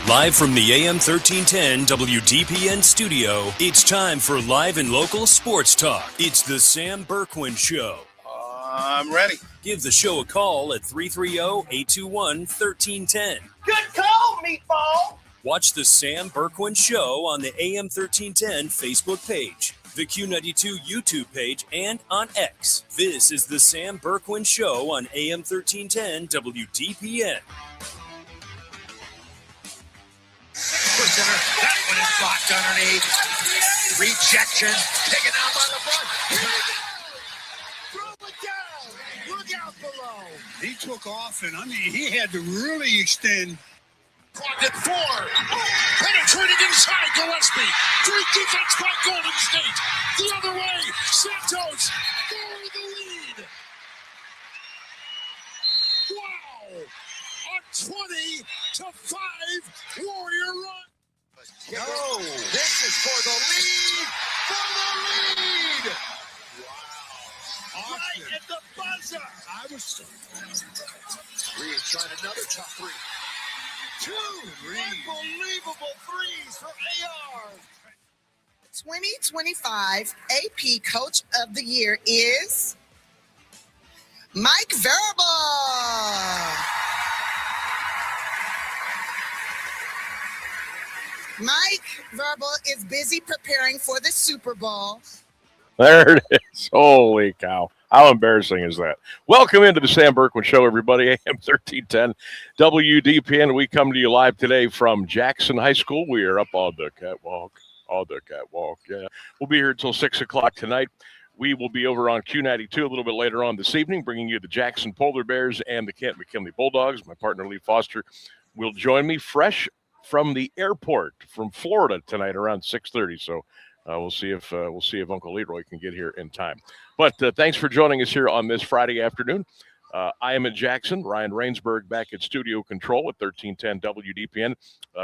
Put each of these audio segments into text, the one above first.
Live from the AM1310 WDPN studio, it's time for live and local sports talk. It's the Sam Bourquin Show. I'm ready. Give the show a call at 330-821-1310. Good call, meatball. Watch the Sam Bourquin Show on the AM1310 Facebook page, the Q92 YouTube page, and on X. This is the Sam Bourquin Show on AM1310 WDPN. Center. That one is blocked underneath. Rejection. Taken out by LeBron. Here we go. Throw it down. Look out below. He took off, and he had to really extend. Clock at 4. Penetrating inside Gillespie. Great defense by Golden State. The other way. Santos for the lead. Wow. A 20-5 Warrior run. No, this is for the lead. For the lead. Wow. Right at the buzzer. Reed trying another tough three. Two unbelievable threes for AR. 2025 AP Coach of the Year is Mike Verba. Mike Verba is busy preparing for the Super Bowl. There it is. Holy cow. How embarrassing is that? Welcome into the Sam Bourquin Show, everybody. AM1310 WDPN. We come to you live today from Jackson High School. We are up on the catwalk. Yeah. We'll be here until 6 o'clock tonight. We will be over on Q92 a little bit later on this evening, bringing you the Jackson Polar Bears and the Kent McKinley Bulldogs. My partner, Lee Foster, will join me fresh from the airport from Florida tonight around 6:30. So we'll see if Uncle Leroy can get here in time. But thanks for joining us here on this Friday afternoon. I am at Jackson. Ryan Rainsberg back at Studio Control at 1310 WDPN.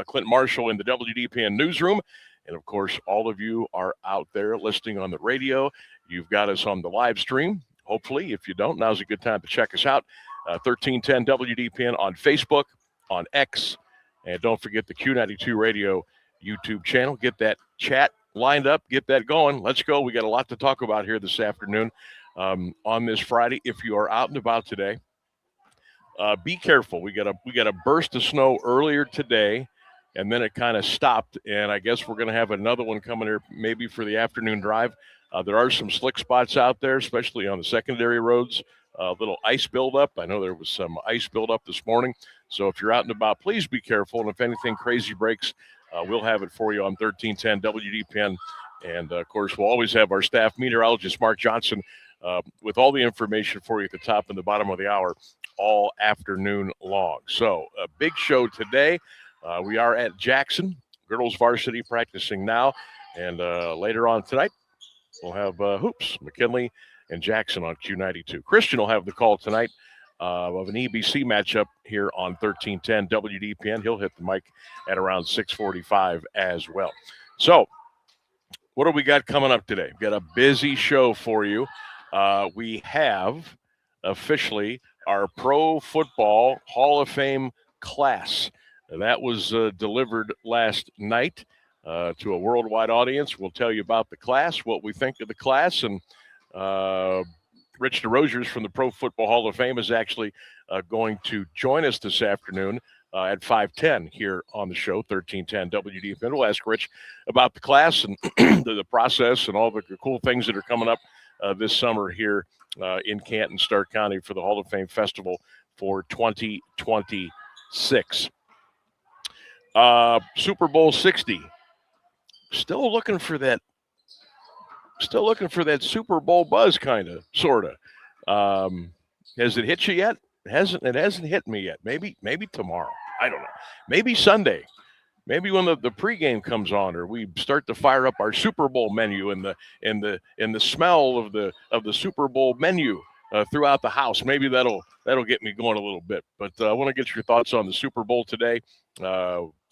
Clint Marshall in the WDPN newsroom. And, of course, all of you are out there listening on the radio. You've got us on the live stream. Hopefully, if you don't, now's a good time to check us out. 1310 WDPN on Facebook, on X. And don't forget the Q92 Radio YouTube channel. Get that chat lined up. Get that going. Let's go. We got a lot to talk about here this afternoon on this Friday. If you are out and about today, be careful. We got a burst of snow earlier today, and then it kind of stopped. And I guess we're going to have another one coming here maybe for the afternoon drive. There are some slick spots out there, especially on the secondary roads. A little ice buildup. I know there was some ice buildup this morning. So if you're out and about, please be careful. And if anything crazy breaks, we'll have it for you on 1310 WDPN. And, of course, we'll always have our staff meteorologist, Mark Johnson, with all the information for you at the top and the bottom of the hour all afternoon long. So a big show today. We are at Jackson, girls varsity practicing now. And later on tonight, we'll have hoops, McKinley and Jackson on Q92. Christian will have the call tonight of an EBC matchup here on 1310 WDPN. He'll hit the mic at around 6:45 as well. So what do we got coming up today? We've got a busy show for you. We have officially our Pro Football Hall of Fame class. That was delivered last night to a worldwide audience. We'll tell you about the class, what we think of the class, and Rich Desrosiers from the Pro Football Hall of Fame is actually going to join us this afternoon at 5:10 here on the show, 1310 WDPN. We'll ask Rich about the class and the process and all the cool things that are coming up this summer here in Canton, Stark County for the Hall of Fame Festival for 2026. Super Bowl 60. Still looking for that Super Bowl buzz, kind of, sort of. Has it hit you yet? It hasn't hit me yet. Maybe tomorrow. I don't know. Maybe Sunday. Maybe when the pregame comes on, or we start to fire up our Super Bowl menu and the smell of the Super Bowl menu throughout the house. Maybe that'll get me going a little bit. But I want to get your thoughts on the Super Bowl today.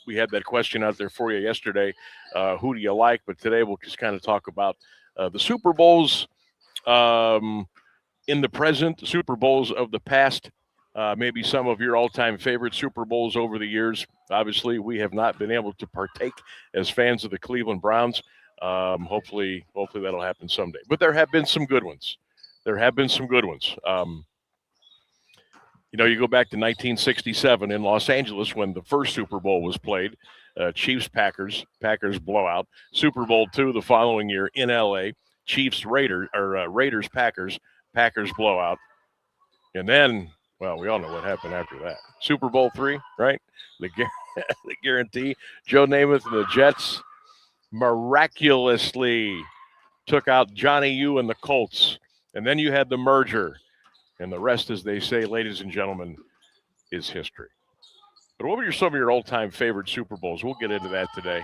We had that question out there for you yesterday. Who do you like? But today we'll just kind of talk about the Super Bowls in the present, the Super Bowls of the past maybe some of your all-time favorite Super Bowls over the years. Obviously, we have not been able to partake as fans of the Cleveland Browns. Hopefully that'll happen someday. But there have been some good ones. You go back to 1967 in Los Angeles when the first Super Bowl was played. Chiefs-Packers blowout. Super Bowl II the following year in L.A. Raiders-Packers blowout. And then, well, we all know what happened after that. Super Bowl III, right? The guarantee. Joe Namath and the Jets miraculously took out Johnny U and the Colts. And then you had the merger. And the rest, as they say, ladies and gentlemen, is history. But what were some of your all-time favorite Super Bowls? We'll get into that today.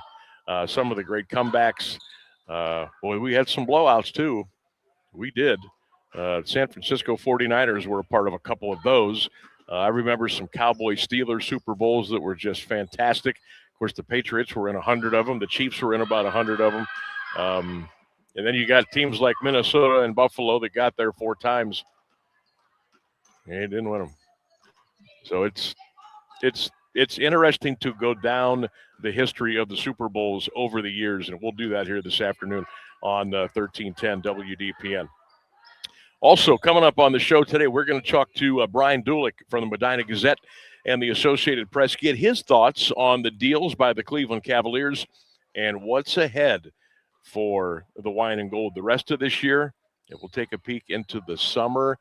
Some of the great comebacks. We had some blowouts, too. We did. San Francisco 49ers were a part of a couple of those. I remember some Cowboys-Steelers Super Bowls that were just fantastic. Of course, the Patriots were in 100 of them. The Chiefs were in about 100 of them. And then you got teams like Minnesota and Buffalo that got there 4 times. And they didn't win them. So it's interesting to go down the history of the Super Bowls over the years, and we'll do that here this afternoon on 1310 WDPN. Also, coming up on the show today, we're going to talk to Brian Dulick from the Medina Gazette and the Associated Press, get his thoughts on the deals by the Cleveland Cavaliers and what's ahead for the Wine and Gold the rest of this year. And we'll take a peek into the summer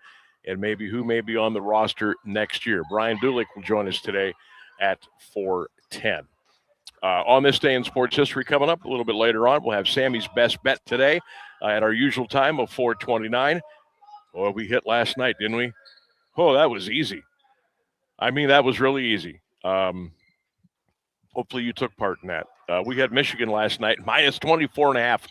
and maybe who may be on the roster next year. Brian Dulick will join us today at 4:10. On this day in sports history coming up a little bit later on, we'll have Sammy's Best Bet today at our usual time of 4:29. Well, we hit last night, didn't we? Oh, that was easy. I mean, that was really easy. Hopefully you took part in that. We had Michigan last night, minus 24.5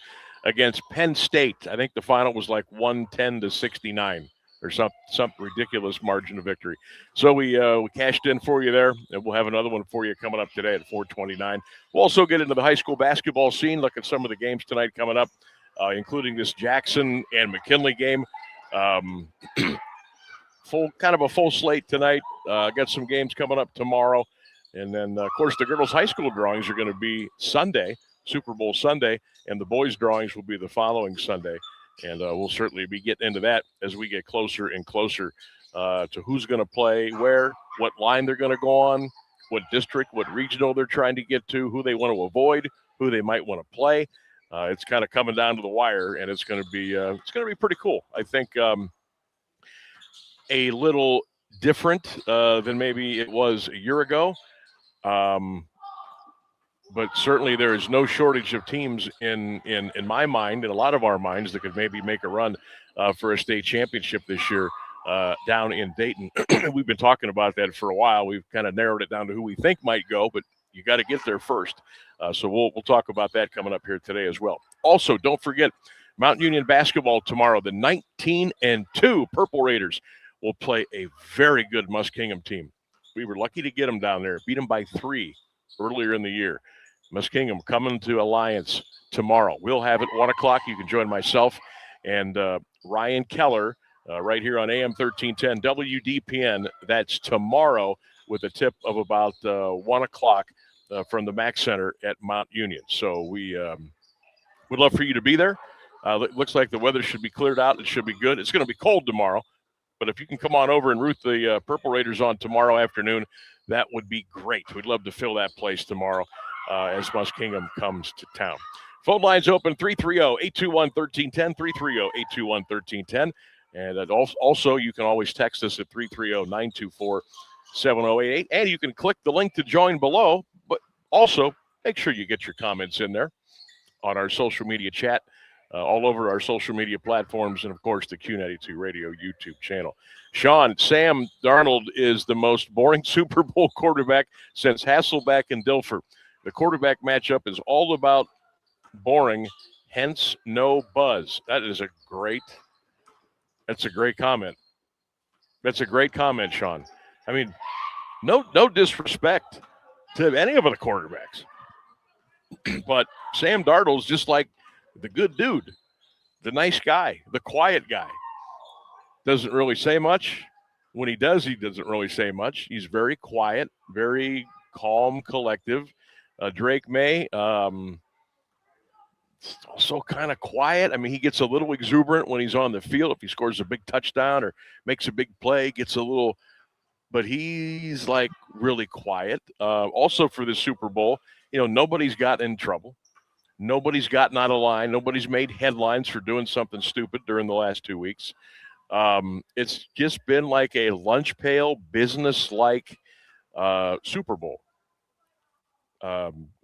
against Penn State. I think the final was like 110-69 or some ridiculous margin of victory. So we cashed in for you there, and we'll have another one for you coming up today at 4:29. We'll also get into the high school basketball scene, look at some of the games tonight coming up, including this Jackson and McKinley game. Full slate tonight. Got some games coming up tomorrow. And then, of course, the girls' high school drawings are going to be Sunday, Super Bowl Sunday, and the boys' drawings will be the following Sunday. And we'll certainly be getting into that as we get closer and closer to who's going to play where, what line they're going to go on, what district, what regional they're trying to get to, who they want to avoid, who they might want to play. It's kind of coming down to the wire, and it's going to be pretty cool. I think a little different than maybe it was a year ago, but certainly there is no shortage of teams in my mind, in a lot of our minds, that could maybe make a run for a state championship this year down in Dayton. We've been talking about that for a while. We've kind of narrowed it down to who we think might go, but you got to get there first. So we'll talk about that coming up here today as well. Also, don't forget Mount Union basketball tomorrow. The 19-2 Purple Raiders will play a very good Muskingum team. We were lucky to get them down there, beat them by 3 earlier in the year. Muskingum coming to Alliance tomorrow. We'll have it 1 o'clock. You can join myself and Ryan Keller right here on AM 1310 WDPN. That's tomorrow with a tip of about 1 o'clock from the Mac Center at Mount Union. So we would love for you to be there. Looks like the weather should be cleared out. It should be good. It's going to be cold tomorrow, but if you can come on over and root the Purple Raiders on tomorrow afternoon, that would be great. We'd love to fill that place tomorrow as Muskingum comes to town. Phone lines open 330-821-1310, 330-821-1310. And also, you can always text us at 330-924-7088. And you can click the link to join below, but also make sure you get your comments in there on our social media chat, all over our social media platforms, and, of course, the Q92 Radio YouTube channel. Sean, Sam Darnold is the most boring Super Bowl quarterback since Hasselbeck and Dilfer. The quarterback matchup is all about boring, hence no buzz. That's a great comment. That's a great comment, Sean. I mean, no disrespect to any of the quarterbacks. But Sam Darnold's just like the good dude, the nice guy, the quiet guy. Doesn't really say much, When he does, he doesn't really say much. He's very quiet, very calm, collective. Drake May, also kind of quiet. I mean, he gets a little exuberant when he's on the field. If he scores a big touchdown or makes a big play, gets a little, but he's like really quiet. Also for the Super Bowl, nobody's gotten in trouble. Nobody's gotten out of line. Nobody's made headlines for doing something stupid during the last 2 weeks. It's just been like a lunch pail, business-like Super Bowl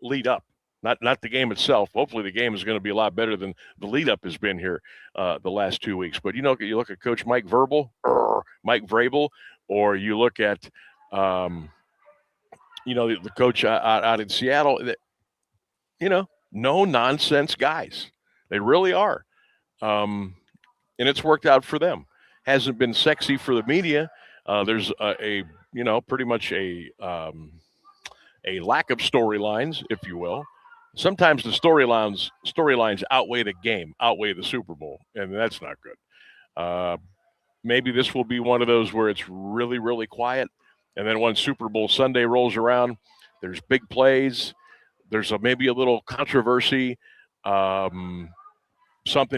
lead up. Not the game itself. Hopefully the game is going to be a lot better than the lead up has been here the last 2 weeks. But, you look at Coach Mike Vrabel, or you look at, the coach out in Seattle, no-nonsense guys. They really are. And it's worked out for them. Hasn't been sexy for the media. There's pretty much a lack of storylines, if you will. Sometimes the storylines outweigh the game, outweigh the Super Bowl, and that's not good. Maybe this will be one of those where it's really, really quiet, and then when Super Bowl Sunday rolls around, there's big plays. There's maybe a little controversy. Something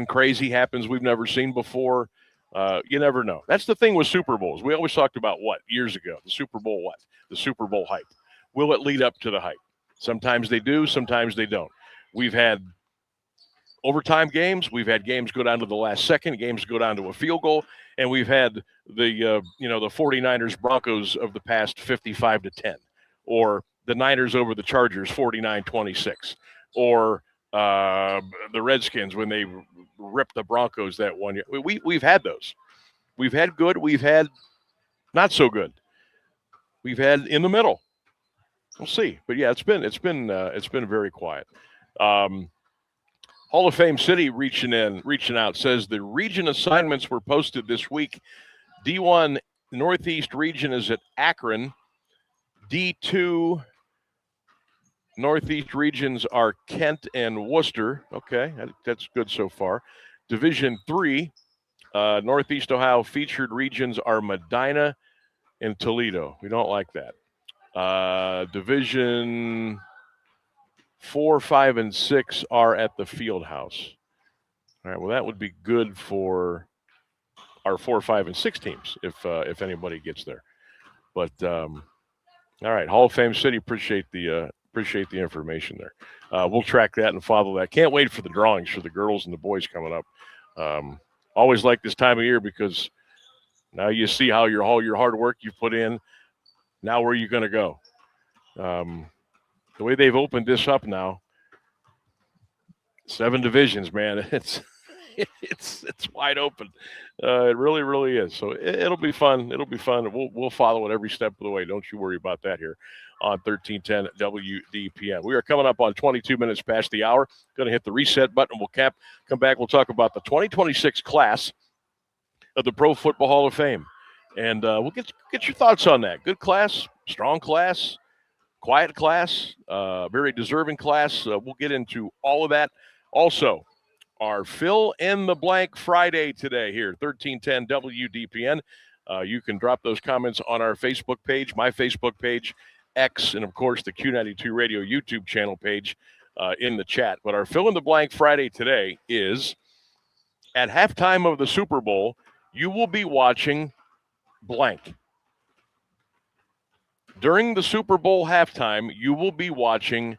crazy happens we've never seen before. You never know. That's the thing with Super Bowls. We always talked about years ago? The Super Bowl what? The Super Bowl hype. Will it lead up to the hype? Sometimes they do, sometimes they don't. We've had overtime games. We've had games go down to the last second, games go down to a field goal, and we've had the 49ers Broncos of the past 55-10, or the Niners over the Chargers 49-26, or the Redskins when they ripped the Broncos that one year. We've had those. We've had good. We've had not so good. We've had in the middle. We'll see. But yeah, it's been very quiet. Hall of Fame City reaching out, says the region assignments were posted this week. D1 Northeast region is at Akron. D2 Northeast regions are Kent and Worcester. Okay, that's good so far. Division 3 Northeast Ohio featured regions are Medina and Toledo. We don't like that. Division 4, 5, and 6 are at the Field House. All right, well, that would be good for our 4, 5, and 6 teams if anybody gets there. But all right, Hall of Fame City, appreciate the information there. We'll track that and follow that. Can't wait for the drawings for the girls and the boys coming up. Always like this time of year because now you see how all your hard work you put in. Now where are you going to go? The way they've opened this up now, 7 divisions, man. It's wide open. It really, really is. So it'll be fun. It'll be fun. We'll follow it every step of the way. Don't you worry about that here on 1310 WDPN. We are coming up on 22 minutes past the hour. Going to hit the reset button. We'll come back. We'll talk about the 2026 class of the Pro Football Hall of Fame. And we'll get your thoughts on that. Good class, strong class, quiet class, very deserving class. We'll get into all of that. Also, our Fill in the Blank Friday today here, 1310 WDPN. You can drop those comments on our Facebook page, my Facebook page, X, and, of course, the Q92 Radio YouTube channel page in the chat. But our Fill in the Blank Friday today is at halftime of the Super Bowl, you will be watching blank. During the Super Bowl halftime, you will be watching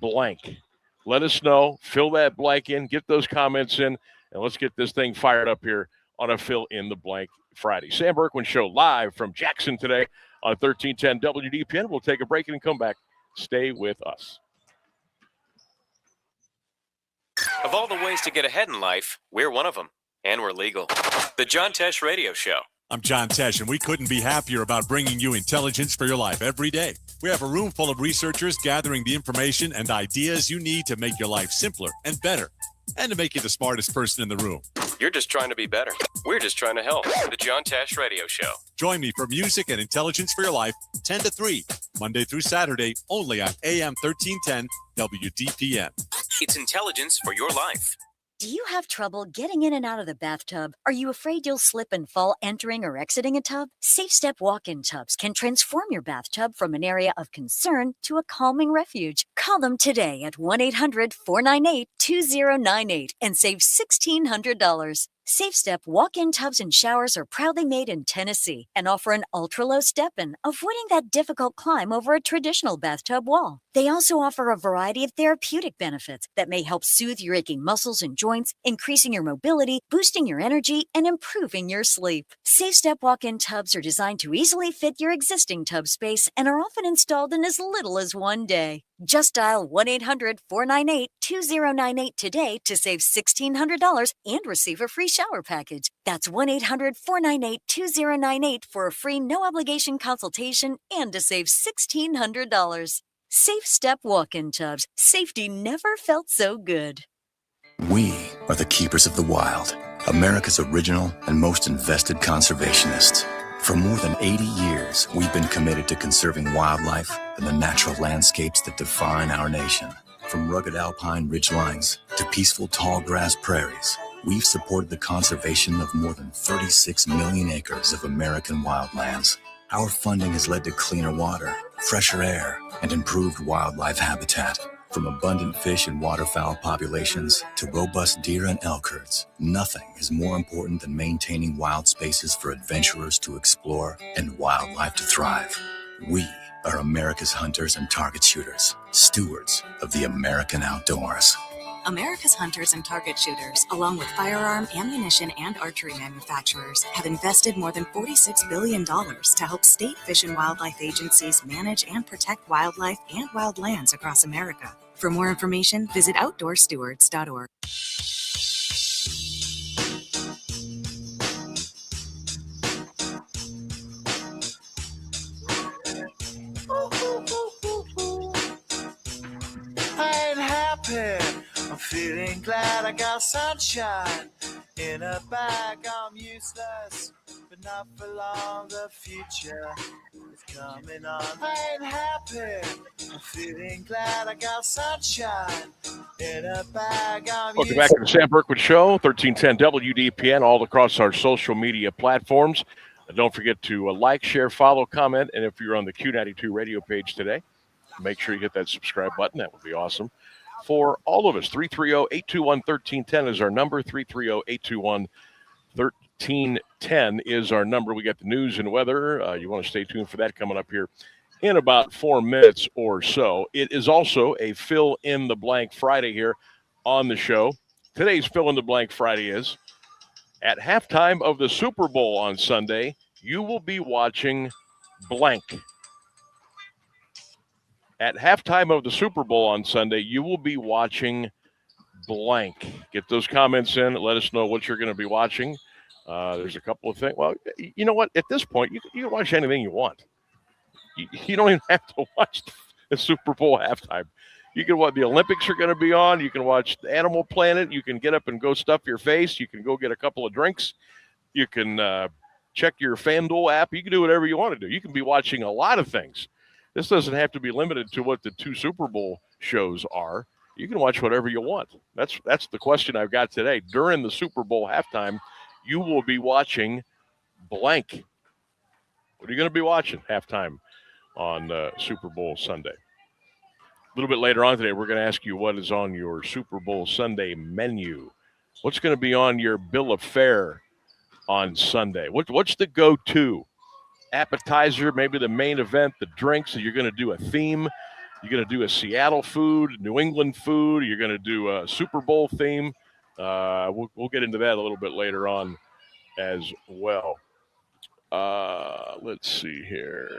blank. Let us know. Fill that blank in. Get those comments in. And let's get this thing fired up here on a Fill in the Blank Friday. Sam Bourquin Show live from Jackson today on 1310 WDPN. We'll take a break and come back. Stay with us. Of all the ways to get ahead in life, we're one of them. And we're legal. The John Tesh Radio Show. I'm John Tesh, and we couldn't be happier about bringing you intelligence for your life every day. We have a room full of researchers gathering the information and ideas you need to make your life simpler and better, and to make you the smartest person in the room. You're just trying to be better. We're just trying to help. The John Tesh Radio Show. Join me for music and intelligence for your life, 10 to 3, Monday through Saturday, only on AM 1310 WDPN. It's intelligence for your life. Do you have trouble getting in and out of the bathtub? Are you afraid you'll slip and fall entering or exiting a tub? Safe Step walk-in tubs can transform your bathtub from an area of concern to a calming refuge. Call them today at 1-800-498-2098 and save $1,600. Safe Step walk-in tubs and showers are proudly made in Tennessee and offer an ultra-low step-in, avoiding that difficult climb over a traditional bathtub wall. They also offer a variety of therapeutic benefits that may help soothe your aching muscles and joints, increasing your mobility, boosting your energy, and improving your sleep. Safe Step walk-in tubs are designed to easily fit your existing tub space and are often installed in as little as one day. Just dial 1-800-498-2098 today to save $1,600 and receive a free shower package. That's 1-800-498-2098 for a free no-obligation consultation and to save $1,600. Safe Step walk-in tubs. Safety never felt so good. We are the keepers of the wild, America's original and most invested conservationists. For more than 80 years, we've been committed to conserving wildlife and the natural landscapes that define our nation. From rugged alpine ridgelines to peaceful tall grass prairies, we've supported the conservation of more than 36 million acres of American wildlands. Our funding has led to cleaner water, fresher air, and improved wildlife habitat. From abundant fish and waterfowl populations to robust deer and elk herds, nothing is more important than maintaining wild spaces for adventurers to explore and wildlife to thrive. We are America's hunters and target shooters, stewards of the American outdoors. America's hunters and target shooters, along with firearm, ammunition, and archery manufacturers, have invested more than $46 billion to help state fish and wildlife agencies manage and protect wildlife and wildlands across America. For more information, visit OutdoorStewards.org. I ain't happy. I'm feeling glad I got sunshine in a bag. I'm useless, but not for long. The future is coming on. I ain't happy. I'm feeling glad I got sunshine in a bag. Welcome back to the Sam Bourquin Show, 1310 WDPN, all across our social media platforms. Don't forget to like, share, follow, comment, and if you're on the Q92 radio page today, make sure you hit that subscribe button. That would be awesome. For all of us, 330-821-1310 is our number. 330-821-1310 is our number. We got the news and weather. You want to stay tuned for that coming up here in about 4 minutes or so. It is also a fill-in-the-blank Friday here on the show. Today's fill-in-the-blank Friday is, at halftime of the Super Bowl on Sunday, you will be watching blank. At halftime of the Super Bowl on Sunday, you will be watching blank. Get those comments in. Let us know what you're going to be watching. There's a couple of things. Well, you know what? At this point, you can watch anything you want. You don't even have to watch the Super Bowl halftime. You can watch the Olympics are going to be on. You can watch Animal Planet. You can get up and go stuff your face. You can go get a couple of drinks. You can check your FanDuel app. You can do whatever you want to do. You can be watching a lot of things. This doesn't have to be limited to what the 2 Super Bowl shows are. You can watch whatever you want. That's the question I've got today. During the Super Bowl halftime, you will be watching blank. What are you going to be watching halftime on Super Bowl Sunday? A little bit later on today, we're going to ask you what is on your Super Bowl Sunday menu. What's going to be on your bill of fare on Sunday? What's the go-to? Appetizer, maybe the main event, the drinks. So you're going to do a theme. You're going to do a Seattle food, New England food. You're going to do a Super Bowl theme. We'll get into that a little bit later on as well. Let's see here.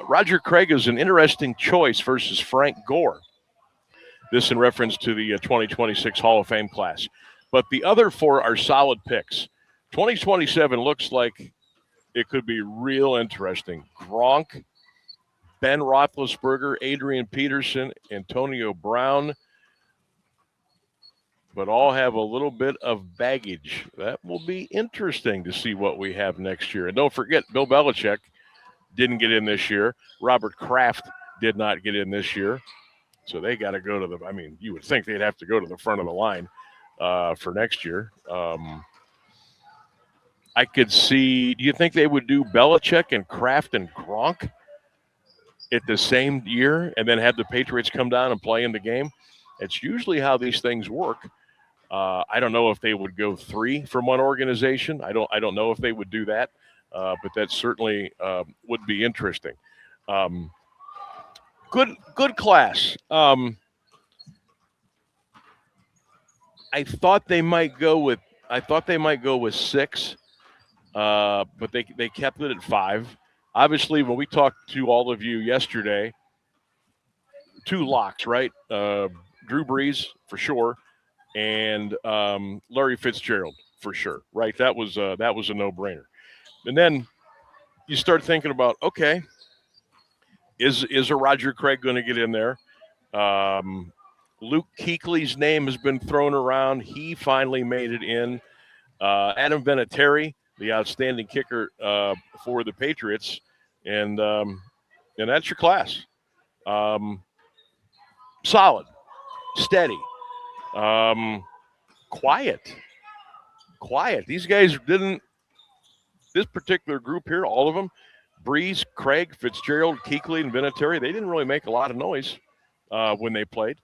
Roger Craig is an interesting choice versus Frank Gore. This in reference to the 2026 Hall of Fame class. But the other 4 are solid picks. 2027 looks like it could be real interesting. Gronk, Ben Roethlisberger, Adrian Peterson, Antonio Brown, but all have a little bit of baggage. That will be interesting to see what we have next year. And don't forget, Bill Belichick didn't get in this year. Robert Kraft did not get in this year. So they got to go to the – I mean, you would think they'd have to go to the front of the line for next year. I could see – do you think they would do Belichick and Kraft and Gronk at the same year and then have the Patriots come down and play in the game? It's usually how these things work. I don't know if they would go 3 from one organization. I don't know if they would do that, but that certainly would be interesting. Good class. I thought they might go with 6, but they kept it at 5. Obviously, when we talked to all of you yesterday, 2 locks, right? Drew Brees for sure, and Larry Fitzgerald for sure, right? That was a no-brainer. And then you start thinking about, okay, is a Roger Craig going to get in there? Luke Kuechly's name has been thrown around. He finally made it in. Adam Vinatieri, the outstanding kicker for the Patriots, and that's your class. Solid, steady, quiet. These guys didn't. This particular group here, all of them, Brees, Craig, Fitzgerald, Kuechly, and Vinatieri, they didn't really make a lot of noise when they played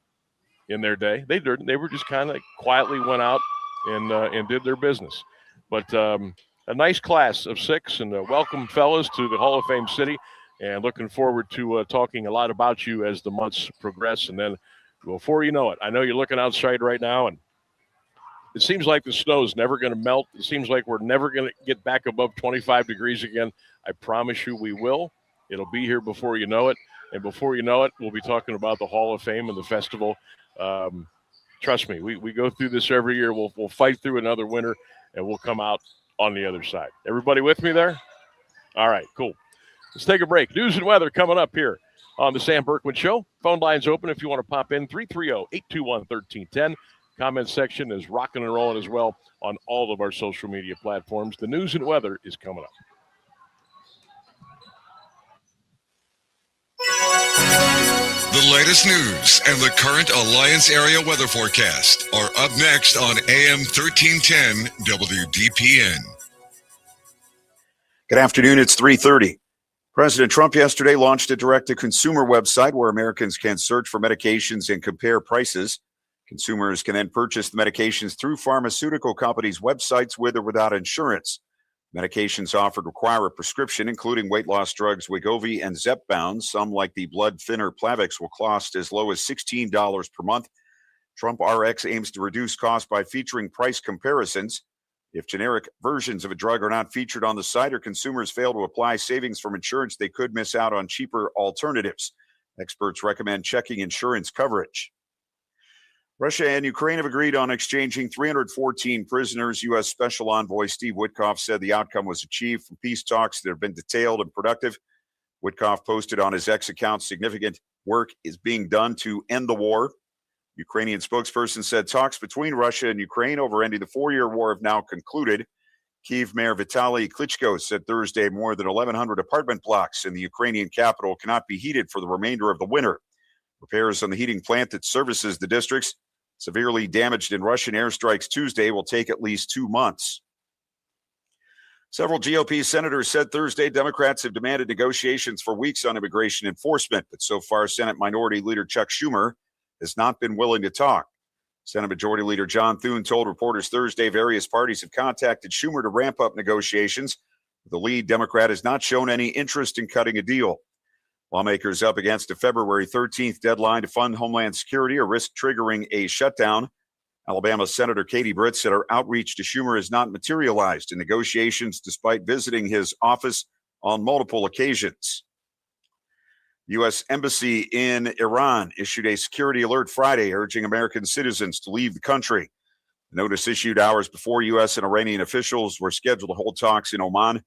in their day. They were just kind of quietly went out and did their business. But a nice class of 6, and welcome, fellas, to the Hall of Fame City. And looking forward to talking a lot about you as the months progress. And then before you know it, I know you're looking outside right now, and it seems like the snow is never going to melt. It seems like we're never going to get back above 25 degrees again. I promise you we will. It'll be here before you know it. And before you know it, we'll be talking about the Hall of Fame and the festival. Trust me, we go through this every year. We'll fight through another winter, and we'll come out on the other side. Everybody with me there? All right, cool. Let's take a break. News and weather coming up here on the Sam Bourquin Show. Phone lines open if you want to pop in, 330-821-1310. Comment section is rocking and rolling as well on all of our social media platforms. The news and weather is coming up. The latest news and the current Alliance area weather forecast are up next on AM 1310 WDPN. Good afternoon. It's 3:30. President Trump yesterday launched a direct-to-consumer website where Americans can search for medications and compare prices. Consumers can then purchase the medications through pharmaceutical companies' websites with or without insurance. Medications offered require a prescription, including weight loss drugs Wegovy and Zepbound. Some, like the blood thinner Plavix, will cost as low as $16 per month. Trump RX aims to reduce costs by featuring price comparisons. If generic versions of a drug are not featured on the site or consumers fail to apply savings from insurance, they could miss out on cheaper alternatives. Experts recommend checking insurance coverage. Russia and Ukraine have agreed on exchanging 314 prisoners. U.S. Special Envoy Steve Witkoff said the outcome was achieved from peace talks that have been detailed and productive. Witkoff posted on his X account, significant work is being done to end the war. Ukrainian spokesperson said talks between Russia and Ukraine over ending the 4-year war have now concluded. Kyiv Mayor Vitaly Klitschko said Thursday more than 1,100 apartment blocks in the Ukrainian capital cannot be heated for the remainder of the winter. Repairs on the heating plant that services the districts, severely damaged in Russian airstrikes Tuesday, will take at least 2 months. Several GOP senators said Thursday Democrats have demanded negotiations for weeks on immigration enforcement, but so far Senate Minority Leader Chuck Schumer has not been willing to talk. Senate Majority Leader John Thune told reporters Thursday various parties have contacted Schumer to ramp up negotiations. The lead Democrat has not shown any interest in cutting a deal. Lawmakers up against a February 13th deadline to fund Homeland Security or risk triggering a shutdown. Alabama Senator Katie Britt said her outreach to Schumer has not materialized in negotiations despite visiting his office on multiple occasions. U.S. Embassy in Iran issued a security alert Friday urging American citizens to leave the country. The notice issued hours before U.S. and Iranian officials were scheduled to hold talks in Oman.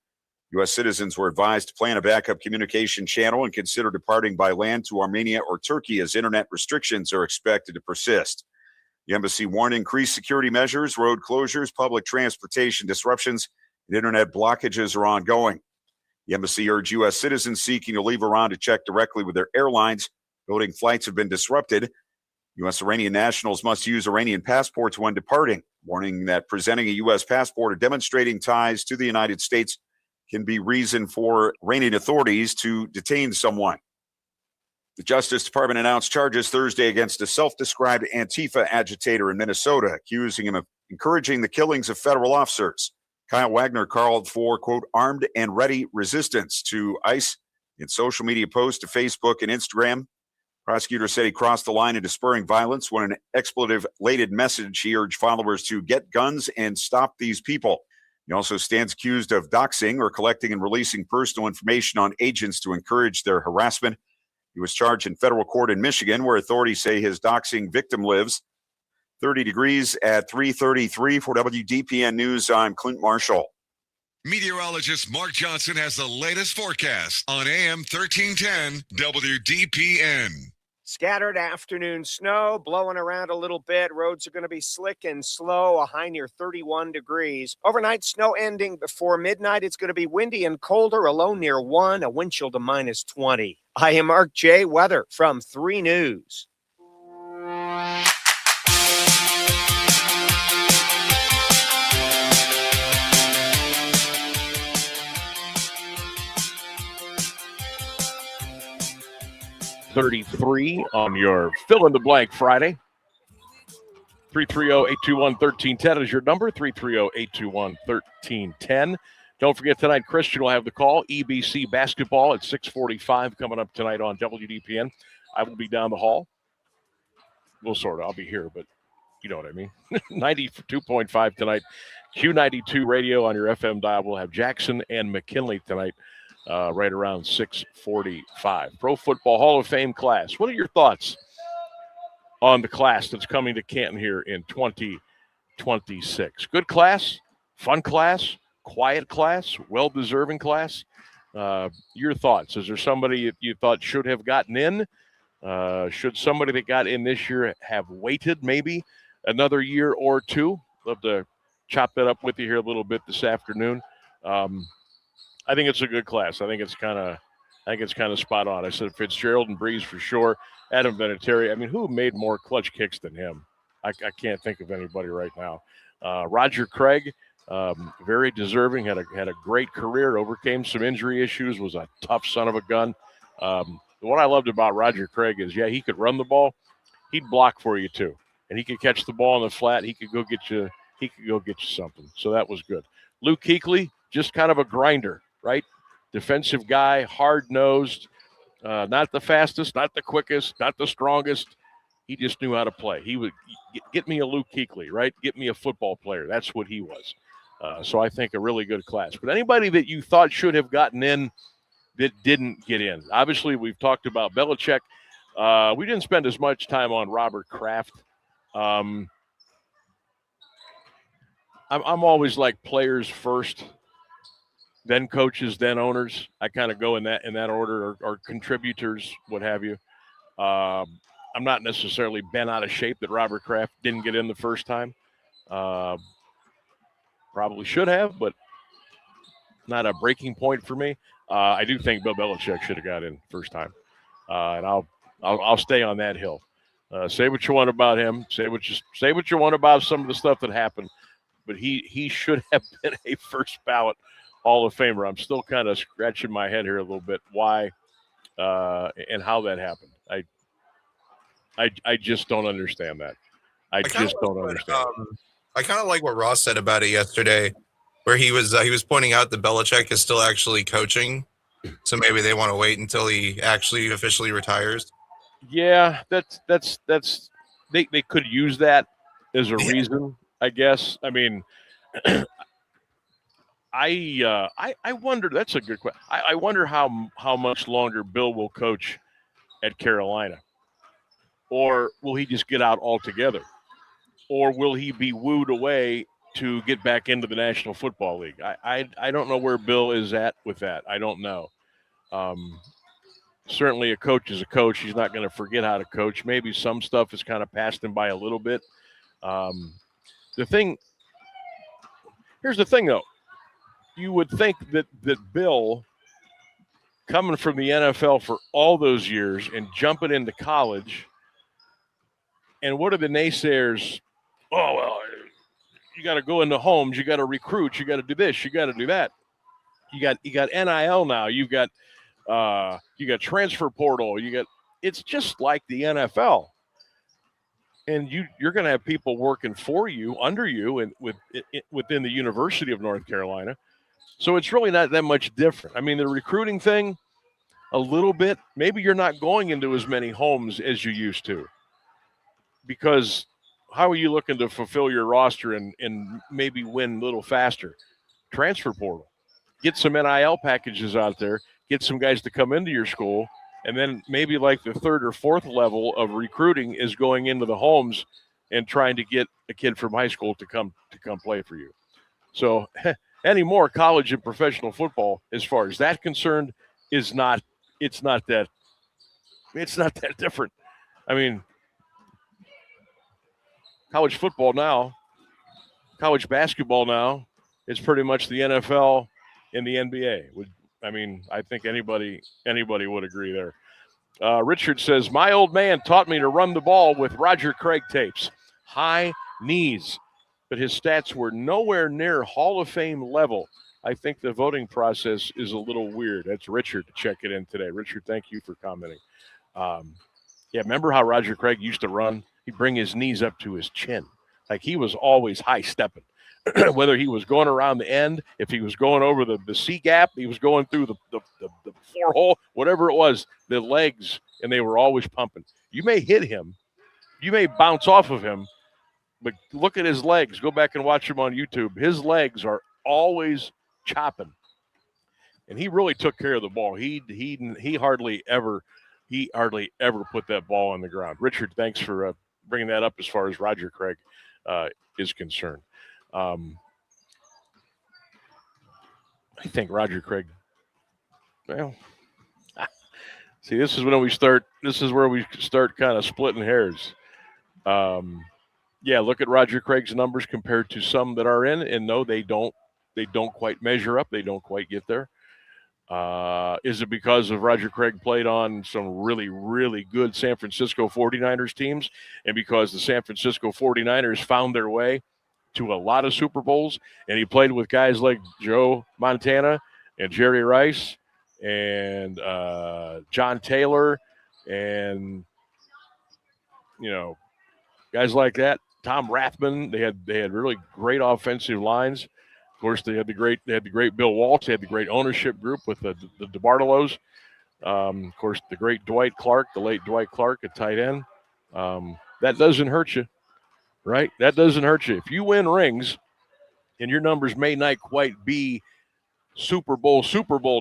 U.S. citizens were advised to plan a backup communication channel and consider departing by land to Armenia or Turkey as internet restrictions are expected to persist. The embassy warned increased security measures, road closures, public transportation disruptions, and internet blockages are ongoing. The embassy urged U.S. citizens seeking to leave Iran to check directly with their airlines Voting flights have been disrupted. U.S. Iranian nationals must use Iranian passports when departing, warning that presenting a U.S. passport or demonstrating ties to the United States can be reason for Iranian authorities to detain someone. The Justice Department announced charges Thursday against a self-described Antifa agitator in Minnesota, accusing him of encouraging the killings of federal officers. Kyle Wagner called for, quote, armed and ready resistance to ICE in social media posts to Facebook and Instagram. Prosecutors said he crossed the line into spurring violence when an expletive-laden message he urged followers to get guns and stop these people. He also stands accused of doxing or collecting and releasing personal information on agents to encourage their harassment. He was charged in federal court in Michigan, where authorities say his doxing victim lives. 30 degrees at 3:33 for WDPN News. I'm Clint Marshall. Meteorologist Mark Johnson has the latest forecast on AM 1310 WDPN. Scattered afternoon snow blowing around a little bit. Roads are going to be slick and slow, a high near 31 degrees. Overnight snow ending before midnight. It's going to be windy and colder, a low near 1, a wind chill to minus 20. I am Mark J. Weather from 3 News. .33 on your fill-in-the-blank Friday. 330-821-1310 is your number, 330-821-1310. Don't forget, tonight, Christian will have the call. EBC basketball at 6:45 coming up tonight on WDPN. I will be down the hall. Well, sort of. I'll be here, but you know what I mean. 92.5 tonight. Q92 radio on your FM dial. We'll have Jackson and McKinley tonight. Right around 6:45. Pro Football Hall of Fame class. What are your thoughts on the class that's coming to Canton here in 2026? Good class, fun class, quiet class, well-deserving class. Your thoughts. Is there somebody you thought should have gotten in? Should somebody that got in this year have waited maybe another year or two? Love to chop that up with you here a little bit this afternoon. I think it's a good class. I think it's kind of spot on. I said Fitzgerald and Breeze for sure. Adam Vinatieri. I mean, who made more clutch kicks than him? I can't think of anybody right now. Roger Craig, very deserving. Had a great career. Overcame some injury issues. Was a tough son of a gun. What I loved about Roger Craig is, he could run the ball. He'd block for you too, and he could catch the ball in the flat. He could go get you. He could go get you something. So that was good. Luke Kuechly, just kind of a grinder. Right? Defensive guy, hard-nosed, not the fastest, not the quickest, not the strongest. He just knew how to play. He would get me a Luke Kuechly, right? Get me a football player. That's what he was. So I think a really good class. But anybody that you thought should have gotten in that didn't get in. Obviously, we've talked about Belichick. We didn't spend as much time on Robert Kraft. I'm always like players first, then coaches, then owners. I kind of go in that order, or contributors, what have you. I'm not necessarily bent out of shape that Robert Kraft didn't get in the first time. Probably should have, but not a breaking point for me. I do think Bill Belichick should have got in first time, and I'll stay on that hill. Say what you want about him. Say what you want about some of the stuff that happened, but he should have been a first ballot Hall of Famer. I'm still kind of scratching my head here a little bit why and how that happened. I just don't understand that. I just don't understand. I kind of like what Ross said about it yesterday, where he was pointing out that Belichick is still actually coaching, so maybe they want to wait until he actually officially retires. Yeah, that's they could use that as a reason, I guess. I mean, I wonder. That's a good question. I wonder how much longer Bill will coach at Carolina, or will he just get out altogether, or will he be wooed away to get back into the National Football League? I don't know where Bill is at with that. I don't know. Certainly, a coach is a coach. He's not going to forget how to coach. Maybe some stuff has kind of passed him by a little bit. Here's the thing, though. You would think that Bill coming from the NFL for all those years and jumping into college. And what are the naysayers? Oh, well, you got to go into homes. You got to recruit. You got to do this. You got to do that. You got NIL now. You got transfer portal. It's just like the NFL. And you're going to have people working for you, under you, and within the University of North Carolina. So it's really not that much different. I mean, the recruiting thing, a little bit. Maybe you're not going into as many homes as you used to. Because how are you looking to fulfill your roster and maybe win a little faster? Transfer portal. Get some NIL packages out there. Get some guys to come into your school. And then maybe like the third or fourth level of recruiting is going into the homes and trying to get a kid from high school to come play for you. So anymore, college and professional football, as far as that's concerned, it's not that different. I mean, college football now, college basketball now, is pretty much the NFL and the NBA. I think anybody would agree there. Richard says, my old man taught me to run the ball with Roger Craig tapes. High knees. But his stats were nowhere near Hall of Fame level. I think the voting process is a little weird. That's Richard checking in today. Richard, thank you for commenting. Remember how Roger Craig used to run? He'd bring his knees up to his chin. Like he was always high stepping. Whether he was going around the end, if he was going over the C gap, he was going through the four hole, whatever it was, the legs, and they were always pumping. You may hit him, you may bounce off of him, but look at his legs. Go back and watch him on YouTube. His legs are always chopping, and he really took care of the ball. He hardly ever put that ball on the ground. Richard, thanks for bringing that up as far as Roger Craig is concerned. I think Roger Craig. Well, see, this is where we start kind of splitting hairs. Look at Roger Craig's numbers compared to some that are in, and no, they don't quite measure up. They don't quite get there. Is it because of Roger Craig played on some really, really good San Francisco 49ers teams, and because the San Francisco 49ers found their way to a lot of Super Bowls, and he played with guys like Joe Montana and Jerry Rice and John Taylor and guys like that, Tom Rathman. They had really great offensive lines. Of course, they had the great Bill Walsh. They had the great ownership group with the DeBartolos. Of course, the great Dwight Clark, the late Dwight Clark at tight end. That doesn't hurt you. Right? That doesn't hurt you. If you win rings, and your numbers may not quite be Super Bowl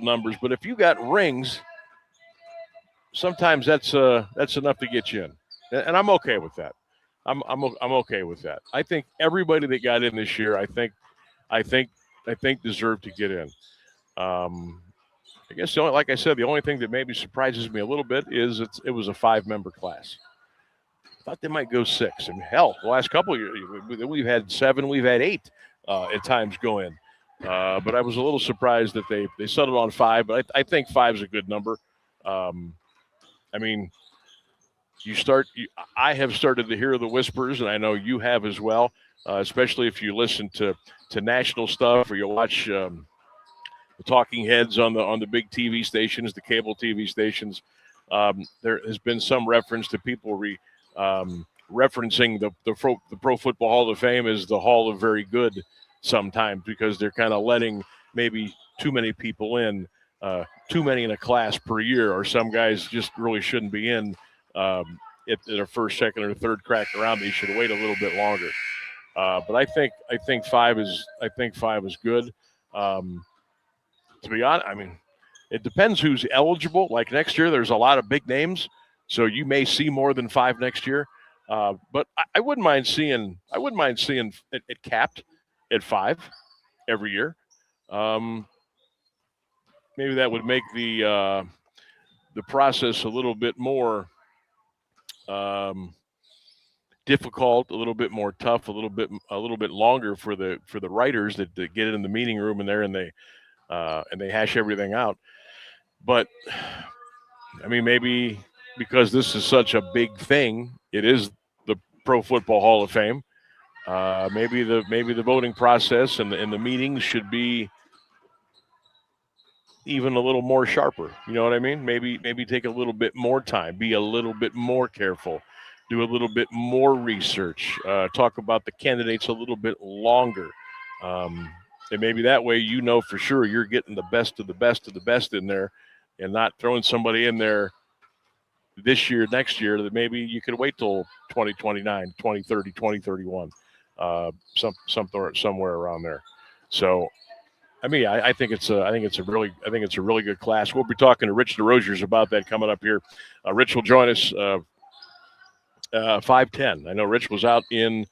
numbers, but if you got rings, sometimes that's enough to get you in. And I'm okay with that. I'm okay with that. I think everybody that got in this year, I think deserved to get in. I guess the only thing that maybe surprises me a little bit is it was a 5-member class. I thought they might go 6. And hell, the last couple of years, we've had 7, we've had 8 at times go in. But I was a little surprised that they settled on 5, but I think 5 is a good number. I have started to hear the whispers, and I know you have as well, especially if you listen to national stuff or you watch the talking heads on the big TV stations, the cable TV stations. There has been some reference to people referencing the Pro Football Hall of Fame as the Hall of Very Good sometimes, because they're kind of letting maybe too many people in, too many in a class per year, or some guys just really shouldn't be in at their first, second, or third crack around. They should wait a little bit longer. But I think 5 is good. To be honest, it depends who's eligible. Like next year, there's a lot of big names, so you may see more than 5 next year. But I wouldn't mind seeing it capped at 5 every year. Maybe that would make the process a little bit more difficult, a little bit more tough, a little bit longer for the writers that get in the meeting room in there and they hash everything out. But I mean, maybe because this is such a big thing, it is the Pro Football Hall of Fame. Maybe the voting process and the meetings should be even a little more sharper. You know what I mean? Maybe take a little bit more time, be a little bit more careful, do a little bit more research, talk about the candidates a little bit longer. And maybe that way you know for sure you're getting the best of the best of the best in there and not throwing somebody in there this year, next year, that maybe you could wait till 2029, 2030, 2031, somewhere around there. So, I mean, I think it's a really good class. We'll be talking to Rich Desrosiers about that coming up here. Rich will join us 5:10. I know Rich was out in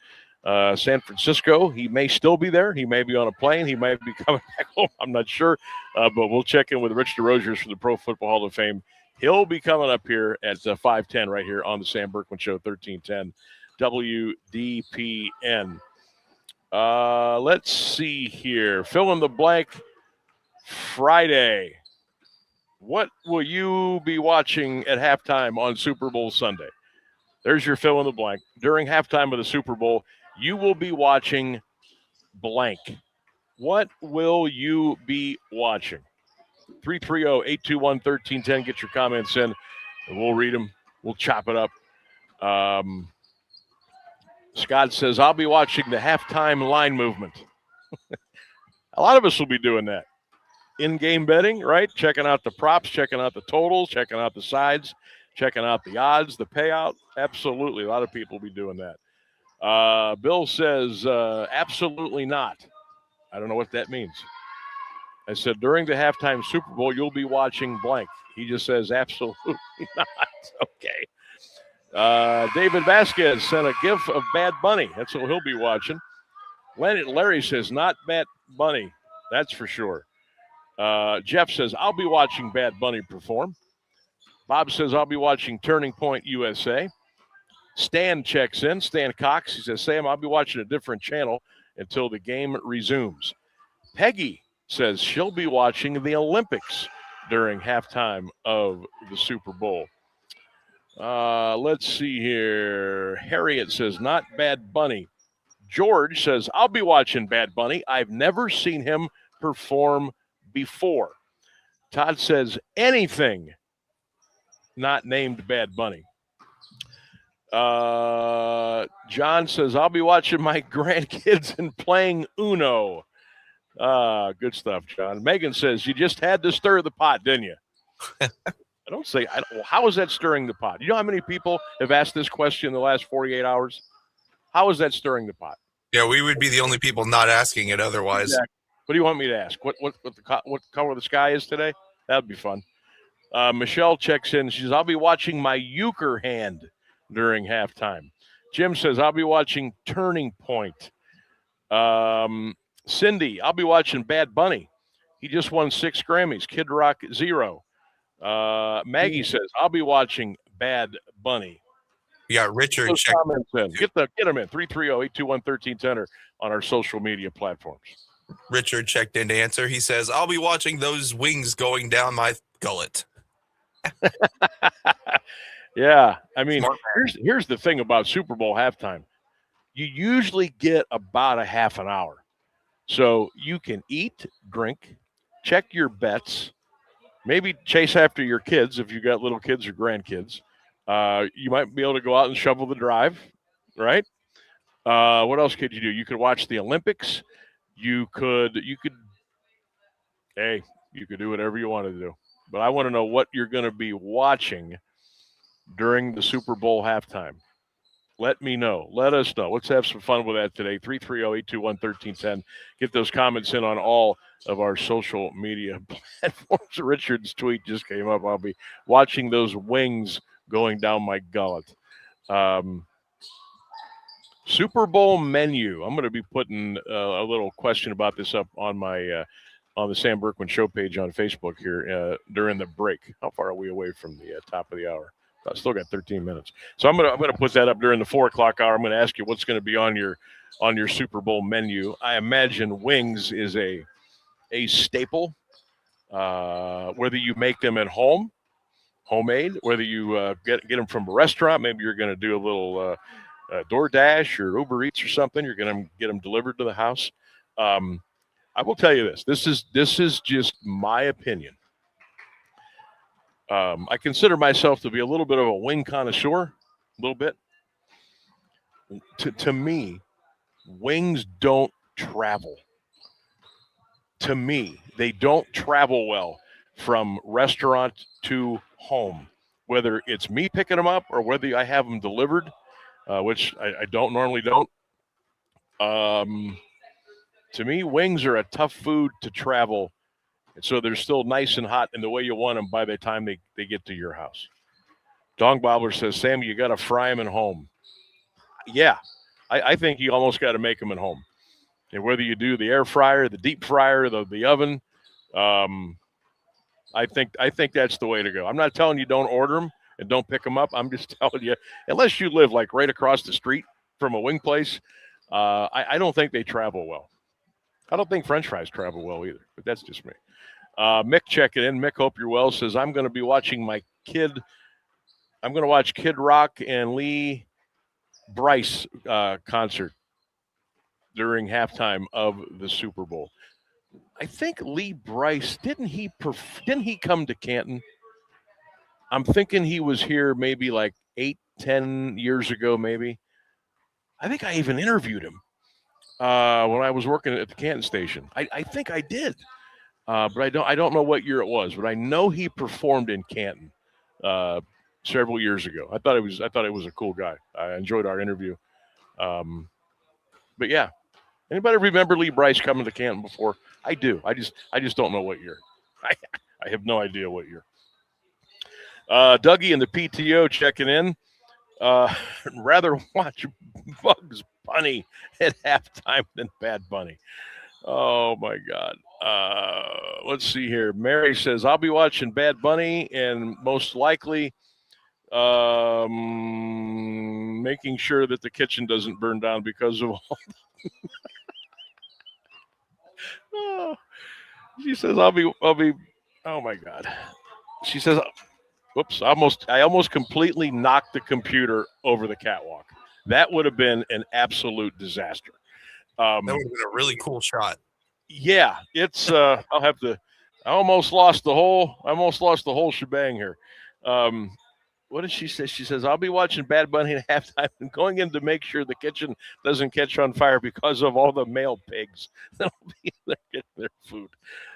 San Francisco. He may still be there. He may be on a plane. He might be coming back home. I'm not sure, but we'll check in with Rich Desrosiers for the Pro Football Hall of Fame. He'll be coming up here at 5:10 right here on the Sam Bourquin Show, 1310 WDPN. Let's see here. Fill in the blank Friday. What will you be watching at halftime on Super Bowl Sunday? There's your fill in the blank. During halftime of the Super Bowl, you will be watching blank. What will you be watching? 330-821-1310. Get your comments in, and we'll read them. We'll chop it up. Scott says, I'll be watching the halftime line movement. A lot of us will be doing that. In-game betting, right? Checking out the props, checking out the totals, checking out the sides, checking out the odds, the payout. Absolutely. A lot of people will be doing that. Bill says, absolutely not. I don't know what that means. I said, during the halftime Super Bowl, you'll be watching blank. He just says, absolutely not. Okay. David Vasquez sent a gif of Bad Bunny. That's what he'll be watching. Larry says, not Bad Bunny. That's for sure. Jeff says, I'll be watching Bad Bunny perform. Bob says, I'll be watching Turning Point USA. Stan checks in. Stan Cox. He says, Sam, I'll be watching a different channel until the game resumes. Peggy says she'll be watching the Olympics during halftime of the Super Bowl. Let's see here. Harriet says, not Bad Bunny. George says, I'll be watching Bad Bunny. I've never seen him perform before. Todd says, anything not named Bad Bunny. John says, I'll be watching my grandkids and playing Uno. Good stuff, John. Megan says, you just had to stir the pot, didn't you? How is that stirring the pot? You know how many people have asked this question in the last 48 hours? How is that stirring the pot? Yeah, we would be the only people not asking it otherwise. Exactly. What do you want me to ask? What color the sky is today? That would be fun. Michelle checks in. She says, I'll be watching my euchre hand during halftime. Jim says, I'll be watching Turning Point. Cindy, I'll be watching Bad Bunny. He just won 6 Grammys. Kid Rock 0. Maggie says, I'll be watching Bad Bunny. You got Richard. Those comments in. Get them in. 330-821-1310 on our social media platforms. Richard checked in to answer. He says, I'll be watching those wings going down my gullet. Yeah. I mean, here's the thing about Super Bowl halftime. You usually get about a half an hour. So you can eat, drink, check your bets, maybe chase after your kids if you got little kids or grandkids. You might be able to go out and shovel the drive, right? What else could you do? You could watch the Olympics. You could do whatever you want to do. But I want to know what you're going to be watching during the Super Bowl halftime. Let me know. Let us know. Let's have some fun with that today. 330-821-1310. Get those comments in on all of our social media platforms. Richard's tweet just came up. I'll be watching those wings going down my gullet. Super Bowl menu. I'm going to be putting a little question about this up on my on the Sam Bourquin Show page on Facebook here during the break. How far are we away from the top of the hour? I still got 13 minutes. So I'm gonna put that up during the 4 o'clock hour. I'm going to ask you what's going to be on your Super Bowl menu. I imagine wings is a staple. whether you make them at home, homemade, whether you get them from a restaurant, maybe you're going to do a little DoorDash or Uber Eats or something. You're going to get them delivered to the house. I will tell you this. This is just my opinion. I consider myself to be a little bit of a wing connoisseur, a little bit. To me, wings don't travel. To me, they don't travel well from restaurant to home, whether it's me picking them up or whether I have them delivered, which I don't normally don't. To me, wings are a tough food to travel, and so they're still nice and hot in the way you want them by the time they get to your house. Dong Bobbler says, Sam, you got to fry them at home. Yeah, I think you almost got to make them at home. And whether you do the air fryer, the deep fryer, the oven, I think that's the way to go. I'm not telling you don't order them and don't pick them up. I'm just telling you, unless you live like right across the street from a wing place, I don't think they travel well. I don't think French fries travel well either, but that's just me. Mick checking in. Mick, hope you're well, says, I'm going to be watching I'm going to watch Kid Rock and Lee Bryce concert during halftime of the Super Bowl. I think Lee Bryce, didn't he come to Canton? I'm thinking he was here maybe like 8-10 years ago, maybe. I think I even interviewed him when I was working at the Canton station. I think I did, but I don't know what year it was. But I know he performed in Canton several years ago. I thought it was a cool guy. I enjoyed our interview. But yeah, anybody remember Lee Bryce coming to Canton before? I do. I just don't know what year. I have no idea what year. Dougie and the PTO checking in. Rather watch Bugs Bunny at halftime than Bad Bunny. Oh my God. Let's see here. Mary says, I'll be watching Bad Bunny and most likely making sure that the kitchen doesn't burn down because of all. Oh, she says, I'll be, oh my God. She says, whoops, I almost completely knocked the computer over the catwalk. That would have been an absolute disaster. That would have been a really cool shot. Yeah, it's I almost lost the whole shebang here. What did she say? She says, I'll be watching Bad Bunny at halftime and going in to make sure the kitchen doesn't catch on fire because of all the male pigs that'll be there getting their food.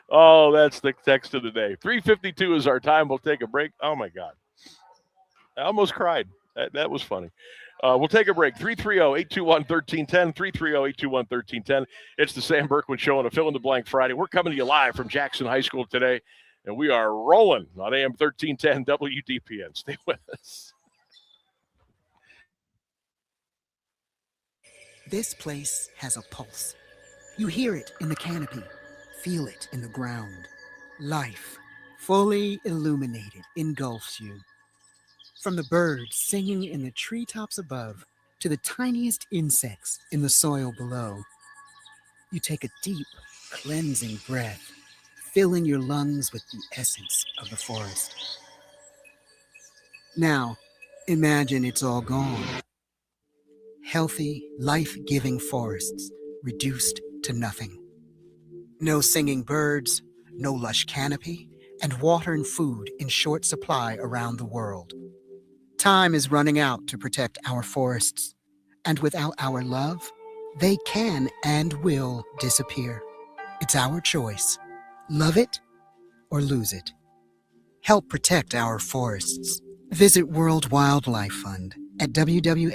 Oh, that's the text of the day. 3:52 is our time. We'll take a break. Oh, my God. I almost cried. That was funny. We'll take a break. 330-821-1310, 330-821-1310. It's the Sam Bourquin Show on a fill-in-the-blank Friday. We're coming to you live from Jackson High School today, and we are rolling on AM1310 WDPN. Stay with us. This place has a pulse. You hear it in the canopy, feel it in the ground. Life, fully illuminated, engulfs you. From the birds singing in the treetops above to the tiniest insects in the soil below, you take a deep, cleansing breath, filling your lungs with the essence of the forest. Now, imagine it's all gone. Healthy, life-giving forests reduced to nothing. No singing birds, no lush canopy, and water and food in short supply around the world. Time is running out to protect our forests, and without our love, they can and will disappear. It's our choice. Love it or lose it. Help protect our forests. Visit World Wildlife Fund at wwf.org/love.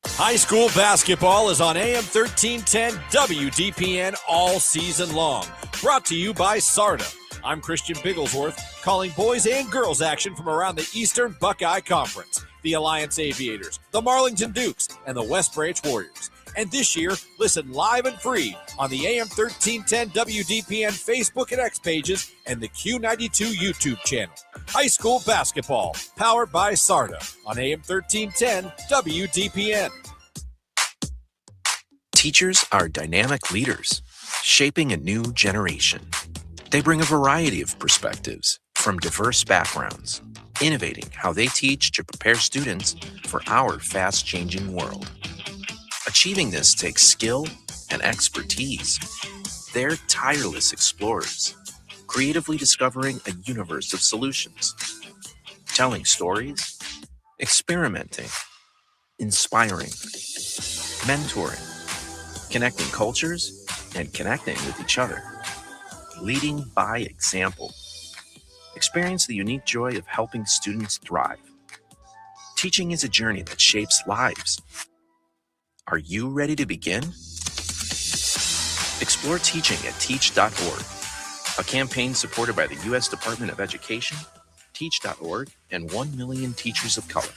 High school basketball is on AM 1310 WDPN all season long. Brought to you by SARTA. I'm Christian Bigglesworth, calling boys and girls action from around the Eastern Buckeye Conference, the Alliance Aviators, the Marlington Dukes, and the West Branch Warriors. And this year, listen live and free on the AM 1310 WDPN Facebook and X pages and the Q92 YouTube channel. High school basketball, powered by SARTA on AM 1310 WDPN. Teachers are dynamic leaders, shaping a new generation. They bring a variety of perspectives from diverse backgrounds, innovating how they teach to prepare students for our fast-changing world. Achieving this takes skill and expertise. They're tireless explorers, creatively discovering a universe of solutions, telling stories, experimenting, inspiring, mentoring, connecting cultures, and connecting with each other, leading by example. Experience the unique joy of helping students thrive. Teaching is a journey that shapes lives. Are you ready to begin? Explore teaching at teach.org, a campaign supported by the U.S. Department of Education, teach.org, and 1 million teachers of color.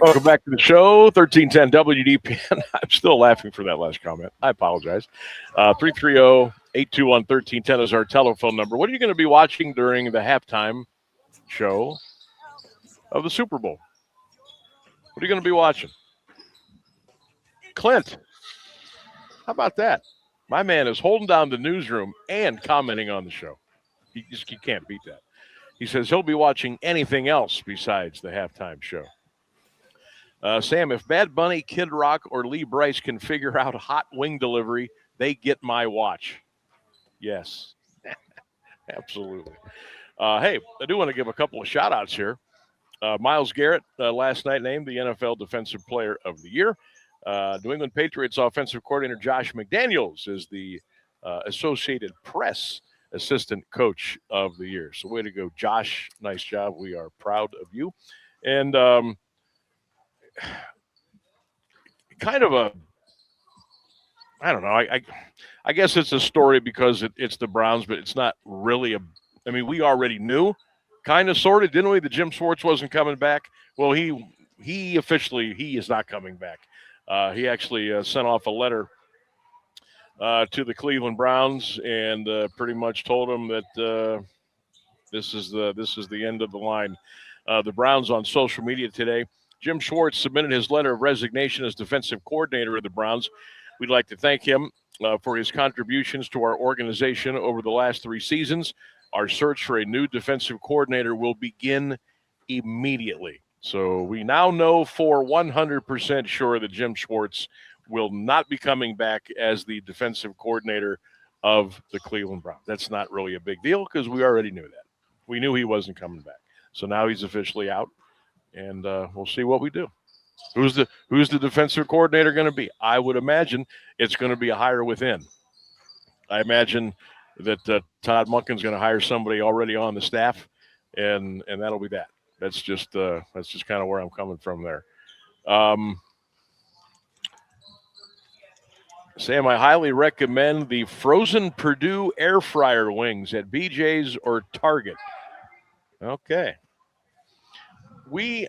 Welcome back to the show, 1310 WDPN. I'm still laughing for that last comment. I apologize. 330-821-1310 is our telephone number. What are you going to be watching during the halftime show of the Super Bowl? What are you going to be watching? Clint, how about that? My man is holding down the newsroom and commenting on the show. You can't beat that. He says he'll be watching anything else besides the halftime show. Sam, if Bad Bunny, Kid Rock, or Lee Brice can figure out hot wing delivery, they get my watch. Yes, absolutely. Hey, I do want to give a couple of shout-outs here. Myles Garrett, last night named the NFL Defensive Player of the Year. New England Patriots offensive coordinator Josh McDaniels is the Associated Press Assistant Coach of the Year. So way to go, Josh. Nice job. We are proud of you. And kind of a, I don't know. I guess it's a story because it's the Browns, but it's not really a. I mean, we already knew, kind of, sort of, didn't we? That Jim Schwartz wasn't coming back. Well, he officially is not coming back. He actually sent off a letter to the Cleveland Browns and pretty much told them that this is the end of the line. The Browns on social media today. Jim Schwartz submitted his letter of resignation as defensive coordinator of the Browns. We'd like to thank him for his contributions to our organization over the last 3 seasons. Our search for a new defensive coordinator will begin immediately. So we now know for 100% sure that Jim Schwartz will not be coming back as the defensive coordinator of the Cleveland Browns. That's not really a big deal because we already knew that. We knew he wasn't coming back. So now he's officially out. And we'll see what we do. Who's the defensive coordinator going to be? I would imagine it's going to be a hire within. I imagine that Todd Monken's going to hire somebody already on the staff, and that'll be that. That's just kind of where I'm coming from there. Sam, I highly recommend the frozen Purdue air fryer wings at BJ's or Target. Okay. We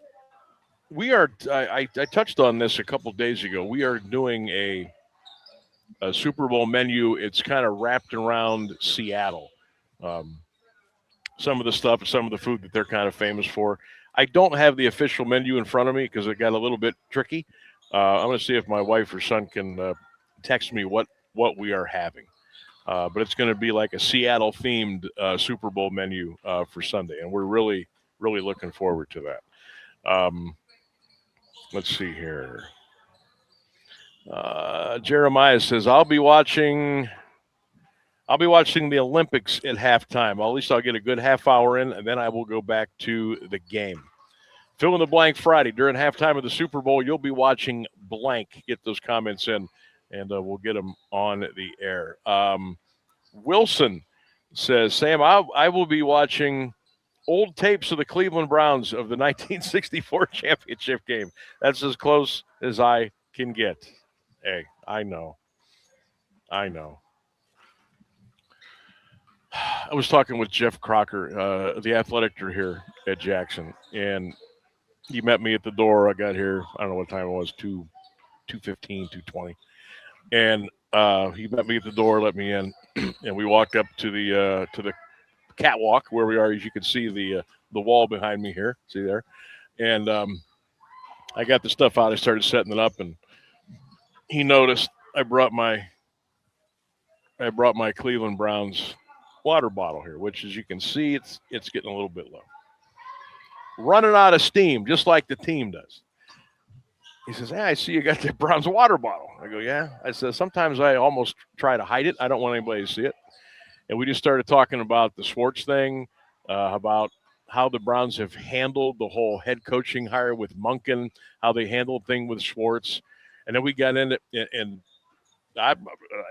are. I touched on this a couple days ago. We are doing a Super Bowl menu. It's kind of wrapped around Seattle. Some of the stuff, some of the food that they're kind of famous for. I don't have the official menu in front of me because it got a little bit tricky. I'm going to see if my wife or son can text me what we are having. But it's going to be like a Seattle themed Super Bowl menu for Sunday, and we're really looking forward to that. Let's see here. Jeremiah says, I'll be watching the Olympics at halftime. At least I'll get a good half hour in, and then I will go back to the game. Fill in the blank Friday. During halftime of the Super Bowl, you'll be watching blank. Get those comments in, and we'll get them on the air. Wilson says, Sam, I will be watching old tapes of the Cleveland Browns of the 1964 championship game. That's as close as I can get. Hey, I know. I was talking with Jeff Crocker, the athletic director here at Jackson, and he met me at the door. I got here, I don't know what time it was, 2:15, 2:20. And He met me at the door, let me in, and we walked up to the catwalk where we are. As you can see, the wall behind me here. See there? And I got the stuff out. I started setting it up, and he noticed I brought my Cleveland Browns water bottle here, which, as you can see, it's getting a little bit low. Running out of steam, just like the team does. He says, "Hey, I see you got the Browns water bottle." I go, "Yeah." I said, "Sometimes I almost try to hide it. I don't want anybody to see it." And we just started talking about the Schwartz thing, about how the Browns have handled the whole head coaching hire with Monken, how they handled thing with Schwartz. And then we got into it, and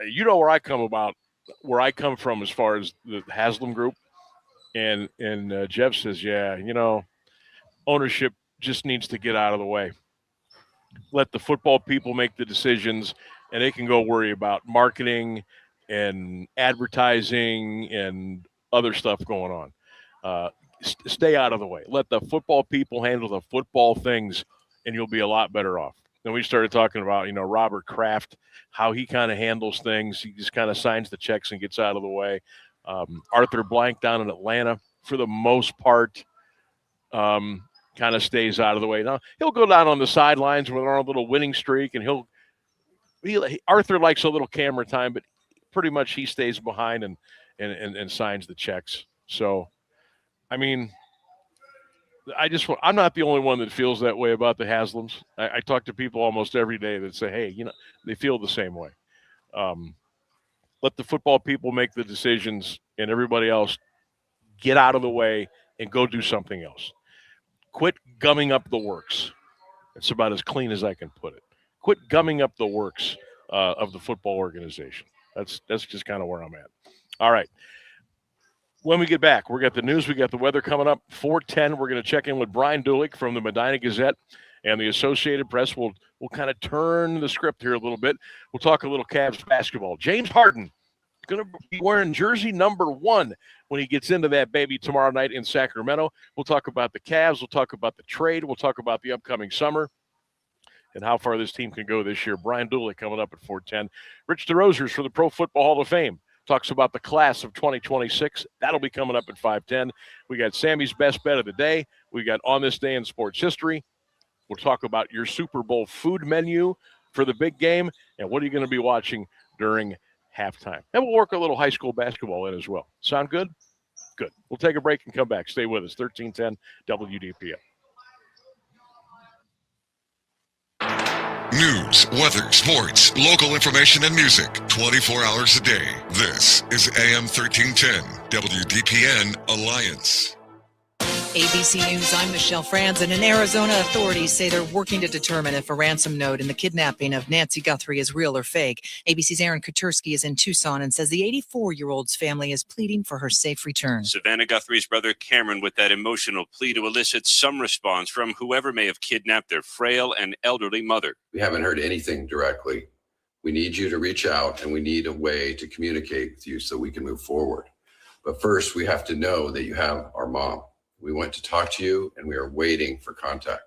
you know where I come from as far as the Haslam group. And Jeff says, "Yeah, ownership just needs to get out of the way. Let the football people make the decisions, and they can go worry about marketing and advertising and other stuff going on. Stay out of the way. Let the football people handle the football things, and you'll be a lot better off." Then we started talking about, Robert Kraft, how he kind of handles things. He just kind of signs the checks and gets out of the way. Arthur Blank down in Atlanta, for the most part, kind of stays out of the way. Now, he'll go down on the sidelines when they're on a little winning streak, and Arthur likes a little camera time, but pretty much he stays behind and signs the checks. So, I mean, I'm not the only one that feels that way about the Haslams. I talk to people almost every day that say, "Hey, they feel the same way." Let the football people make the decisions, and everybody else get out of the way and go do something else. Quit gumming up the works. It's about as clean as I can put it. Quit gumming up the works of the football organization. That's just kind of where I'm at. All right. When we get back, we got the news, we got the weather coming up. 4:10, we're going to check in with Brian Dulick from the Medina Gazette and the Associated Press. We'll kind of turn the script here a little bit. We'll talk a little Cavs basketball. James Harden going to be wearing jersey number 1 when he gets into that baby tomorrow night in Sacramento. We'll talk about the Cavs. We'll talk about the trade. We'll talk about the upcoming summer and how far this team can go this year. Brian Dulick coming up at 4:10. Rich Desrosiers for the Pro Football Hall of Fame talks about the class of 2026. That'll be coming up at 5:10. We got Sammy's best bet of the day. We got On This Day in Sports History. We'll talk about your Super Bowl food menu for the big game and what are you going to be watching during halftime. And we'll work a little high school basketball in as well. Sound good? Good. We'll take a break and come back. Stay with us. 1310 WDPN. News, weather, sports, local information, and music 24 hours a day. This is AM 1310 WDPN Alliance. ABC News, I'm Michelle Franzen, and Arizona authorities say they're working to determine if a ransom note in the kidnapping of Nancy Guthrie is real or fake. ABC's Aaron Kotursky is in Tucson and says the 84-year-old's family is pleading for her safe return. Savannah Guthrie's brother Cameron with that emotional plea to elicit some response from whoever may have kidnapped their frail and elderly mother. We haven't heard anything directly. We need you to reach out, and we need a way to communicate with you so we can move forward. But first, we have to know that you have our mom. We went to talk to you, and we are waiting for contact.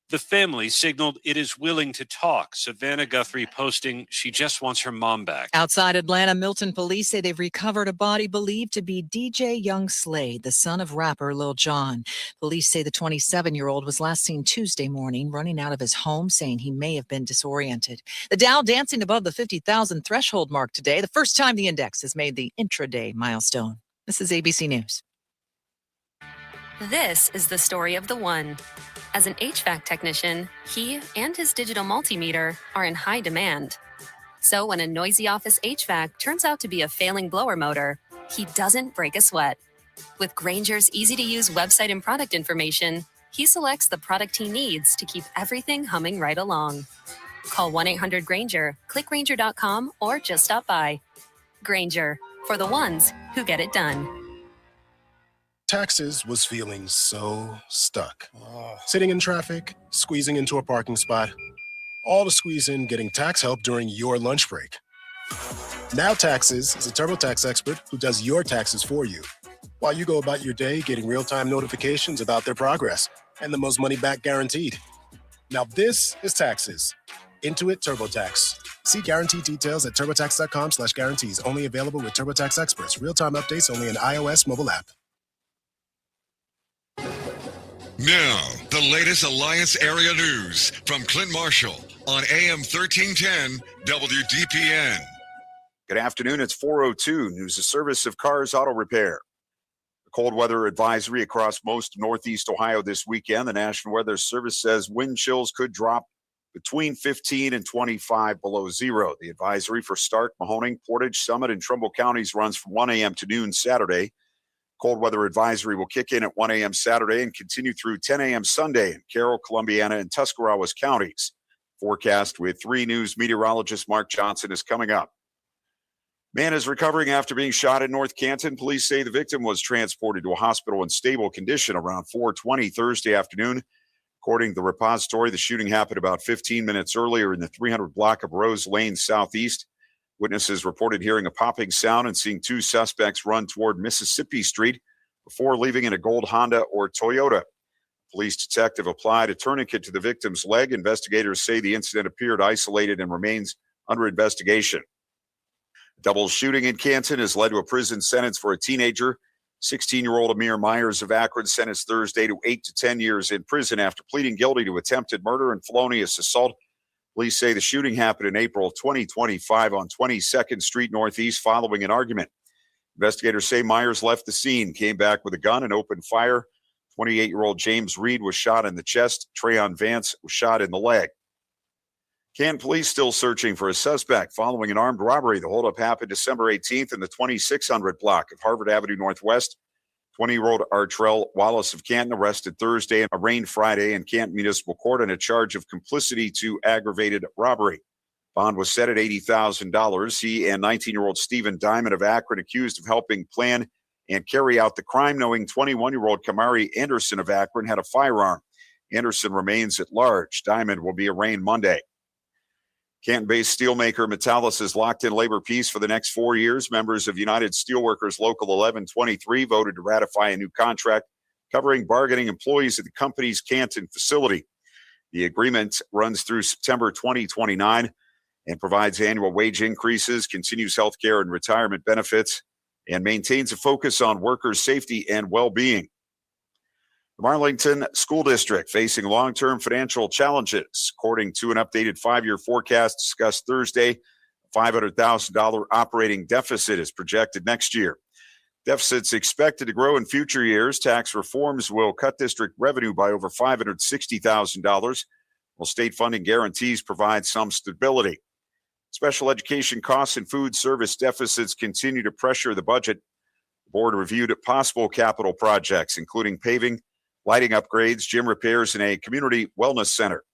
The family signaled it is willing to talk. Savannah Guthrie posting she just wants her mom back. Outside Atlanta, Milton police say they've recovered a body believed to be DJ Young Slade, the son of rapper Lil Jon. Police say the 27-year-old was last seen Tuesday morning running out of his home, saying he may have been disoriented. The Dow dancing above the 50,000 threshold mark today, the first time the index has made the intraday milestone. This is ABC News. This is the story of the one. As an HVAC technician, he and his digital multimeter are in high demand. So when a noisy office HVAC turns out to be a failing blower motor, he doesn't break a sweat. With Grainger's easy-to-use website and product information, he selects the product he needs to keep everything humming right along. Call 1-800-GRAINGER, click Grainger.com, or just stop by. Grainger, for the ones who get it done. Taxes was feeling so stuck. Sitting in traffic, squeezing into a parking spot, all to squeeze in getting tax help during your lunch break. Now Taxes is a TurboTax expert who does your taxes for you, while you go about your day getting real-time notifications about their progress and the most money back guaranteed. Now this is Taxes. Intuit TurboTax. See guarantee details at turbotax.com/guarantees. Only available with TurboTax experts. Real-time updates only in iOS mobile app. Now, the latest Alliance area news from Clint Marshall on AM 1310 WDPN. Good afternoon. It's 4:02. News of Service of Cars Auto Repair. A cold weather advisory across most northeast Ohio this weekend. The National Weather Service says wind chills could drop between 15 and 25 below zero. The advisory for Stark, Mahoning, Portage, Summit, and Trumbull counties runs from 1 a.m. to noon Saturday. Cold weather advisory will kick in at 1 a.m. Saturday and continue through 10 a.m. Sunday in Carroll, Columbiana, and Tuscarawas counties. Forecast with 3 News meteorologist Mark Johnson is coming up. Man is recovering after being shot in North Canton. Police say the victim was transported to a hospital in stable condition around 4:20 Thursday afternoon. According to the repository, the shooting happened about 15 minutes earlier in the 300 block of Rose Lane Southeast. Witnesses reported hearing a popping sound and seeing 2 suspects run toward Mississippi Street before leaving in a gold Honda or Toyota. Police detective applied a tourniquet to the victim's leg. Investigators say the incident appeared isolated and remains under investigation. A double shooting in Canton has led to a prison sentence for a teenager. 16-year-old Amir Myers of Akron sentenced Thursday to 8 to 10 years in prison after pleading guilty to attempted murder and felonious assault. Police say the shooting happened in April 2025 on 22nd Street Northeast following an argument. Investigators say Myers left the scene, came back with a gun and opened fire. 28-year-old James Reed was shot in the chest. Trayon Vance was shot in the leg. Canton police still searching for a suspect following an armed robbery. The holdup happened December 18th in the 2600 block of Harvard Avenue Northwest. 20-year-old Artrell Wallace of Canton arrested Thursday and arraigned Friday in Canton Municipal Court on a charge of complicity to aggravated robbery. Bond was set at $80,000. He and 19-year-old Stephen Diamond of Akron accused of helping plan and carry out the crime, knowing 21-year-old Kamari Anderson of Akron had a firearm. Anderson remains at large. Diamond will be arraigned Monday. Canton-based steelmaker Metallus is locked in labor peace for the next 4 years. Members of United Steelworkers Local 1123 voted to ratify a new contract covering bargaining employees at the company's Canton facility. The agreement runs through September 2029 and provides annual wage increases, continues health care and retirement benefits, and maintains a focus on workers' safety and well-being. The Marlington School District facing long-term financial challenges. According to an updated 5-year forecast discussed Thursday, a $500,000 operating deficit is projected next year. Deficits expected to grow in future years. Tax reforms will cut district revenue by over $560,000, while state funding guarantees provide some stability. Special education costs and food service deficits continue to pressure the budget. The board reviewed possible capital projects, including paving, lighting upgrades, gym repairs, and a community wellness center.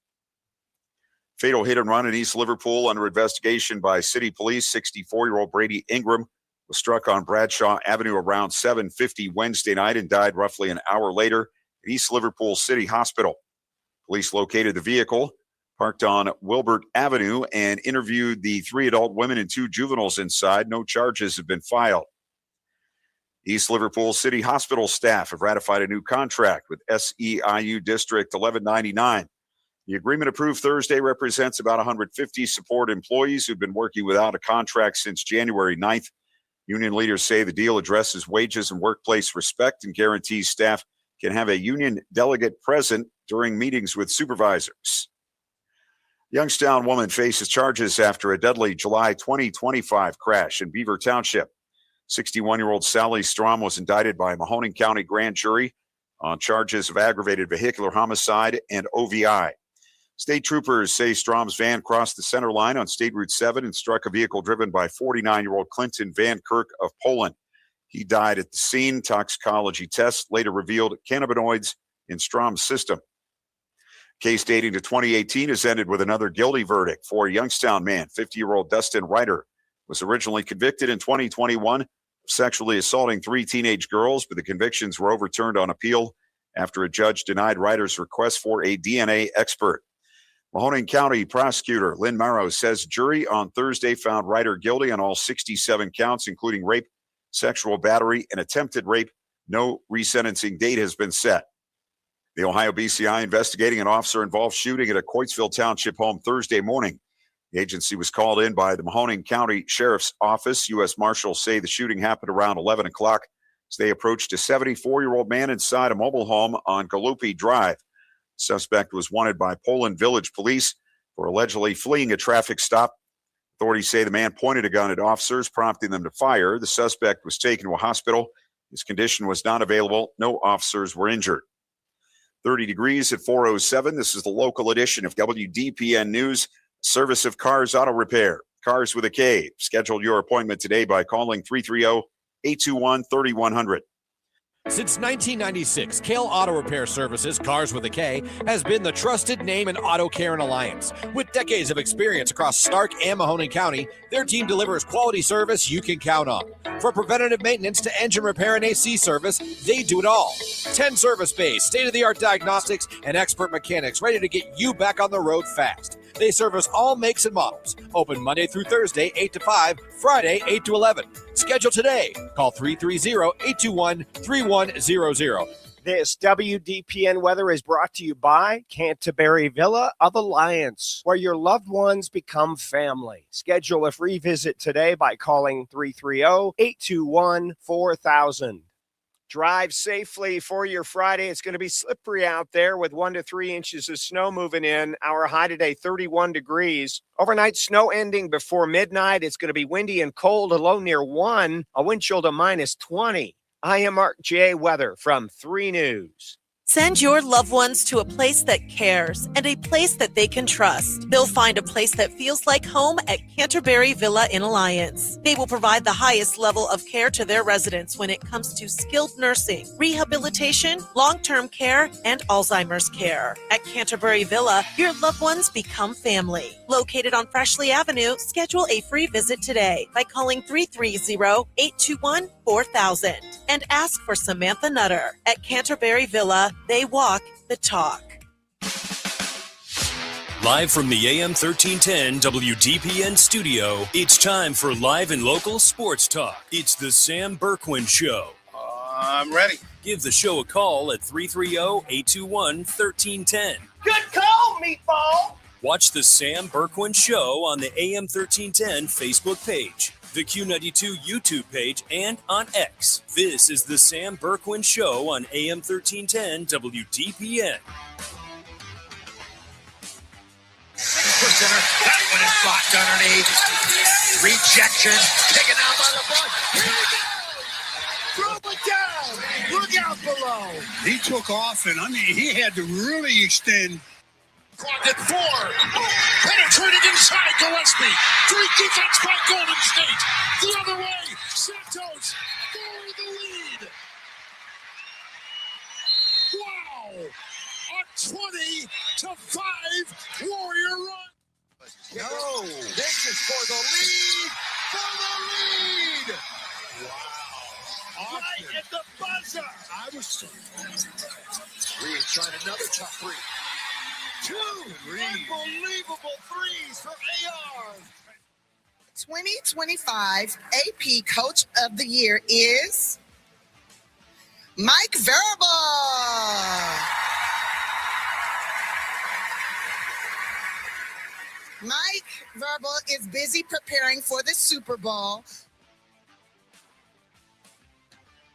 Fatal hit and run in East Liverpool under investigation by city police. 64-year-old Brady Ingram was struck on Bradshaw Avenue around 7:50 Wednesday night and died roughly an hour later at East Liverpool City Hospital. Police located the vehicle parked on Wilbert Avenue and interviewed the 3 adult women and 2 juveniles inside. No charges have been filed. East Liverpool City Hospital staff have ratified a new contract with SEIU District 1199. The agreement approved Thursday represents about 150 support employees who've been working without a contract since January 9th. Union leaders say the deal addresses wages and workplace respect and guarantees staff can have a union delegate present during meetings with supervisors. Youngstown woman faces charges after a deadly July 2025 crash in Beaver Township. 61-year-old Sally Strom was indicted by a Mahoning County grand jury on charges of aggravated vehicular homicide and OVI. State troopers say Strom's van crossed the center line on State Route 7 and struck a vehicle driven by 49-year-old Clinton Van Kirk of Poland. He died at the scene. Toxicology tests later revealed cannabinoids in Strom's system. Case dating to 2018 has ended with another guilty verdict for a Youngstown man. 50-year-old Dustin Ryder was originally convicted in 2021 of sexually assaulting 3 teenage girls, but the convictions were overturned on appeal after a judge denied Ryder's request for a DNA expert. Mahoning County prosecutor Lynn Morrow says jury on Thursday found Ryder guilty on all 67 counts, including rape, sexual battery, and attempted rape. No resentencing date has been set. The Ohio BCI investigating an officer-involved shooting at a Coatesville Township home Thursday morning. The agency was called in by the Mahoning County Sheriff's Office. U.S. Marshals say the shooting happened around 11 o'clock as they approached a 74-year-old man inside a mobile home on Gallupi Drive. The suspect was wanted by Poland Village Police for allegedly fleeing a traffic stop. Authorities say the man pointed a gun at officers, prompting them to fire. The suspect was taken to a hospital. His condition was not available. No officers were injured. 30 degrees at 4:07. This is the local edition of WDPN News. Service of Cars Auto Repair. Cars with a K. Schedule your appointment today by calling 330-821-3100. Since 1996, Kale Auto Repair Services, Cars with a K, has been the trusted name in auto care and alliance. With decades of experience across Stark and Mahoning County, their team delivers quality service you can count on. From preventative maintenance to engine repair and AC service, they do it all. 10 service bays, state-of-the-art diagnostics, and expert mechanics ready to get you back on the road fast. They service all makes and models. Open Monday through Thursday, 8 to 5, Friday, 8 to 11. Schedule today. Call 330-821-3100. This WDPN weather is brought to you by Canterbury Villa of Alliance, where your loved ones become family. Schedule a free visit today by calling 330-821-4000. Drive safely for your Friday. It's going to be slippery out there with 1 to 3 inches of snow moving in. Our high today, 31 degrees. Overnight snow ending before midnight. It's going to be windy and cold, a low near 1, a wind chill to minus 20. I am Mark J. Weather from 3 News. Send your loved ones to a place that cares and a place that they can trust. They'll find a place that feels like home at Canterbury Villa in Alliance. They will provide the highest level of care to their residents when it comes to skilled nursing, rehabilitation, long-term care, and Alzheimer's care. At Canterbury Villa, your loved ones become family. Located on Freshley Avenue, schedule a free visit today by calling 330-821-4000 and ask for Samantha Nutter. At Canterbury Villa, they walk the talk. Live from the AM1310 WDPN studio, it's time for live and local sports talk. It's the Sam Bourquin Show. I'm ready. Give the show a call at 330-821-1310. Good call, meatball. Watch the Sam Bourquin Show on the AM1310 Facebook page, the Q92 YouTube page, and on X. This is the Sam Bourquin Show on AM1310 WDPN. 6%er. That one is blocked underneath. Rejection. Taken out by the ball. Here we go. Throw it down. Look out below. He took off, and he had to really extend. Clock at 4. Penetrated inside Gillespie. Great defense by Golden State. The other way. Santos for the lead. Wow. A 20-5 Warrior run. No. This is for the lead. For the lead. Wow. Right at the buzzer. Reed's trying another tough three. 2 unbelievable threes from AR. 2025 AP Coach of the Year is Mike Verba. Mike Verba is busy preparing for the Super Bowl.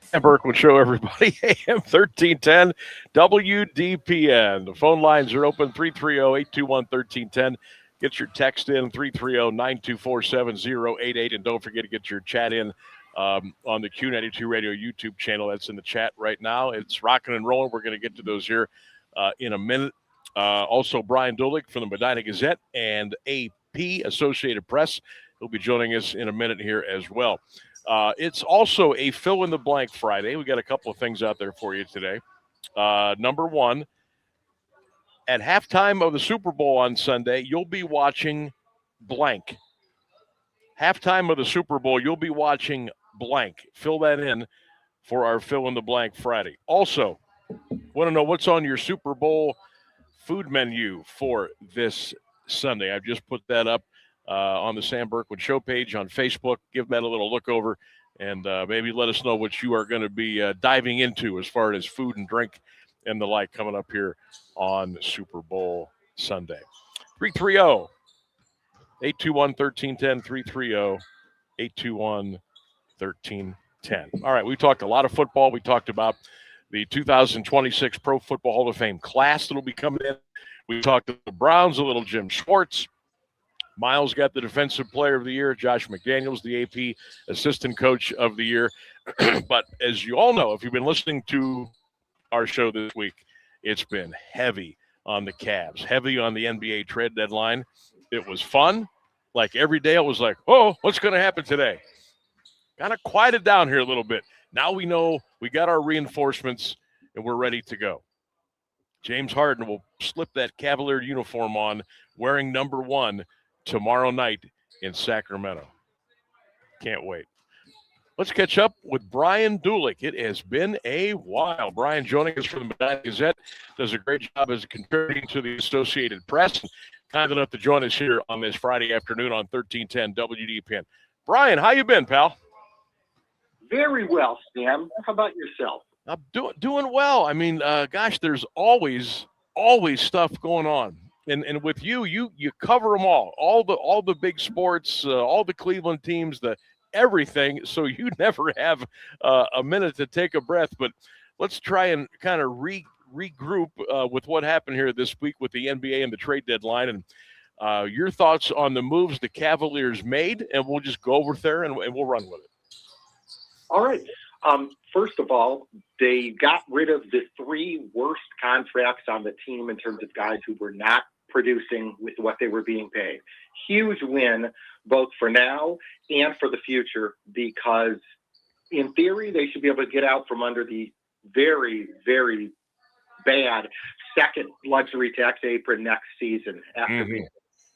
Sam Bourquin Show, everybody. AM1310 WDPN. The phone lines are open, 330-821-1310. Get your text in, 330-924-7088. And don't forget to get your chat in on the Q92 Radio YouTube channel. That's in the chat right now. It's rocking and rolling. We're going to get to those here in a minute. Also, Brian Dulick from the Medina Gazette and AP Associated Press. He'll be joining us in a minute here as well. It's also a fill-in-the-blank Friday. We got a couple of things out there for you today. Number one, at halftime of the Super Bowl on Sunday, you'll be watching blank. Halftime of the Super Bowl, you'll be watching blank. Fill that in for our fill-in-the-blank Friday. Also, want to know what's on your Super Bowl food menu for this Sunday. I've just put that up on the Sam Bourquin Show page on Facebook. Give that a little look over and maybe let us know what you are going to be diving into as far as food and drink and the like coming up here on Super Bowl Sunday. 821-1310, 330-821-1310. All right, we talked a lot of football. We talked about the 2026 Pro Football Hall of Fame class that will be coming in. We talked to the Browns, a little Jim Schwartz. Miles got the Defensive Player of the Year. Josh McDaniels, the AP Assistant Coach of the Year. But as you all know, if you've been listening to our show this week, it's been heavy on the Cavs, heavy on the NBA trade deadline. It was fun. Like every day I was like, oh, what's going to happen today? Kind of quieted down here a little bit. Now we know we got our reinforcements and we're ready to go. James Harden will slip that Cavalier uniform on wearing number 1 tomorrow night in Sacramento. Can't wait. Let's catch up with Brian Dulick. It has been a while. Brian joining us from the Medina Gazette, does a great job as contributing to the Associated Press. Kind enough to join us here on this Friday afternoon on 1310 WDPN. Brian, how you been, pal? Very well, Sam. How about yourself? I'm doing well. I mean, gosh, there's always stuff going on. And with you cover them all the big sports, all the Cleveland teams, the everything. So you never have a minute to take a breath. But let's try and kind of regroup with what happened here this week with the NBA and the trade deadline, and your thoughts on the moves the Cavaliers made. And we'll just go over there and we'll run with it. All right. First of all, they got rid of the 3 worst contracts on the team in terms of guys who were not producing with what they were being paid. Huge win, both for now and for the future, because in theory, they should be able to get out from under the very, very bad second luxury tax apron next season after being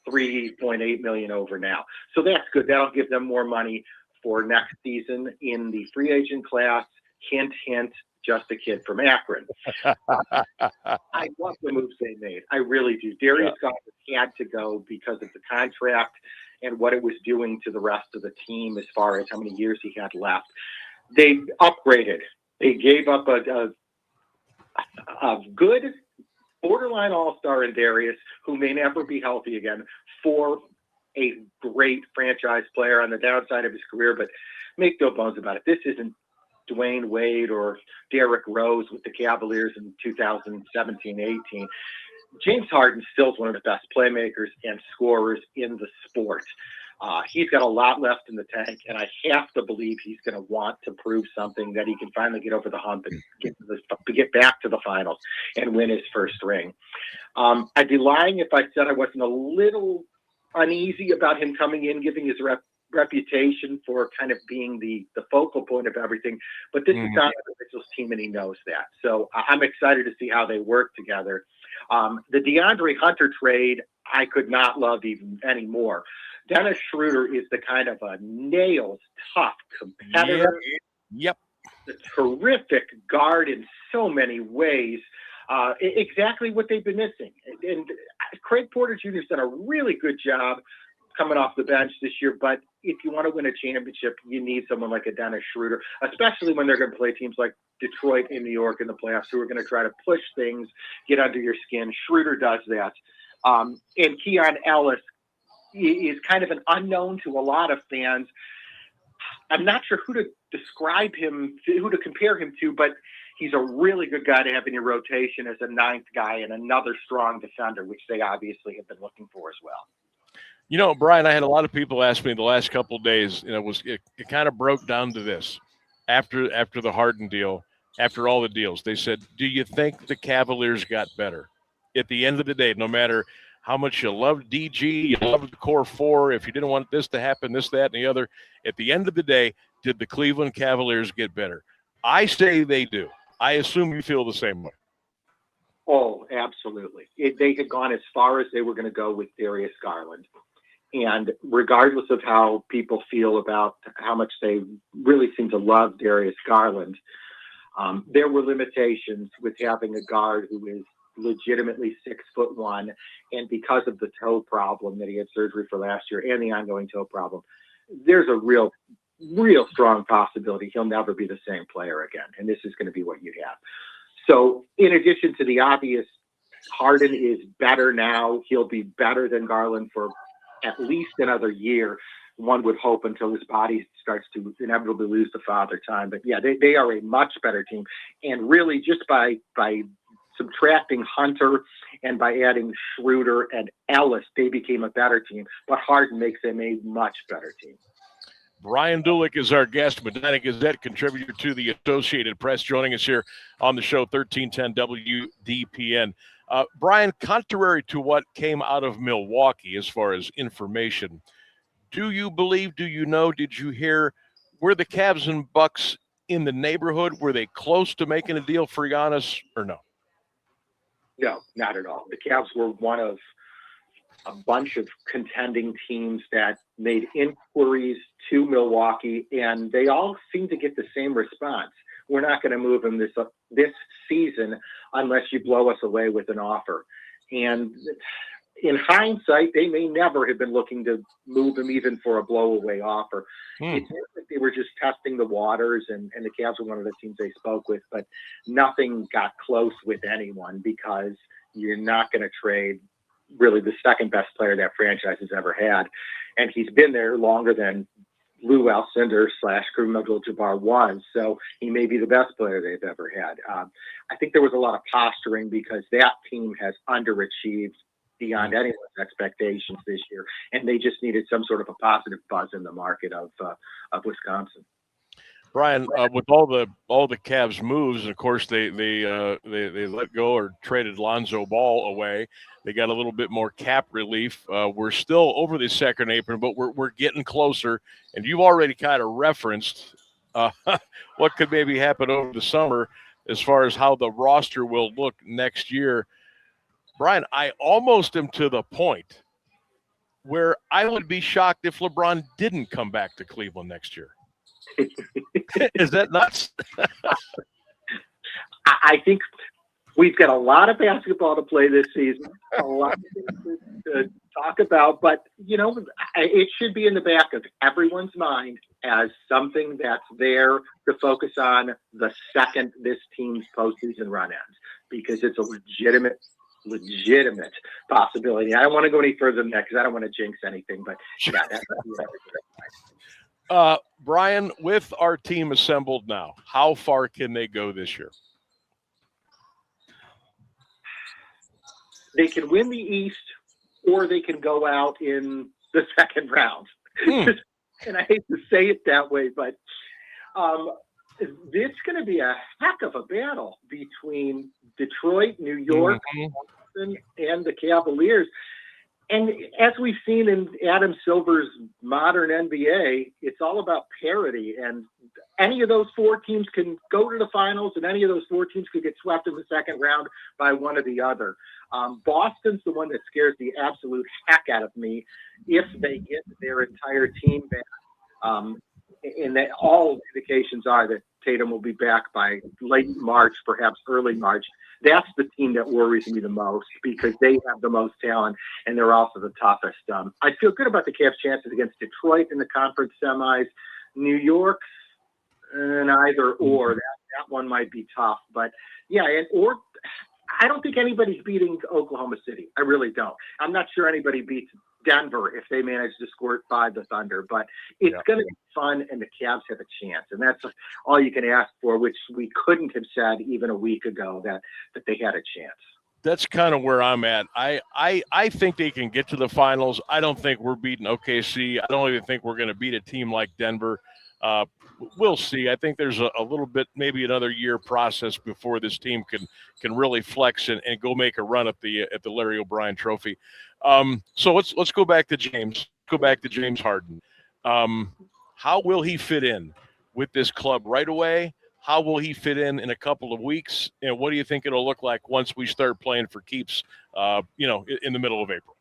$3.8 million over now. So that's good. That'll give them more money for next season in the free agent class. Hint, hint, just a kid from Akron. I love the moves they made. I really do. Darius Garland had to go because of the contract and what it was doing to the rest of the team as far as how many years he had left. They upgraded. They gave up a good borderline all-star in Darius, who may never be healthy again, for a great franchise player on the downside of his career. But make no bones about it, this isn't Dwayne Wade or Derrick Rose with the Cavaliers in 2017-18. James Harden still is one of the best playmakers and scorers in the sport. He's got a lot left in the tank, and I have to believe he's going to want to prove something, that he can finally get over the hump and get back to the finals and win his first ring. I'd be lying if I said I wasn't a little uneasy about him coming in, giving his reputation for kind of being the focal point of everything. But this is Donovan Mitchell's team, and he knows that. So I'm excited to see how they work together. The DeAndre Hunter trade, I could not love even anymore. Dennis Schroeder is the kind of a nails tough competitor. Yep. A terrific guard in so many ways. Exactly what they've been missing. And Craig Porter Jr. has done a really good job coming off the bench this year. But if you want to win a championship, you need someone like a Dennis Schroeder, especially when they're going to play teams like Detroit and New York in the playoffs, who are going to try to push things, get under your skin. Schroeder does that. And Keon Ellis is kind of an unknown to a lot of fans. I'm not sure who to describe him, who to compare him to, but he's a really good guy to have in your rotation as a ninth guy and another strong defender, which they obviously have been looking for as well. You know, Brian, I had a lot of people ask me the last couple of days, and it kind of broke down to this. After the Harden deal, after all the deals, they said, do you think the Cavaliers got better? At the end of the day, no matter how much you loved DG, you loved the core 4, if you didn't want this to happen, this, that, and the other, at the end of the day, did the Cleveland Cavaliers get better? I say they do. I assume you feel the same way. Oh, absolutely. They had gone as far as they were going to go with Darius Garland. And regardless of how people feel about how much they really seem to love Darius Garland, there were limitations with having a guard who is legitimately 6'1", and because of the toe problem that he had surgery for last year and the ongoing toe problem, there's a real strong possibility he'll never be the same player again. And this is going to be what you have. So in addition to the obvious, Harden is better now. He'll be better than Garland at least another year, one would hope, until his body starts to inevitably lose the father time. But yeah, they are a much better team. And really just by subtracting Hunter and by adding Schroeder and Ellis, they became a better team. But Harden makes them a much better team. Brian Dulick is our guest, Medina Gazette contributor to the Associated Press, joining us here on the show, 1310 WDPN. Brian, contrary to what came out of Milwaukee as far as information, do you believe, do you know, did you hear, were the Cavs and Bucks in the neighborhood? Were they close to making a deal for Giannis or no? No, not at all. The Cavs were one of a bunch of contending teams that made inquiries to Milwaukee, and they all seem to get the same response. We're not going to move him this season unless you blow us away with an offer. And in hindsight, they may never have been looking to move him even for a blow-away offer. It seems like they were just testing the waters, and the Cavs were one of the teams they spoke with, but nothing got close with anyone, because you're not going to trade really the second best player that franchise has ever had. And he's been there longer than Lou Alcindor / Kareem Abdul-Jabbar was, so he may be the best player they've ever had. I think there was a lot of posturing because that team has underachieved beyond anyone's expectations this year, and they just needed some sort of a positive buzz in the market of Wisconsin. Brian, with all the Cavs moves, and of course they let go or traded Lonzo Ball away. They got a little bit more cap relief. We're still over the second apron, but we're getting closer. And you've already kind of referenced what could maybe happen over the summer as far as how the roster will look next year. Brian, I almost am to the point where I would be shocked if LeBron didn't come back to Cleveland next year. Is that nuts? I think we've got a lot of basketball to play this season, a lot of things to talk about, but, you know, it should be in the back of everyone's mind as something that's there to focus on the second this team's postseason run ends, because it's a legitimate possibility. I don't want to go any further than that because I don't want to jinx anything, but yeah, that's Brian, with our team assembled now, how far can they go this year? They can win the East, or they can go out in the second round. And I hate to say it that way, but it's going to be a heck of a battle between Detroit, New York, Boston, and the Cavaliers. And as we've seen in Adam Silver's modern NBA, it's all about parity. And any of those four teams can go to the finals, and any of those four teams could get swept in the second round by one or the other. Boston's the one that scares the absolute heck out of me if they get their entire team back. And that all indications are that Tatum will be back by late March, perhaps early March. That's the team that worries me the most because they have the most talent and they're also the toughest. I feel good about the Cavs' chances against Detroit in the conference semis. New York, either or. That one might be tough. But, yeah, I don't think anybody's beating Oklahoma City. I really don't. I'm not sure anybody beats Denver if they manage to squirt by the Thunder, but it's going to be fun, and the Cavs have a chance, and that's all you can ask for, which we couldn't have said even a week ago that they had a chance. That's kind of where I'm at. I think they can get to the finals. I don't think we're beating OKC. I don't even think we're going to beat a team like Denver. We'll see. I think there's a little bit, maybe another year process before this team can really flex and go make a run at the Larry O'Brien Trophy. So let's go back to James. Go back to James Harden. How will he fit in with this club right away? How will he fit in a couple of weeks? And what do you think it'll look like once we start playing for keeps? In the middle of April.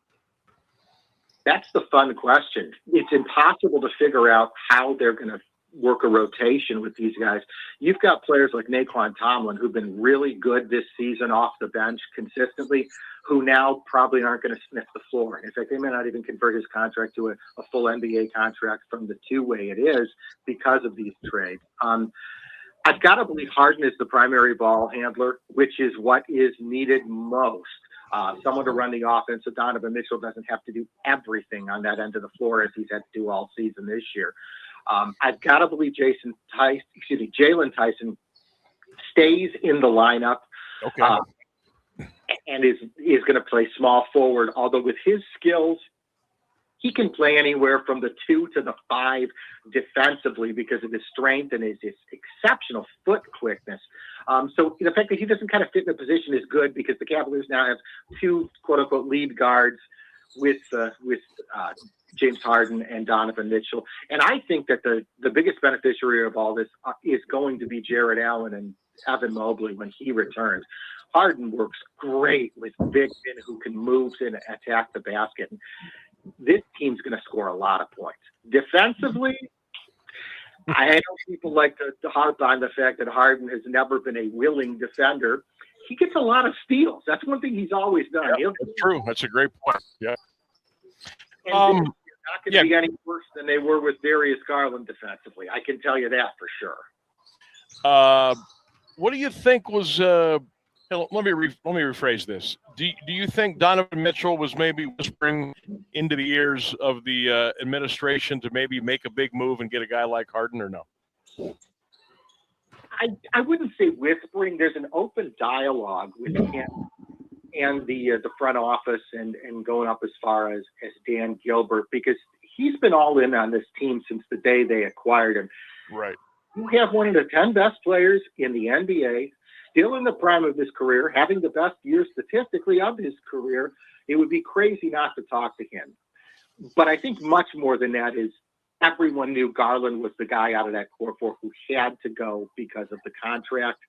That's the fun question. It's impossible to figure out how they're going to work a rotation with these guys. You've got players like Naquan Tomlin who've been really good this season off the bench consistently, who now probably aren't going to sniff the floor. In fact, they may not even convert his contract to a full NBA contract from the two-way it is because of these trades. I've got to believe Harden is the primary ball handler, which is what is needed most. someone to run the offense so Donovan Mitchell doesn't have to do everything on that end of the floor as he's had to do all season this year. I've got to believe Jalen Tyson stays in the lineup. Okay. And is going to play small forward, although with his skills, he can play anywhere from the 2 to the 5 defensively because of his strength and his exceptional foot quickness. So the fact that he doesn't kind of fit in the position is good because the Cavaliers now have 2 quote-unquote lead guards with James Harden and Donovan Mitchell. And I think that the biggest beneficiary of all this is going to be Jared Allen and Evan Mobley when he returns. Harden works great with big men who can move and attack the basket. This team's going to score a lot of points. Defensively, I know people like to harp on the fact that Harden has never been a willing defender. He gets a lot of steals. That's one thing he's always done. Yeah, that's true. That's a great point. Yeah. And they're not going to be any worse than they were with Darius Garland defensively. I can tell you that for sure. What do you think was? Let me rephrase this. Do you think Donovan Mitchell was maybe whispering into the ears of the administration to maybe make a big move and get a guy like Harden, or no? I wouldn't say whispering. There's an open dialogue with him and the front office and going up as far as Dan Gilbert, because he's been all in on this team since the day they acquired him. Right. You have one of the 10 best players in the NBA, still in the prime of his career, having the best year statistically of his career. It would be crazy not to talk to him. But I think much more than that is everyone knew Garland was the guy out of that core four who had to go because of the contract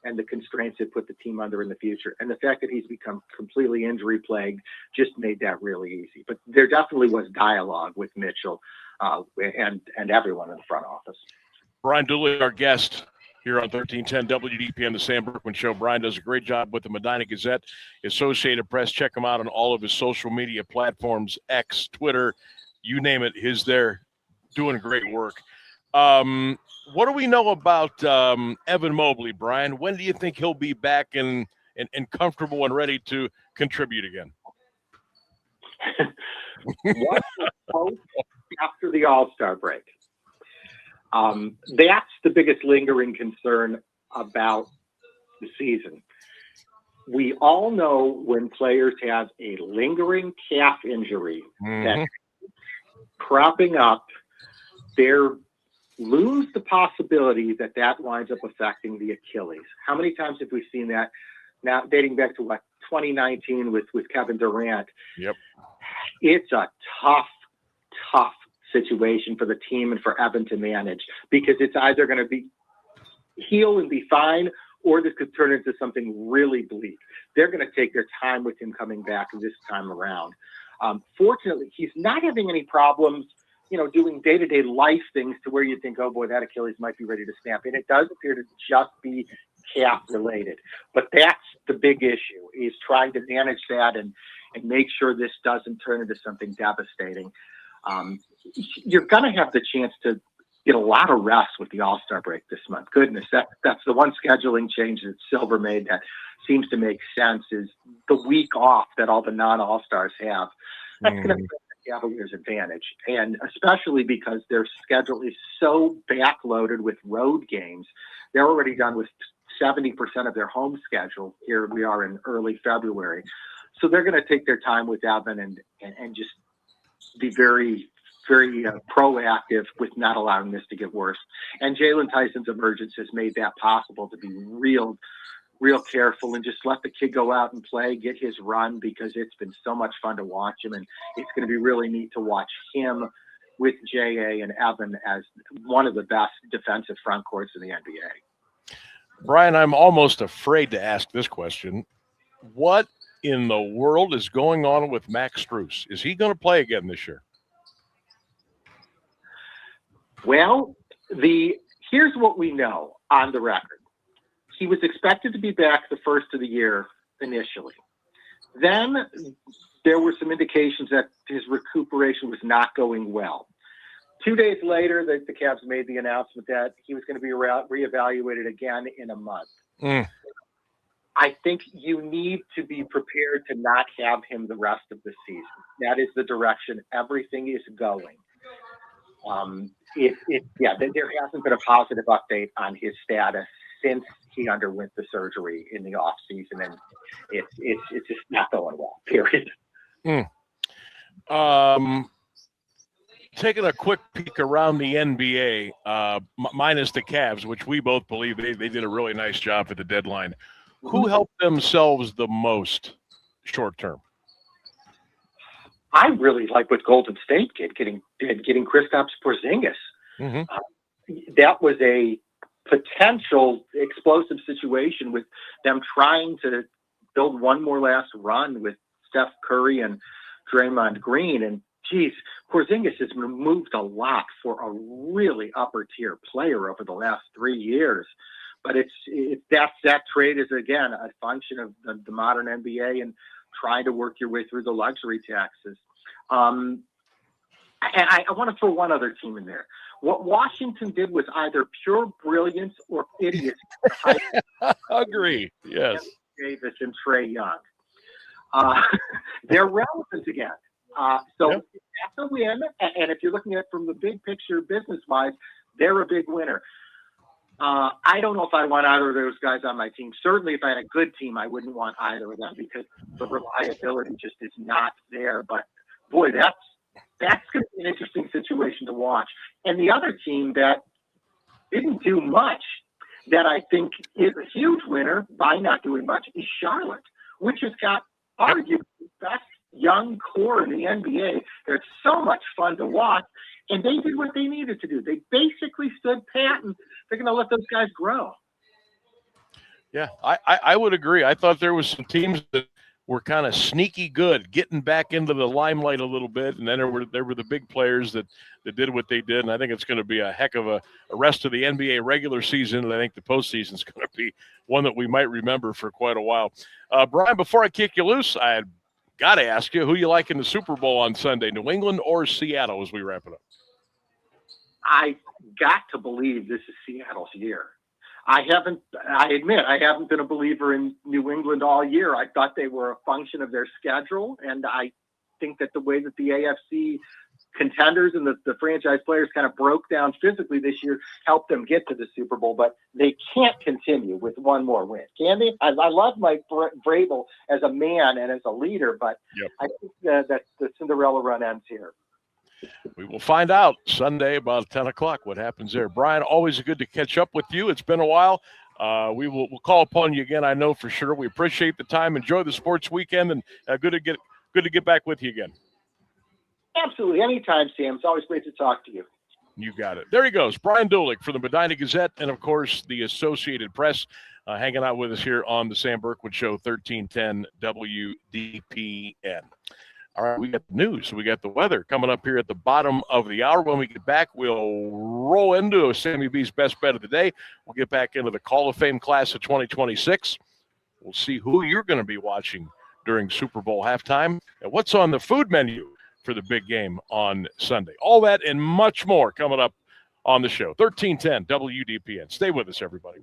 and the constraints it put the team under in the future. And the fact that he's become completely injury plagued just made that really easy. But there definitely was dialogue with Mitchell and everyone in the front office. Brian Dooley, our guest here on 1310 WDPN, the Sam Bourquin Show. Brian does a great job with the Medina Gazette, Associated Press. Check him out on all of his social media platforms, X, Twitter, you name it. He's there doing great work. What do we know about Evan Mobley, Brian? When do you think he'll be back and comfortable and ready to contribute again? What's the hope after the All-Star break? That's the biggest lingering concern about the season. We all know when players have a lingering calf injury that cropping up, there looms the possibility that winds up affecting the Achilles. How many times have we seen that? Now, dating back to 2019 with Kevin Durant. Yep. It's a tough situation for the team and for Evan to manage, because it's either going to be heal and be fine, or this could turn into something really bleak. They're going to take their time with him coming back this time around. Fortunately, he's not having any problems, doing day-to-day life things to where you think, oh boy, that Achilles might be ready to snap. And it does appear to just be calf related. But that's the big issue, is trying to manage that and make sure this doesn't turn into something devastating. You're going to have the chance to get a lot of rest with the All-Star break this month. Goodness, that's the one scheduling change that Silver made that seems to make sense, is the week off that all the non-All-Stars have. That's going to be the Cavaliers' advantage, and especially because their schedule is so backloaded with road games. They're already done with 70% of their home schedule. Here we are in early February. So they're going to take their time with Evan and just be very, very proactive with not allowing this to get worse. And Jalen Tyson's emergence has made that possible, to be real careful and just let the kid go out and play, get his run, because it's been so much fun to watch him. And it's going to be really neat to watch him with J.A. and Evan as one of the best defensive front courts in the NBA. Brian, I'm almost afraid to ask this question. What in the world is going on with Max Strus? Is he going to play again this year? Well, here's what we know on the record. He was expected to be back the first of the year initially. Then there were some indications that his recuperation was not going well. 2 days later, the Cavs made the announcement that he was going to be reevaluated again in a month. I think you need to be prepared to not have him the rest of the season. That is the direction everything is going. There hasn't been a positive update on his status since he underwent the surgery in the off season, and it's just not going well. Period. Taking a quick peek around the NBA, minus the Cavs, which we both believe they did a really nice job at the deadline. Who helped themselves the most short term? I really like what Golden State did, getting Kristaps Porzingis. That was a potential explosive situation with them trying to build one more last run with Steph Curry and Draymond Green. And geez, Porzingis has moved a lot for a really upper tier player over the last 3 years. But that trade is, again, a function of the modern NBA and trying to work your way through the luxury taxes. And I want to throw one other team in there. What Washington did was either pure brilliance or idiocy. Agree. Yes. Davis and Trae Young. They're relevant again. That's a win. And if you're looking at it from the big picture business-wise, they're a big winner. I don't know if I want either of those guys on my team. Certainly, if I had a good team, I wouldn't want either of them because the reliability just is not there. But boy, that's going to be an interesting situation to watch. And the other team that didn't do much, that I think is a huge winner by not doing much, is Charlotte, which has got arguably the best young core in the NBA. They're so much fun to watch. And they did what they needed to do. They basically stood pat, and they're going to let those guys grow. Yeah, I would agree. I thought there was some teams that were kind of sneaky good, getting back into the limelight a little bit, and then there were the big players that did what they did. And I think it's going to be a heck of a rest of the NBA regular season, and I think the postseason is going to be one that we might remember for quite a while. Brian, before I kick you loose, I got to ask you who you like in the Super Bowl on Sunday, New England or Seattle, as we wrap it up. I got to believe this is Seattle's year. I admit I haven't been a believer in New England all year. I thought they were a function of their schedule, and I think that the way that the AFC contenders and the franchise players kind of broke down physically this year helped them get to the Super Bowl, but they can't continue with one more win, can they? I love Mike Vrabel as a man and as a leader, but I think that the Cinderella run ends here. We will find out Sunday about 10 o'clock what happens there. Brian, always good to catch up with you. It's been a while. We'll call upon you again, I know for sure. We appreciate the time. Enjoy the sports weekend, and good to get back with you again. Absolutely. Anytime, Sam. It's always great to talk to you. You got it. There he goes. Brian Dulick for the Medina Gazette and, of course, the Associated Press hanging out with us here on the Sam Bourquin Show, 1310 WDPN. All right, we got the news. We got the weather coming up here at the bottom of the hour. When we get back, we'll roll into Sammy B's best bet of the day. We'll get back into the Call of Fame class of 2026. We'll see who you're going to be watching during Super Bowl halftime and what's on the food menu for the big game on Sunday. All that and much more coming up on the show. 1310 WDPN. Stay with us, everybody.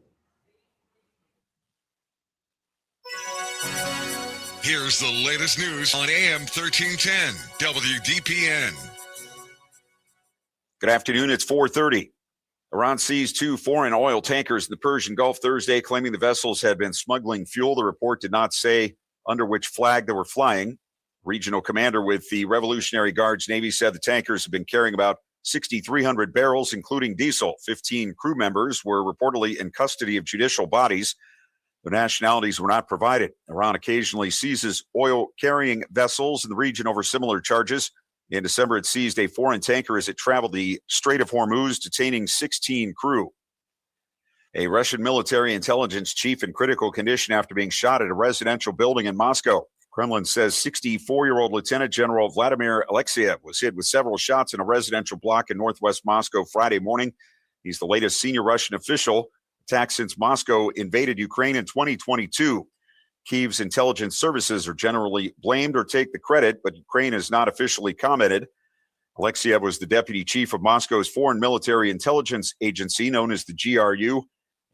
Here's the latest news on AM 1310 WDPN. Good afternoon. It's 4:30. Iran seized 2 foreign oil tankers in the Persian Gulf Thursday, claiming the vessels had been smuggling fuel. The report did not say under which flag they were flying. Regional commander with the Revolutionary Guards Navy said the tankers have been carrying about 6,300 barrels, including diesel. 15 crew members were reportedly in custody of judicial bodies. The nationalities were not provided. Iran occasionally seizes oil-carrying vessels in the region over similar charges. In December, it seized a foreign tanker as it traveled the Strait of Hormuz, detaining 16 crew. A Russian military intelligence chief in critical condition after being shot at a residential building in Moscow. Kremlin says 64-year-old Lieutenant General Vladimir Alexeyev was hit with several shots in a residential block in northwest Moscow Friday morning. He's the latest senior Russian official attack since Moscow invaded Ukraine in 2022. Kyiv's intelligence services are generally blamed or take the credit, but Ukraine has not officially commented. Alexeyev was the deputy chief of Moscow's Foreign Military Intelligence Agency, known as the GRU,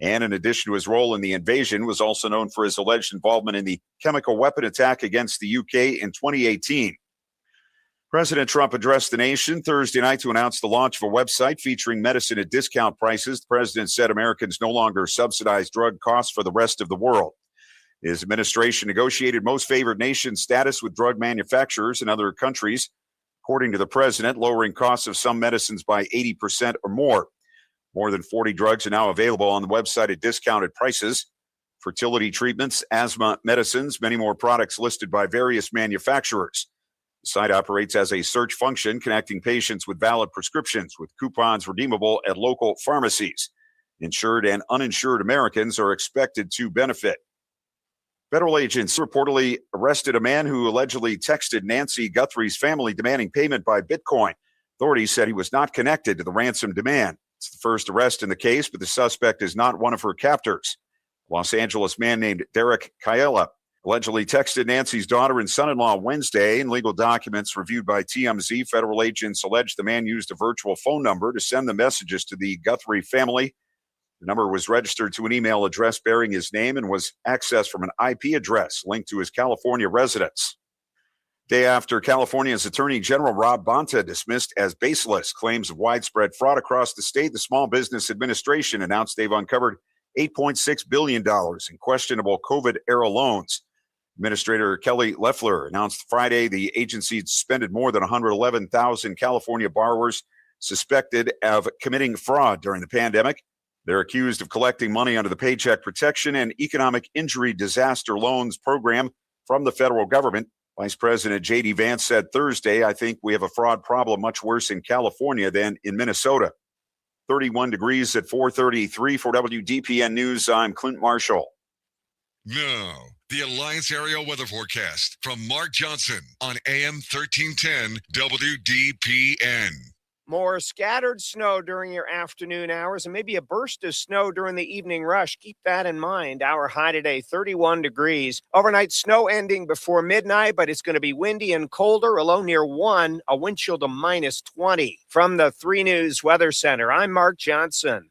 and in addition to his role in the invasion, was also known for his alleged involvement in the chemical weapon attack against the UK in 2018. President Trump addressed the nation Thursday night to announce the launch of a website featuring medicine at discount prices. The president said Americans no longer subsidize drug costs for the rest of the world. His administration negotiated most favored nation status with drug manufacturers in other countries, according to the president, lowering costs of some medicines by 80% or more. More than 40 drugs are now available on the website at discounted prices. Fertility treatments, asthma medicines, many more products listed by various manufacturers. The site operates as a search function, connecting patients with valid prescriptions with coupons redeemable at local pharmacies. Insured and uninsured Americans are expected to benefit. Federal agents reportedly arrested a man who allegedly texted Nancy Guthrie's family demanding payment by Bitcoin. Authorities said he was not connected to the ransom demand. It's the first arrest in the case, but the suspect is not one of her captors. A Los Angeles man named Derek Kaela allegedly texted Nancy's daughter and son-in-law Wednesday. In legal documents reviewed by TMZ, federal agents allege the man used a virtual phone number to send the messages to the Guthrie family. The number was registered to an email address bearing his name and was accessed from an IP address linked to his California residence. Day after California's Attorney General Rob Bonta dismissed as baseless claims of widespread fraud across the state, the Small Business Administration announced they've uncovered $8.6 billion in questionable COVID-era loans. Administrator Kelly Loeffler announced Friday the agency had suspended more than 111,000 California borrowers suspected of committing fraud during the pandemic. They're accused of collecting money under the Paycheck Protection and Economic Injury Disaster Loans Program from the federal government. Vice President J.D. Vance said Thursday, "I think we have a fraud problem much worse in California than in Minnesota." 31 degrees at 4:33 for WDPN News. I'm Clint Marshall. Now, the Alliance Area Weather Forecast from Mark Johnson on AM 1310 WDPN. More scattered snow during your afternoon hours and maybe a burst of snow during the evening rush. Keep that in mind. Our high today, 31 degrees. Overnight snow ending before midnight, but it's going to be windy and colder, a low near 1, a wind chill to minus 20. From the 3 News Weather Center, I'm Mark Johnson.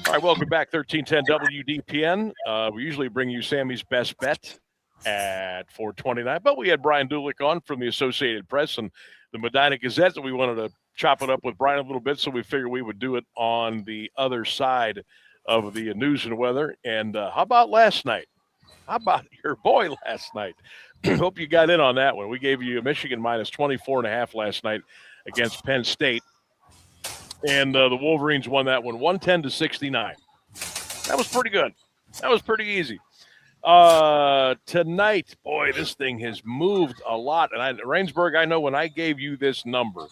All right, welcome back, 1310 WDPN. We usually bring you Sammy's Best Bet at 4:29, but we had Brian Dulick on from the Associated Press and the Medina Gazette, and we wanted to chop it up with Brian a little bit, so we figured we would do it on the other side of the news and weather. And how about last night? How about your boy last night? Hope you got in on that one. We gave you Michigan minus 24.5 last night against Penn State. And the Wolverines won that one 110-69. That was pretty good. That was pretty easy. Tonight, boy, this thing has moved a lot. And Rainsburg, I know when I gave you this number,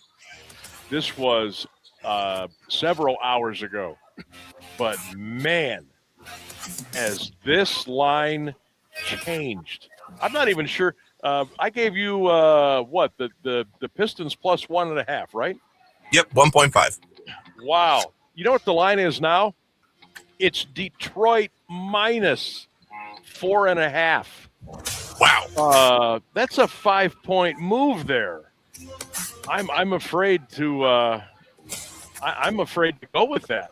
this was several hours ago. But, man, has this line changed. I'm not even sure. I gave you, the Pistons plus 1.5, right? Yep, 1.5. Wow. You know what the line is now? It's Detroit minus 4.5. Wow. That's a 5-point move there. I'm afraid to I'm afraid to go with that.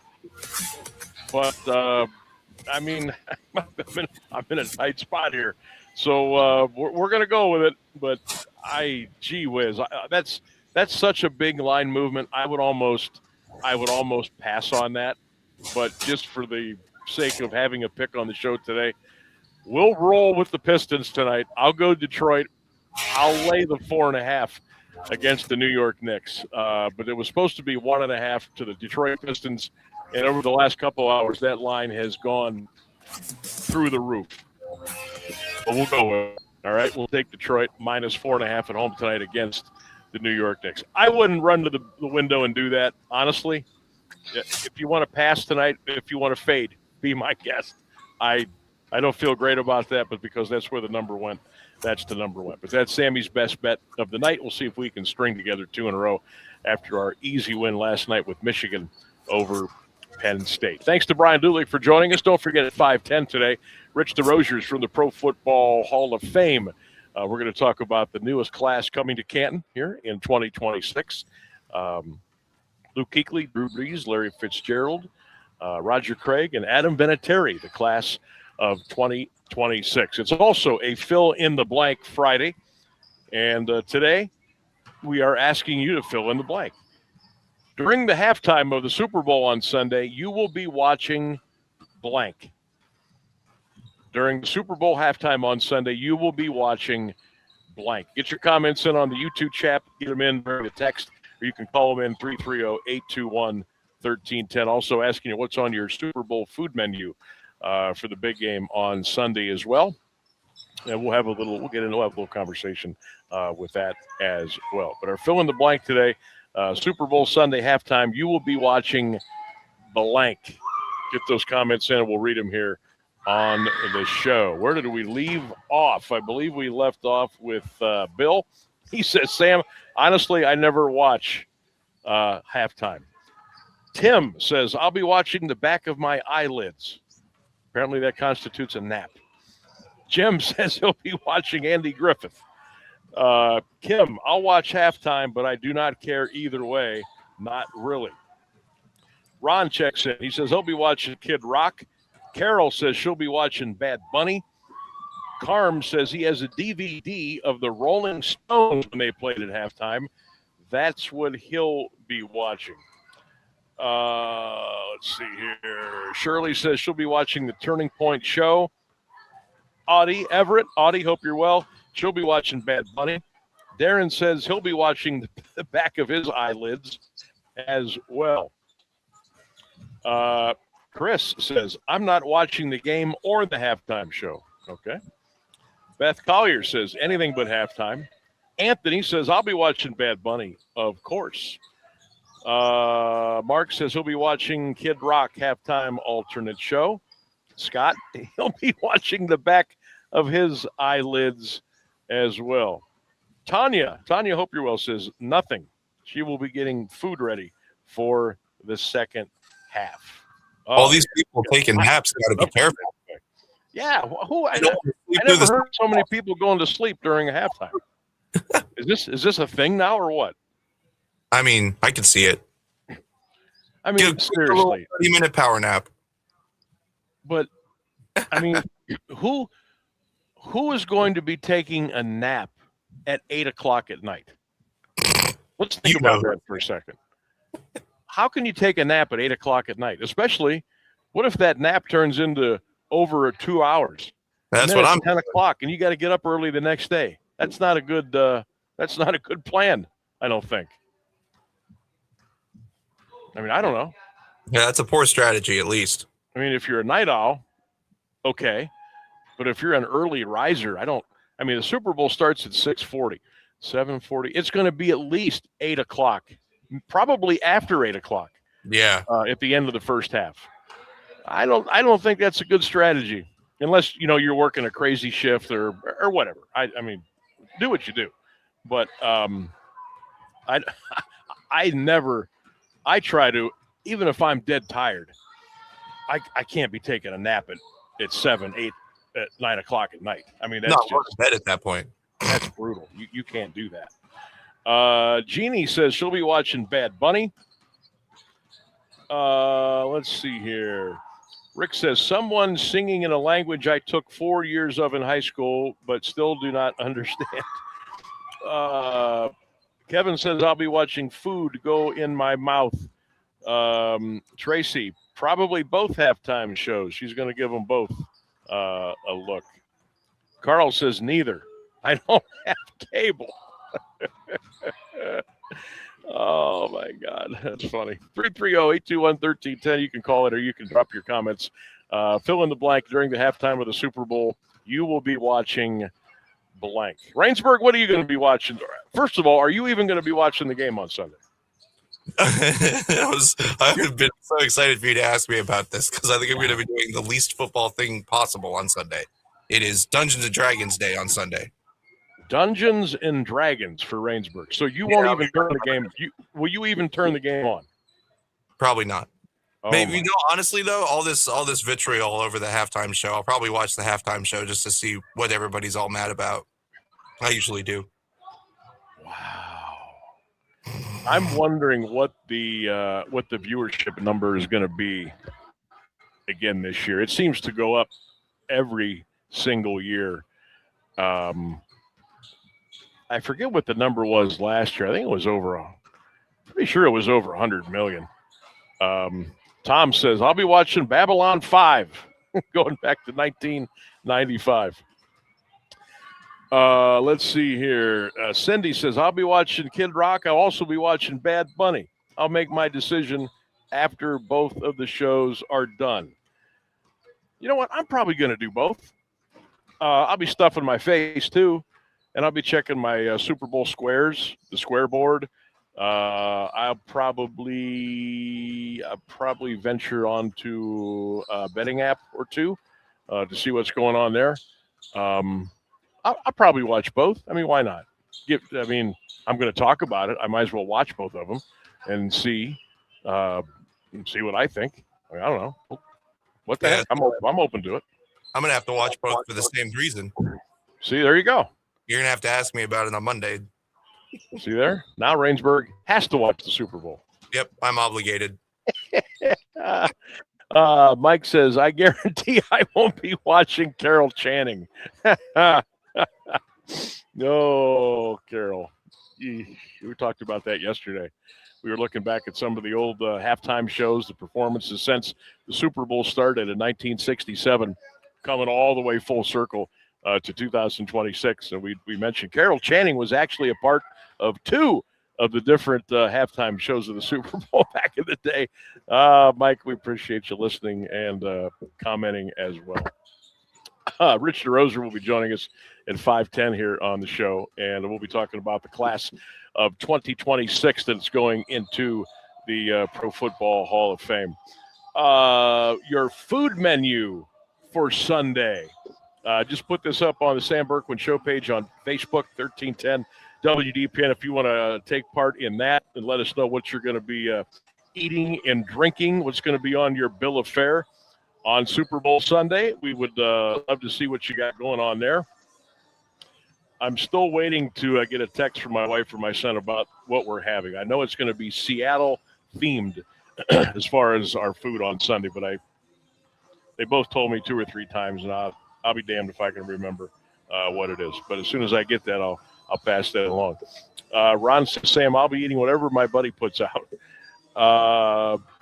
But I mean, I'm in a tight spot here. So we're going to go with it, but gee whiz, that's such a big line movement. I would almost pass on that, but just for the sake of having a pick on the show today, we'll roll with the Pistons tonight. I'll go Detroit. I'll lay the 4.5 against the New York Knicks, but it was supposed to be 1.5 to the Detroit Pistons, and over the last couple of hours, that line has gone through the roof. But we'll go with it. All right, we'll take Detroit minus 4.5 at home tonight against the New York Knicks. I wouldn't run to the window and do that, honestly. If you want to pass tonight, if you want to fade, be my guest. I don't feel great about that, but because that's where the number went, that's the number one. But that's Sammy's best bet of the night. We'll see if we can string together 2 in a row after our easy win last night with Michigan over Penn State. Thanks to Brian Dulick for joining us. Don't forget at 5:10 today, Rich Desrosiers from the Pro Football Hall of Fame We're going to talk about the newest class coming to Canton here in 2026. Luke Kuechly, Drew Brees, Larry Fitzgerald, Roger Craig, and Adam Vinatieri, the class of 2026. It's also a fill-in-the-blank Friday, and today we are asking you to fill in the blank. During the halftime of the Super Bowl on Sunday, you will be watching blank. During the Super Bowl halftime on Sunday, you will be watching blank. Get your comments in on the YouTube chat. Get them in during the text, or you can call them in 330-821-1310. Also asking you what's on your Super Bowl food menu for the big game on Sunday as well. And we'll get into a little conversation with that as well. But our fill in the blank today, Super Bowl Sunday halftime, you will be watching blank. Get those comments in, and we'll read them here on the show. Where did we leave off? I believe we left off with Bill. He says, Sam, honestly, I never watch halftime. Tim says, I'll be watching the back of my eyelids. Apparently that constitutes a nap. Jim says he'll be watching Andy Griffith. Kim, I'll watch halftime, but I do not care either way. Not really. Ron checks in. He says he'll be watching Kid Rock. Carol says she'll be watching Bad Bunny. Carm says he has a DVD of the Rolling Stones when they played at halftime. That's what he'll be watching. Let's see here. Shirley says she'll be watching the Turning Point show. Audie Everett. Audie, hope you're well. She'll be watching Bad Bunny. Darren says he'll be watching the back of his eyelids as well. Chris says, I'm not watching the game or the halftime show. Okay. Beth Collier says, anything but halftime. Anthony says, I'll be watching Bad Bunny, of course. Mark says he'll be watching Kid Rock halftime alternate show. Scott, he'll be watching the back of his eyelids as well. Tanya, hope you're well, says nothing. She will be getting food ready for the second half. All these people taking naps, got to be careful. Yeah, I never heard so many people going to sleep during a halftime. Is this a thing now or what? I mean, I can see it. I mean, seriously, 30-minute power nap. But I mean, who is going to be taking a nap at 8:00 at night? Let's think about that for a second. How can you take a nap at 8:00 at night? Especially, what if that nap turns into over 2 hours? That's what I'm 10 o'clock, and you got to get up early the next day. That's not a good. That's not a good plan. I don't think. I mean, I don't know. Yeah, that's a poor strategy, at least. I mean, if you're a night owl, okay, but if you're an early riser, I mean, the Super Bowl starts at 6:40, 7:40. It's going to be at least 8:00. Probably after 8:00. Yeah. At the end of the first half. I don't think that's a good strategy unless you're working a crazy shift or whatever. I mean, do what you do, but I try to, even if I'm dead tired, I can't be taking a nap at 7, 8, at 9 o'clock at night. I mean, that's just bed at that point. That's brutal. You can't do that. Jeannie says she'll be watching Bad Bunny. Let's see here. Rick says someone singing in a language I took 4 years of in high school, but still do not understand. Kevin says I'll be watching food go in my mouth. Tracy, probably both halftime shows. She's going to give them both a look. Carl says neither. I don't have cable. Oh, my God. That's funny. 330-821-1310. You can call it or you can drop your comments. Fill in the blank during the halftime of the Super Bowl. You will be watching blank. Rainsburg, what are you going to be watching? First of all, are you even going to be watching the game on Sunday? I've been so excited for you to ask me about this because I think I'm going to be doing the least football thing possible on Sunday. It is Dungeons and Dragons Day on Sunday. Dungeons and Dragons for Rainsburg. So you won't even turn the game. Will you even turn the game on? Probably not. Oh, Maybe honestly though, all this vitriol over the halftime show, I'll probably watch the halftime show just to see what everybody's all mad about. I usually do. I'm wondering what the viewership number is going to be again this year. It seems to go up every single year. I forget what the number was last year. I think it was pretty sure it was over 100 million. Tom says, I'll be watching Babylon 5 going back to 1995. Let's see here. Cindy says, I'll be watching Kid Rock. I'll also be watching Bad Bunny. I'll make my decision after both of the shows are done. You know what? I'm probably going to do both. I'll be stuffing my face too, and I'll be checking my Super Bowl squares, the square board. I'll probably venture onto a betting app or two to see what's going on there. I'll probably watch both. I mean, why not? I'm going to talk about it. I might as well watch both of them and see what I think. I don't know. What the heck? I'm open to it. I'm going to have to watch both for the same reason. See, there you go. You're going to have to ask me about it on Monday. See there? Now Rainsburg has to watch the Super Bowl. Yep, I'm obligated. Mike says, I guarantee I won't be watching Carol Channing. No, Carol. We talked about that yesterday. We were looking back at some of the old halftime shows, the performances since the Super Bowl started in 1967, coming all the way full circle to 2026. And we mentioned Carol Channing was actually a part of two of the different halftime shows of the Super Bowl back in the day. Mike, we appreciate you listening and commenting as well. Rich DeRosa will be joining us at 5:10 here on the show, and we'll be talking about the class of 2026 that's going into the Pro Football Hall of Fame. Your food menu for Sunday. Just put this up on the Sam Bourquin Show page on Facebook, 1310 WDPN, if you want to take part in that and let us know what you're going to be eating and drinking, what's going to be on your bill of fare on Super Bowl Sunday. We would love to see what you got going on there. I'm still waiting to get a text from my wife or my son about what we're having. I know it's going to be Seattle themed as far as our food on Sunday, but they both told me 2 or 3 times, and I'll be damned if I can remember what it is. But as soon as I get that, I'll pass that along. Ron says, Sam, I'll be eating whatever my buddy puts out.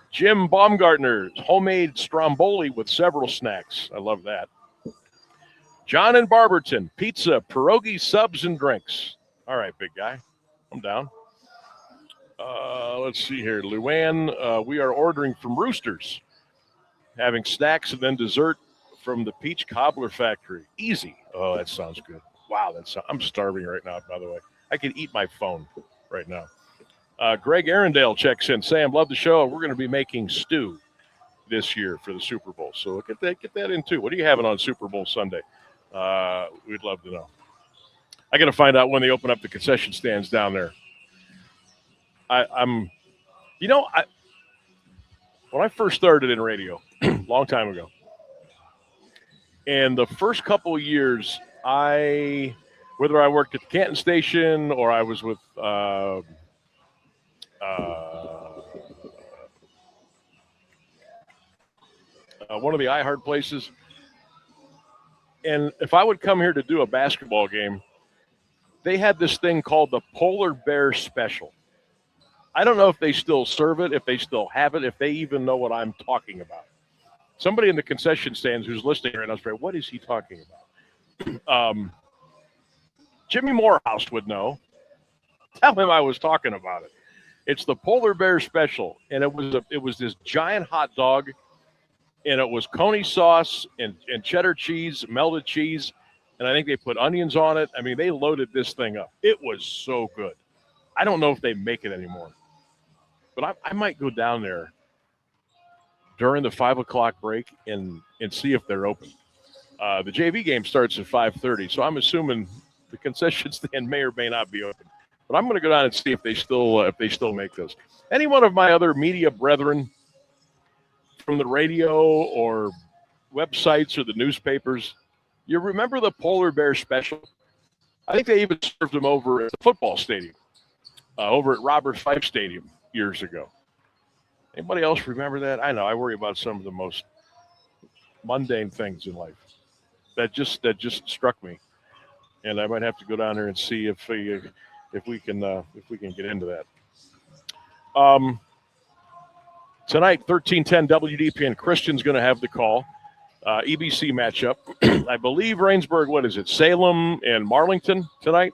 Jim Baumgartner's homemade stromboli with several snacks. I love that. John in Barberton, pizza, pierogi, subs, and drinks. All right, big guy. I'm down. Let's see here. Luann, we are ordering from Roosters, having snacks and then dessert from the Peach Cobbler Factory. Easy. Oh, that sounds good. Wow, I'm starving right now, by the way. I could eat my phone right now. Greg Arundel checks in. Sam, love the show. We're going to be making stew this year for the Super Bowl. So get that in, too. What are you having on Super Bowl Sunday? We'd love to know. I got to find out when they open up the concession stands down there. When I first started in radio, long time ago, and the first couple of years, whether I worked at the Canton station or I was with one of the iHeart places, and if I would come here to do a basketball game, they had this thing called the Polar Bear Special. I don't know if they still serve it, if they still have it, if they even know what I'm talking about. Somebody in the concession stands who's listening right now is like, what is he talking about? Jimmy Morehouse would know. Tell him I was talking about it. It's the Polar Bear Special, and it was this giant hot dog, and it was coney sauce and cheddar cheese, melted cheese, and I think they put onions on it. I mean, they loaded this thing up. It was so good. I don't know if they make it anymore, but I might go down there during the 5 o'clock break and see if they're open. The JV game starts at 5:30, so I'm assuming the concession stand may or may not be open. But I'm going to go down and see if they still make those. Any one of my other media brethren from the radio or websites or the newspapers, you remember the Polar Bear Special? I think they even served them over at the football stadium, over at Robert Fife Stadium years ago. Anybody else remember that? I know I worry about some of the most mundane things in life. That just struck me, and I might have to go down there and see if we can get into that. Tonight, 1310 WDPN Christian's going to have the call. EBC matchup. I believe Rainsburg. What is it? Salem and Marlington tonight.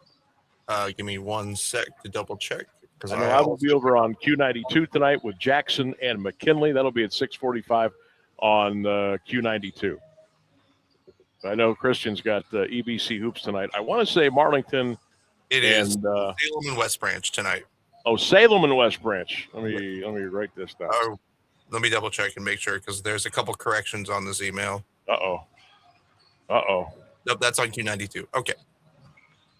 Give me 1 sec to double check. I know I will be over on Q92 tonight with Jackson and McKinley. That'll be at 6:45 on Q92. I know Christian's got EBC hoops tonight. I want to say Marlington. It is Salem and West Branch tonight. Oh, Salem and West Branch. Let me write this down. Let me double check and make sure because there's a couple corrections on this email. Uh-oh. Nope, that's on Q92. Okay.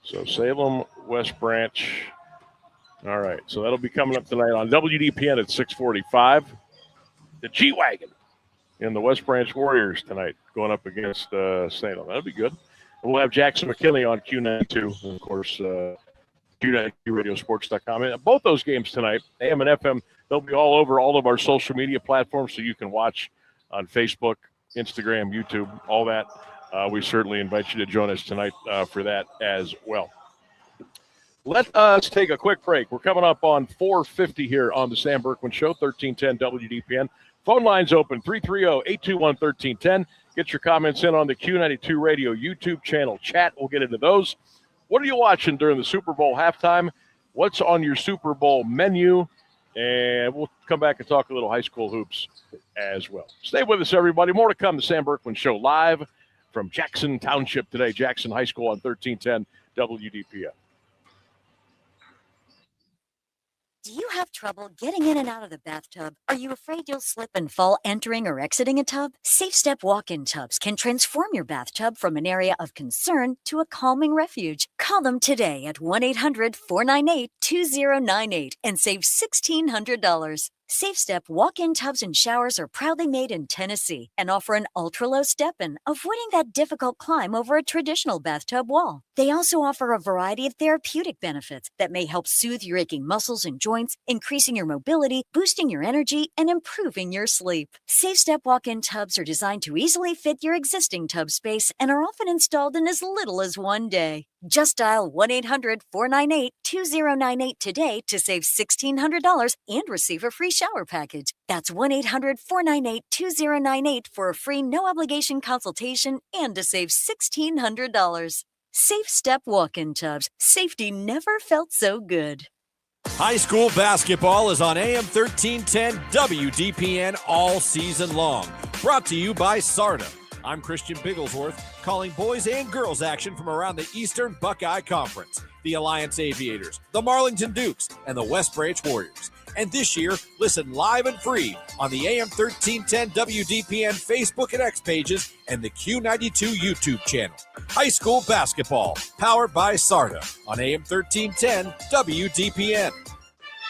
So Salem, West Branch. All right. So that'll be coming up tonight on WDPN at 6:45. The G-Wagon and the West Branch Warriors tonight going up against Salem. That'll be good. And we'll have Jackson McKinley on Q92. And of course, Q92radiosports.com. And both those games tonight, AM and FM, they'll be all over all of our social media platforms so you can watch on Facebook, Instagram, YouTube, all that. We certainly invite you to join us tonight for that as well. Let us take a quick break. We're coming up on 4:50 here on the Sam Bourquin Show, 1310 WDPN. Phone lines open, 330-821-1310. Get your comments in on the Q92 Radio YouTube channel chat. We'll get into those. What are you watching during the Super Bowl halftime? What's on your Super Bowl menu? And we'll come back and talk a little high school hoops as well. Stay with us, everybody. More to come. The Sam Bourquin Show live from Jackson Township today, Jackson High School on 1310 WDPN. Do you have trouble getting in and out of the bathtub? Are you afraid you'll slip and fall entering or exiting a tub? Safe Step walk-in tubs can transform your bathtub from an area of concern to a calming refuge. Call them today at 1-800-498-2098 and save $1,600. Safe Step walk-in tubs and showers are proudly made in Tennessee and offer an ultra-low step-in, avoiding that difficult climb over a traditional bathtub wall. They also offer a variety of therapeutic benefits that may help soothe your aching muscles and joints, increasing your mobility, boosting your energy, and improving your sleep. Safe Step walk-in tubs are designed to easily fit your existing tub space and are often installed in as little as one day. Just dial 1-800-498-2098 today to save $1,600 and receive a free shower package. That's 1-800-498-2098 for a free no-obligation consultation and to save $1,600. Safe Step walk-in tubs. Safety never felt so good. High school basketball is on AM 1310 WDPN all season long. Brought to you by SARTA. I'm Christian Bigglesworth, calling boys and girls action from around the Eastern Buckeye Conference, the Alliance Aviators, the Marlington Dukes, and the West Branch Warriors. And this year, listen live and free on the AM 1310 WDPN Facebook and X pages and the Q92 YouTube channel. High school basketball, powered by SARTA on AM 1310 WDPN.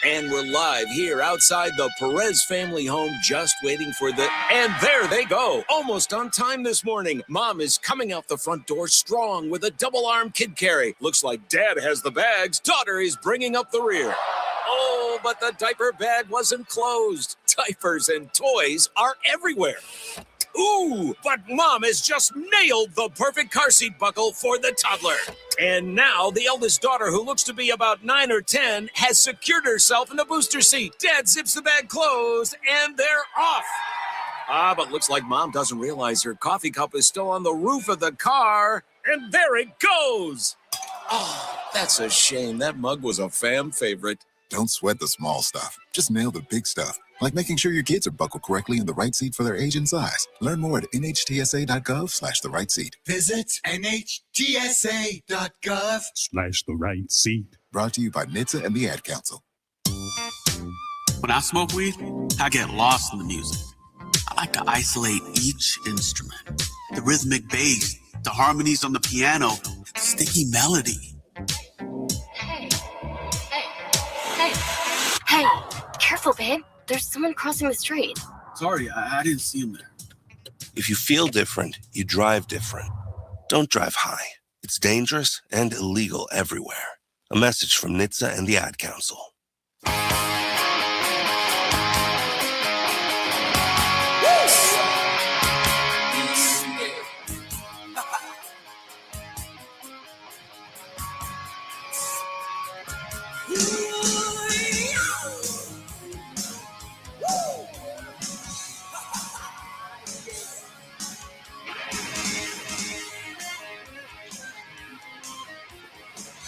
And we're live here outside the Perez family home, just waiting for and there they go. Almost on time this morning. Mom is coming out the front door strong with a double-arm kid carry. Looks like Dad has the bags. Daughter is bringing up the rear. Oh, but the diaper bag wasn't closed. Diapers and toys are everywhere. Ooh, but Mom has just nailed the perfect car seat buckle for the toddler. And now the eldest daughter, who looks to be about 9 or 10, has secured herself in the booster seat. Dad zips the bag closed, and they're off. But looks like Mom doesn't realize her coffee cup is still on the roof of the car. And there it goes. Oh, that's a shame. That mug was a fam favorite. Don't sweat the small stuff. Just nail the big stuff, like making sure your kids are buckled correctly in the right seat for their age and size. Learn more at nhtsa.gov/the right seat. Visit nhtsa.gov/the right seat. Brought to you by NHTSA and the Ad Council. When I smoke weed, I get lost in the music. I like to isolate each instrument. The rhythmic bass, the harmonies on the piano, the sticky melody. Hey, careful, babe. There's someone crossing the street. Sorry, I didn't see him there. If you feel different, you drive different. Don't drive high. It's dangerous and illegal everywhere. A message from NHTSA and the Ad Council.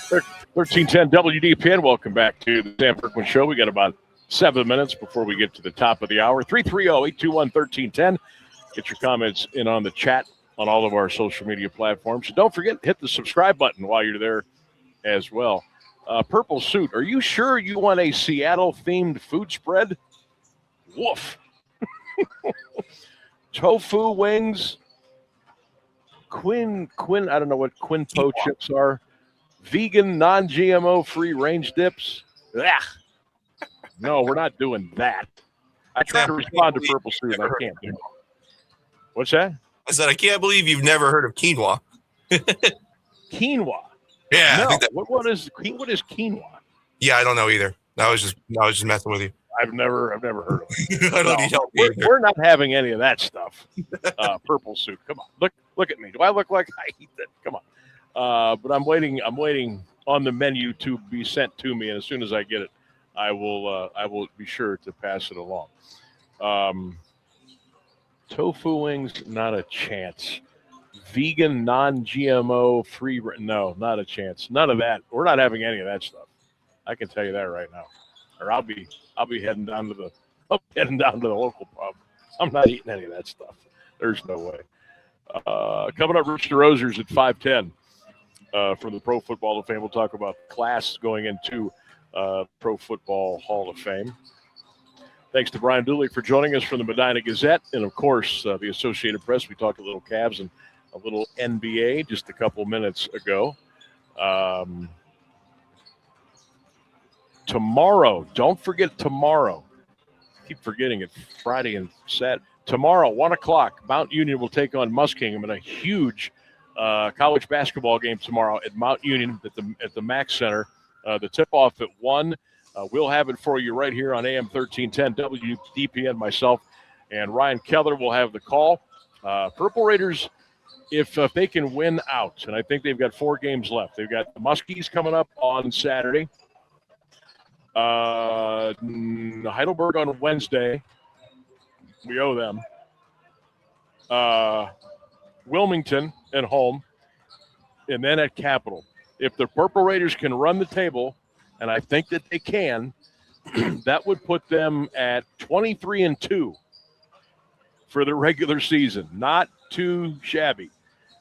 There 1310 WDPN. Welcome back to the Sam Bourquin Show. We got about 7 minutes before we get to the top of the hour. 330-821-1310. Get your comments in on the chat on all of our social media platforms. So don't forget, hit the subscribe button while you're there as well. Purple Suit, are you sure you want a Seattle-themed food spread? Woof. Tofu wings. Quin, I don't know what Quinpo chips are. Vegan, non-GMO free range dips. Ugh. No, we're not doing that. I tried to respond to Purple Suit, and I can't do it. What's that? I said, I can't believe you've never heard of quinoa. Quinoa. Yeah. No. I think that, what is quinoa? yeah, I don't know either. I was just messing with you. I've never heard of it. I don't need help either. We're not having any of that stuff. Purple Suit. Come on. Look at me. Do I look like I eat that? Come on. But I'm waiting on the menu to be sent to me, and as soon as I get it, I will be sure to pass it along. Tofu wings, not a chance. Vegan, non-GMO, free, no, not a chance. None of that. We're not having any of that stuff. I can tell you that right now. Or I'll be heading down to the local pub. I'm not eating any of that stuff. There's no way. Coming up, Rich Desrosiers at 5:10 from the Pro Football Hall of Fame. We'll talk about class going into Pro Football Hall of Fame. Thanks to Brian Dooley for joining us from the Medina Gazette. And, of course, the Associated Press. We talked a little Cavs and a little NBA just a couple minutes ago. Tomorrow, don't forget tomorrow. I keep forgetting it, Friday and Saturday. Tomorrow, 1 o'clock, Mount Union will take on Muskingum in a huge college basketball game tomorrow at Mount Union at the Mack Center. The tip-off at 1. We'll have it for you right here on AM 1310 WDPN. Myself and Ryan Keller will have the call. Purple Raiders, if they can win out, and I think they've got 4 games left. They've got the Muskies coming up on Saturday. Heidelberg on Wednesday. We owe them. Wilmington at home, and then at Capital. If the Purple Raiders can run the table, and I think that they can, that would put them at 23-2 for the regular season. Not too shabby.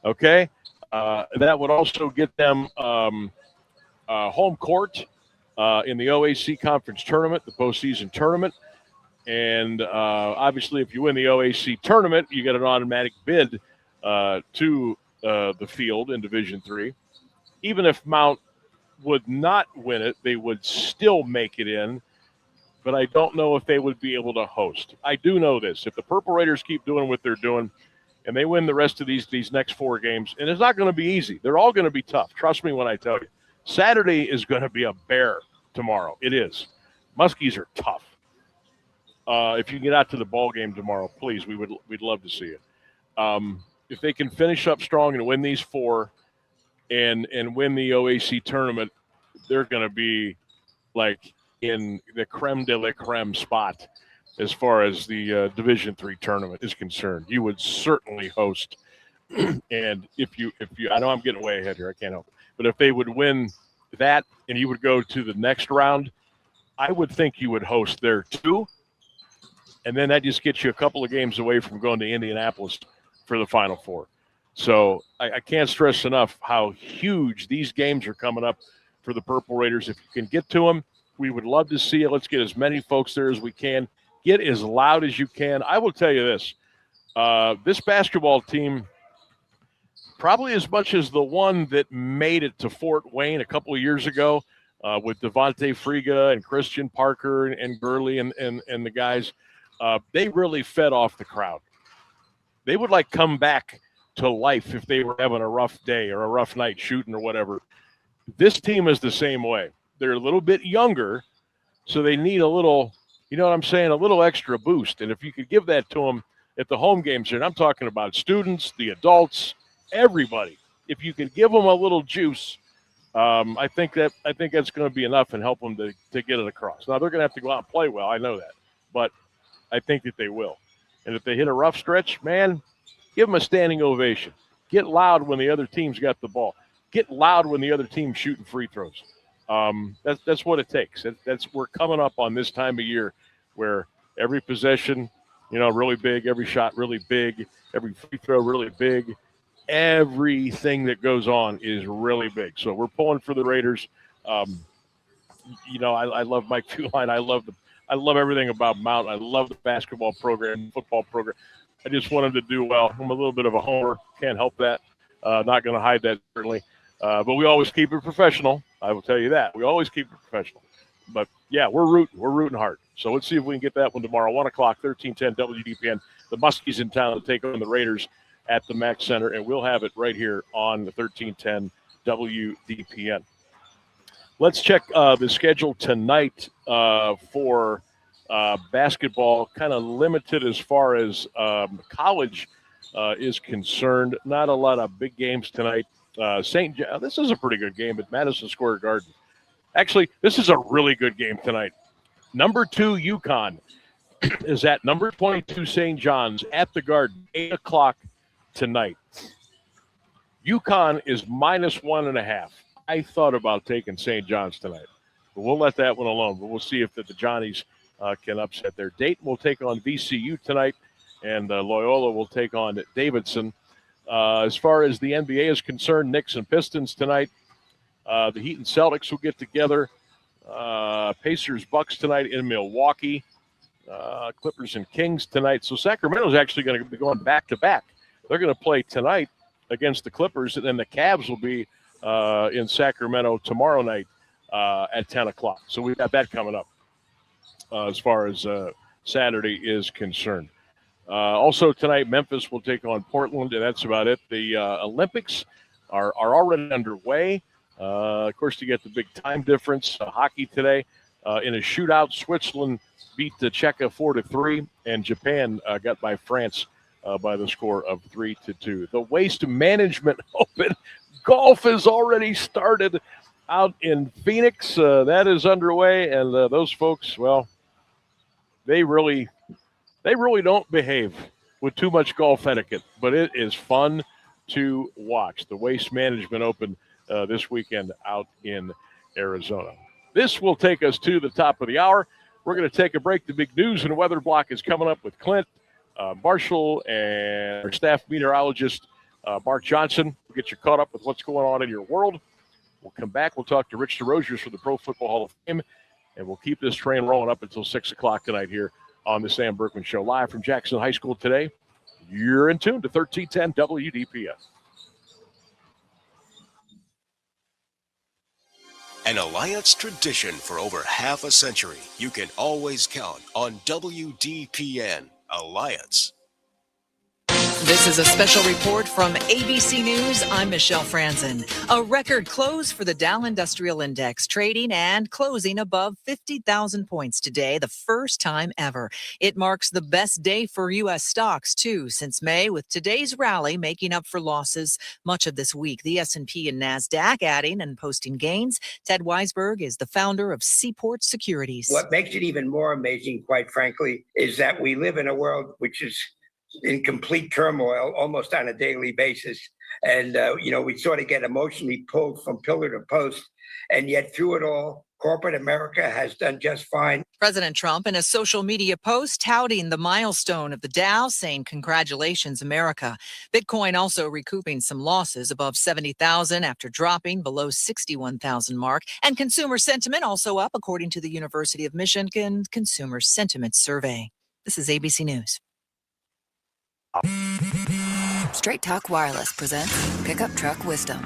Okay? That would also get them home court in the OAC Conference Tournament, the postseason tournament. And obviously, if you win the OAC tournament, you get an automatic bid to the field in Division III. Even if Mount would not win it, they would still make it in. But I don't know if they would be able to host. I do know this. If the Purple Raiders keep doing what they're doing and they win the rest of these next 4 games, and it's not going to be easy. They're all going to be tough. Trust me when I tell you. Saturday is going to be a bear tomorrow. It is. Muskies are tough. If you get out to the ball game tomorrow, please, we'd love to see it. If they can finish up strong and win these 4 and win the OAC tournament, they're going to be like in the creme de la creme spot as far as the Division III tournament is concerned. You would certainly host. And if you, I know I'm getting way ahead here, I can't help it. But if they would win that and you would go to the next round, I would think you would host there too. And then that just gets you a couple of games away from going to Indianapolis for the Final Four. So I can't stress enough how huge these games are coming up for the Purple Raiders. If you can get to them, we would love to see it. Let's get as many folks there as we can. Get as loud as you can. I will tell you this. This basketball team, probably as much as the one that made it to Fort Wayne a couple of years ago with Devontae Friga and Christian Parker and Gurley and the guys, they really fed off the crowd. They would come back to life if they were having a rough day or a rough night shooting or whatever. This team is the same way. They're a little bit younger, so they need a little, you know what I'm saying, a little extra boost. And if you could give that to them at the home games, and I'm talking about students, the adults, everybody, if you could give them a little juice, I think that's going to be enough and help them to get it across. Now, they're going to have to go out and play well. I know that. But I think that they will. And if they hit a rough stretch, man, give them a standing ovation. Get loud when the other team's got the ball. Get loud when the other team's shooting free throws. That's what it takes. We're coming up on this time of year where every possession, really big, every shot really big, every free throw really big. Everything that goes on is really big. So we're pulling for the Raiders. I love Mike Fuline. I love everything about Mount. I love the basketball program, football program. I just want them to do well. I'm a little bit of a homer. Can't help that. Not going to hide that, certainly. But we always keep it professional. I will tell you that. We always keep it professional. But, yeah, we're rooting. We're rooting hard. So let's see if we can get that one tomorrow. 1 o'clock, 1310 WDPN. The Muskies in town to take on the Raiders at the Mac Center, and we'll have it right here on the 1310 WDPN. Let's check the schedule tonight for basketball, kind of limited as far as college is concerned. Not a lot of big games tonight. This is a pretty good game at Madison Square Garden. Actually, this is a really good game tonight. Number 2, UConn is at number 22, St. John's at the Garden, 8 o'clock tonight. UConn is -1.5. I thought about taking St. John's tonight, but we'll let that one alone. But we'll see if the Johnnies can upset their date. We'll take on VCU tonight, and Loyola will take on Davidson. As far as the NBA is concerned, Knicks and Pistons tonight. The Heat and Celtics will get together. Pacers, Bucks tonight in Milwaukee. Clippers and Kings tonight. So Sacramento's actually going to be going back-to-back. They're going to play tonight against the Clippers, and then the Cavs will be in Sacramento tomorrow night at 10 o'clock. So we've got that coming up as far as Saturday is concerned. Also tonight, Memphis will take on Portland, and that's about it. The Olympics are already underway. Of course, you get the big time difference. Hockey today in a shootout. Switzerland beat Czechia 4-3, and Japan got by France by the score of 3-2. The Waste Management Open golf has already started out in Phoenix. That is underway, and those folks, well, they really don't behave with too much golf etiquette, but it is fun to watch. The Waste Management Open this weekend out in Arizona. This will take us to the top of the hour. We're going to take a break. The big news and weather block is coming up with Clint Marshall and our staff meteorologist, Mark Johnson. We'll get you caught up with what's going on in your world. We'll come back. We'll talk to Rich Desrosiers from the Pro Football Hall of Fame, and we'll keep this train rolling up until 6 o'clock tonight here on the Sam Bourquin Show, live from Jackson High School today. You're in tune to 1310 WDPN. An Alliance tradition for over half a century. You can always count on WDPN Alliance. This is a special report from ABC News. I'm Michelle Franzen. A record close for the Dow Industrial Index, trading and closing above 50,000 points today, the first time ever. It marks the best day for U.S. stocks, too, since May, with today's rally making up for losses much of this week. The S&P and NASDAQ adding and posting gains. Ted Weisberg is the founder of Seaport Securities. What makes it even more amazing, quite frankly, is that we live in a world which is in complete turmoil almost on a daily basis. And, we sort of get emotionally pulled from pillar to post. And yet through it all, corporate America has done just fine. President Trump in a social media post touting the milestone of the Dow, saying, "Congratulations, America." Bitcoin also recouping some losses above 70,000 after dropping below 61,000 mark. And consumer sentiment also up, according to the University of Michigan Consumer Sentiment Survey. This is ABC News. Straight Talk Wireless presents Pickup Truck Wisdom.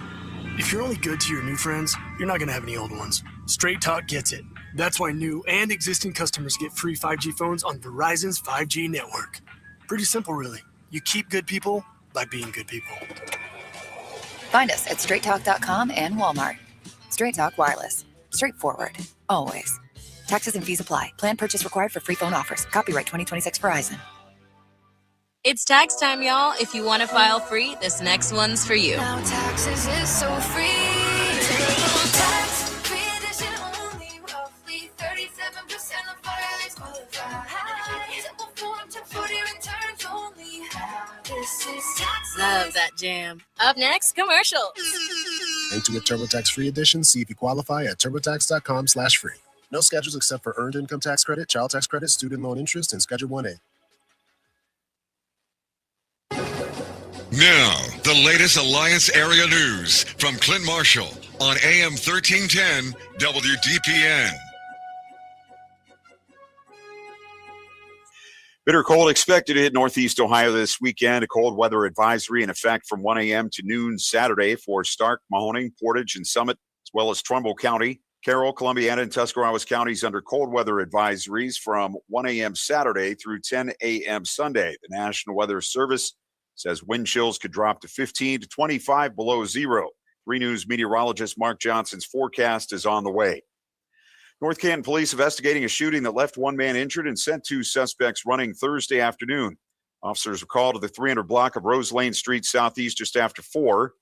If you're only good to your new friends, you're not going to have any old ones. Straight Talk gets it. That's why new and existing customers get free 5G phones on Verizon's 5G network. Pretty simple, really. You keep good people by being good people. Find us at straighttalk.com and Walmart. Straight Talk Wireless. Straightforward. Always. Taxes and fees apply. Plan purchase required for free phone offers. Copyright 2026 Verizon. It's tax time, y'all. If you want to file free, this next one's for you. Now taxes is so free. Tax free edition only. Roughly 37% of filers qualify. Simple form 1040 returns only. This is tax. Love that jam. Up next, commercials. And to get TurboTax free edition, see if you qualify at turbotax.com/free. No schedules except for earned income tax credit, child tax credit, student loan interest, and Schedule 1A. Now, the latest Alliance area news from Clint Marshall on AM 1310 WDPN. Bitter cold expected to hit northeast Ohio this weekend. A cold weather advisory in effect from 1 a.m. to noon Saturday for Stark, Mahoning, Portage, and Summit, as well as Trumbull County. Carroll, Columbiana, and Tuscarawas counties under cold weather advisories from 1 a.m. Saturday through 10 a.m. Sunday. The National Weather Service says wind chills could drop to 15 to 25 below zero. 3 News meteorologist Mark Johnson's forecast is on the way. North Canton police investigating a shooting that left 1 man injured and sent 2 suspects running Thursday afternoon. Officers were called to the 300 block of Rose Lane Street Southeast just after 4.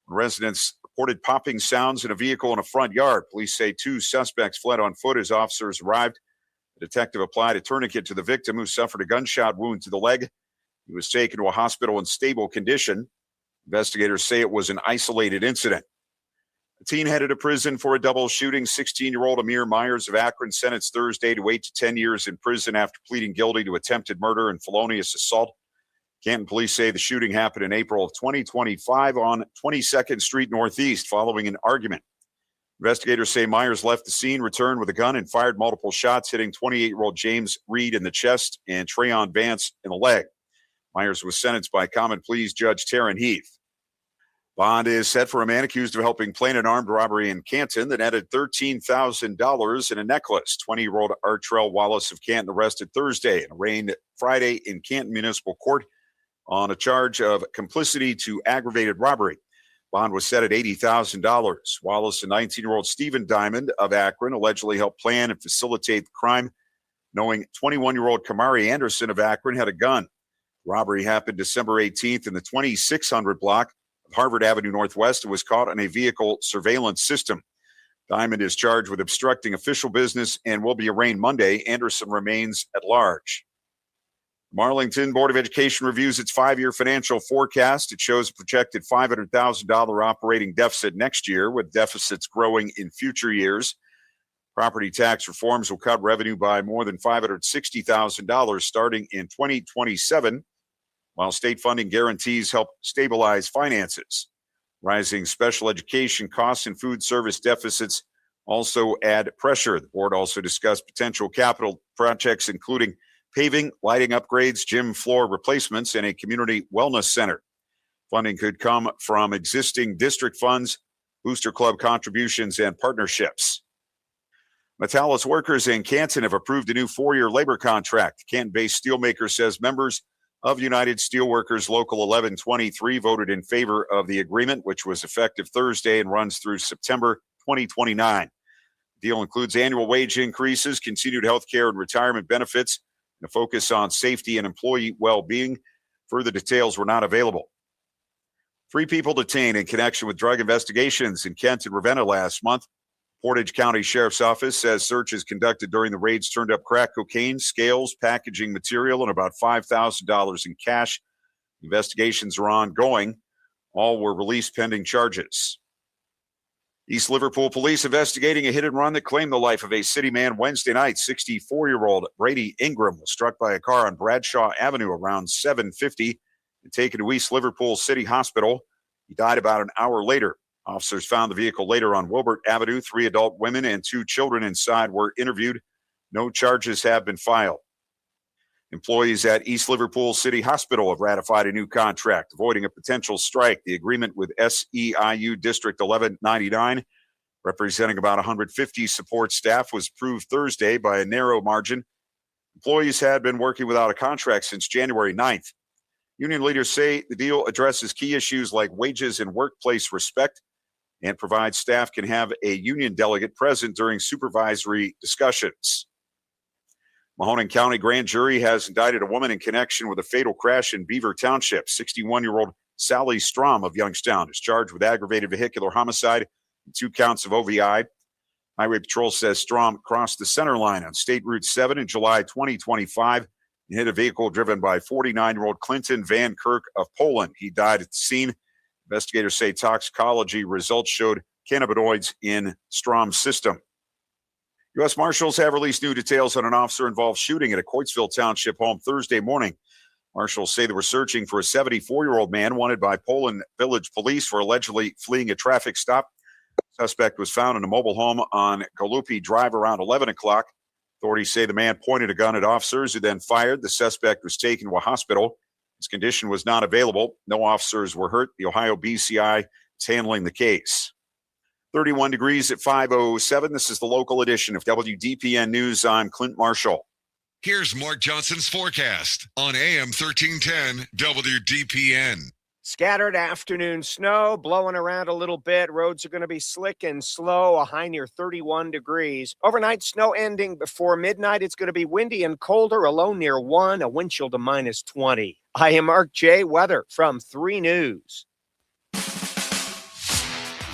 Residents reported popping sounds in a vehicle in a front yard. Police say 2 suspects fled on foot as officers arrived. The detective applied a tourniquet to the victim, who suffered a gunshot wound to the leg. He was taken to a hospital in stable condition. Investigators say it was an isolated incident. A teen headed to prison for a double shooting. 16-year-old Amir Myers of Akron sentenced Thursday to 8 to 10 years in prison after pleading guilty to attempted murder and felonious assault. Canton police say the shooting happened in April of 2025 on 22nd Street Northeast following an argument. Investigators say Myers left the scene, returned with a gun, and fired multiple shots, hitting 28-year-old James Reed in the chest and Trayon Vance in the leg. Myers was sentenced by common pleas Judge Taryn Heath. Bond is set for a man accused of helping plan an armed robbery in Canton that netted $13,000 in a necklace. 20-year-old Artrell Wallace of Canton arrested Thursday and arraigned Friday in Canton Municipal Court on a charge of complicity to aggravated robbery. Bond was set at $80,000. Wallace and 19-year-old Stephen Diamond of Akron allegedly helped plan and facilitate the crime, knowing 21-year-old Kamari Anderson of Akron had a gun. Robbery happened December 18th in the 2600 block of Harvard Avenue Northwest and was caught on a vehicle surveillance system. Diamond is charged with obstructing official business and will be arraigned Monday. Anderson remains at large. Marlington Board of Education reviews its 5-year financial forecast. It shows a projected $500,000 operating deficit next year, with deficits growing in future years. Property tax reforms will cut revenue by more than $560,000 starting in 2027, while state funding guarantees help stabilize finances. Rising special education costs and food service deficits also add pressure. The board also discussed potential capital projects, including paving, lighting upgrades, gym floor replacements, and a community wellness center. Funding could come from existing district funds, booster club contributions, and partnerships. Metallus workers in Canton have approved a new 4-year labor contract. Canton-based steelmaker says members of United Steelworkers Local 1123 voted in favor of the agreement, which was effective Thursday and runs through September 2029. The deal includes annual wage increases, continued health care and retirement benefits, and a focus on safety and employee well-being. Further details were not available. 3 people detained in connection with drug investigations in Kent and Ravenna last month. Portage County Sheriff's Office says searches conducted during the raids turned up crack cocaine, scales, packaging material, and about $5,000 in cash. Investigations are ongoing. All were released pending charges. East Liverpool police investigating a hit and run that claimed the life of a city man Wednesday night. 64-year-old Brady Ingram was struck by a car on Bradshaw Avenue around 7:50 and taken to East Liverpool City Hospital. He died about an hour later. Officers found the vehicle later on Wilbert Avenue. 3 adult women and 2 children inside were interviewed. No charges have been filed. Employees at East Liverpool City Hospital have ratified a new contract, avoiding a potential strike. The agreement with SEIU District 1199, representing about 150 support staff, was approved Thursday by a narrow margin. Employees had been working without a contract since January 9th. Union leaders say the deal addresses key issues like wages and workplace respect and provides staff can have a union delegate present during supervisory discussions. Mahoning County grand jury has indicted a woman in connection with a fatal crash in Beaver Township. 61-year-old Sally Strom of Youngstown is charged with aggravated vehicular homicide and 2 counts of OVI. Highway Patrol says Strom crossed the center line on State Route 7 in July 2025 and hit a vehicle driven by 49-year-old Clinton Van Kirk of Poland. He died at the scene. Investigators say toxicology results showed cannabinoids in Strom's system. U.S. Marshals have released new details on an officer-involved shooting at a Coatesville Township home Thursday morning. Marshals say they were searching for a 74-year-old man wanted by Poland Village Police for allegedly fleeing a traffic stop. Suspect was found in a mobile home on Galupi Drive around 11 o'clock. Authorities say the man pointed a gun at officers who then fired. The suspect was taken to a hospital. His condition was not available. No officers were hurt. The Ohio BCI is handling the case. 31 degrees at 5:07. This is the local edition of WDPN News. I'm Clint Marshall. Here's Mark Johnson's forecast on AM 1310 WDPN. Scattered afternoon snow blowing around a little bit. Roads are going to be slick and slow, a high near 31 degrees. Overnight snow ending before midnight. It's going to be windy and colder, a low near 1, a wind chill to minus 20. I am Mark J. Weather from 3 News.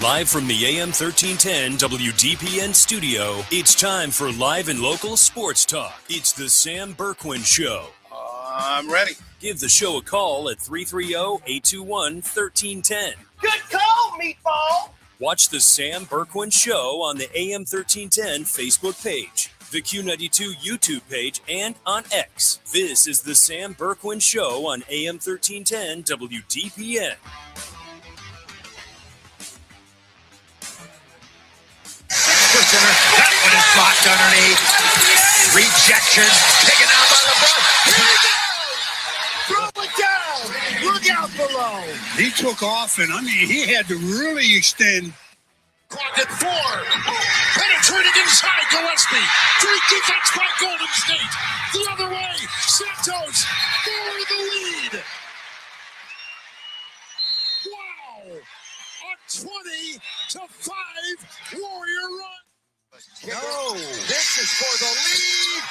Live from the AM 1310 WDPN studio, it's time for live and local sports talk. It's the Sam Bourquin Show. I'm ready. Give the show a call at 330-821-1310. Good call, meatball. Watch the Sam Bourquin Show on the AM 1310 Facebook page, the Q92 YouTube page, and on X. This is the Sam Bourquin Show on AM 1310 WDPN. That one is blocked underneath. Rejection. Taken out by the ball. Here we go. Throw it down. Look out below. He took off, and he had to really extend. Clock at 4. Penetrating inside Gillespie. Great defense by Golden State. The other way. Santos for the lead. Wow. A 20-5 Warrior run. No, this is for the lead.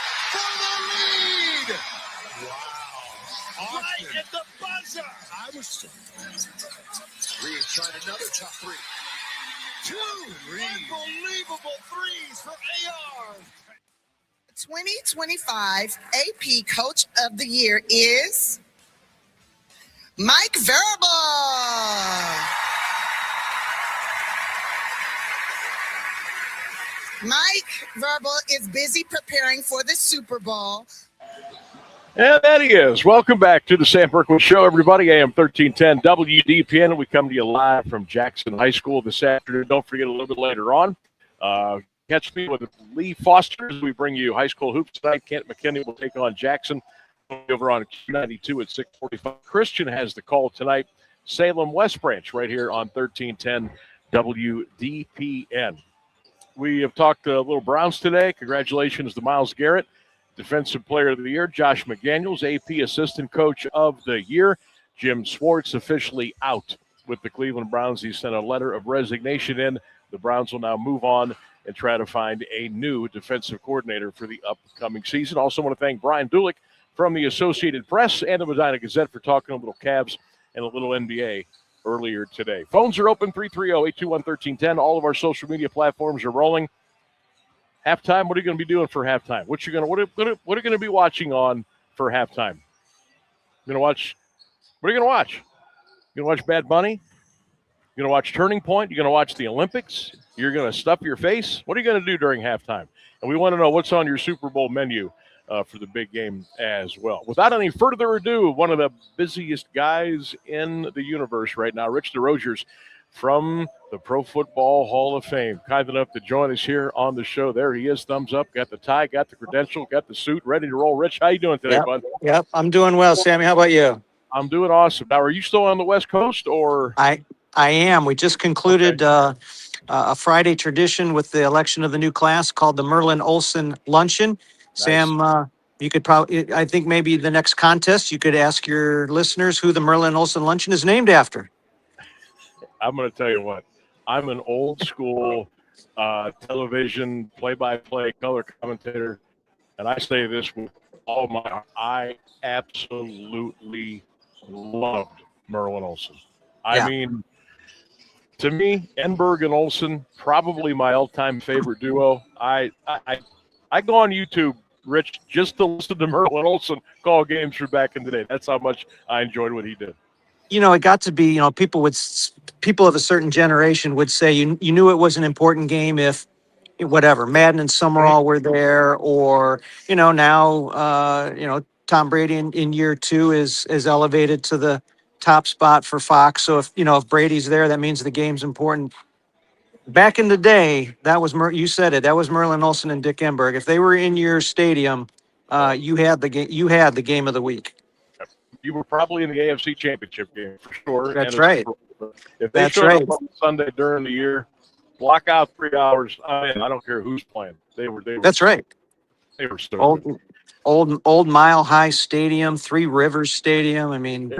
Wow. Awesome. Right at the buzzer. Reed trying another tough 3. 2 unbelievable threes for AR. 2025 AP Coach of the Year is Mike Verba. Mike Verba is busy preparing for the Super Bowl. And that he is. Welcome back to the Sam Bourquin Show, everybody. AM 1310 WDPN. We come to you live from Jackson High School this afternoon. Don't forget, a little bit later on, catch me with Lee Foster as we bring you high school hoops tonight. Kent McKinney will take on Jackson over on Q92 at 6:45. Christian has the call tonight. Salem West Branch right here on 1310 WDPN. We have talked a little Browns today. Congratulations to Myles Garrett, Defensive Player of the Year. Josh McDaniels, AP Assistant Coach of the Year. Jim Schwartz officially out with the Cleveland Browns. He sent a letter of resignation in. The Browns will now move on and try to find a new defensive coordinator for the upcoming season. Also want to thank Brian Dulick from the Associated Press and the Medina Gazette for talking a little Cavs and a little NBA earlier today. Phones are open, 330-821-1310. All of our social media platforms are rolling. Halftime, what are you going to be doing for halftime? What are you going to be watching on for halftime? What are you going to watch? You going to watch Bad Bunny? You're going to watch Turning Point? You're going to watch the Olympics? You're going to stuff your face? What are you going to do during halftime? And we want to know what's on your Super Bowl menu for the big game as well. Without any further ado, one of the busiest guys in the universe right now, Rich Desrosiers from the Pro Football Hall of Fame. Kind enough to join us here on the show. There he is, thumbs up, got the tie, got the credential, got the suit, ready to roll. Rich, how you doing today, bud? Yep, I'm doing well, Sammy. How about you? I'm doing awesome. Now, are you still on the West Coast, or? I am. We just concluded a Friday tradition with the election of the new class called the Merlin Olsen Luncheon. Nice. Sam, you could probably, I think maybe the next contest, you could ask your listeners who the Merlin Olsen luncheon is named after. I'm going to tell you what, I'm an old school television play-by-play color commentator, and I say this with all my heart. I absolutely loved Merlin Olsen. I mean, to me, Enberg and Olsen, probably my all-time favorite duo. I go on YouTube, Rich, just to listen to Merlin Olsen call games from back in the day. That's how much I enjoyed what he did. You know, it got to be, you know, people of a certain generation would say you knew it was an important game if whatever, Madden and Summerall were there, or, you know, now, you know, Tom Brady in year 2 is elevated to the top spot for Fox. So if Brady's there, that means the game's important. Back in the day, that was you said it. That was Merlin Olsen and Dick Enberg. If they were in your stadium, you had the game. You had the game of the week. You were probably in the AFC Championship game for sure. That's right. If they showed up on Sunday during the year, block out 3 hours. I don't care who's playing. They were. That's right. They were so good. Old Mile High Stadium, Three Rivers Stadium. I mean,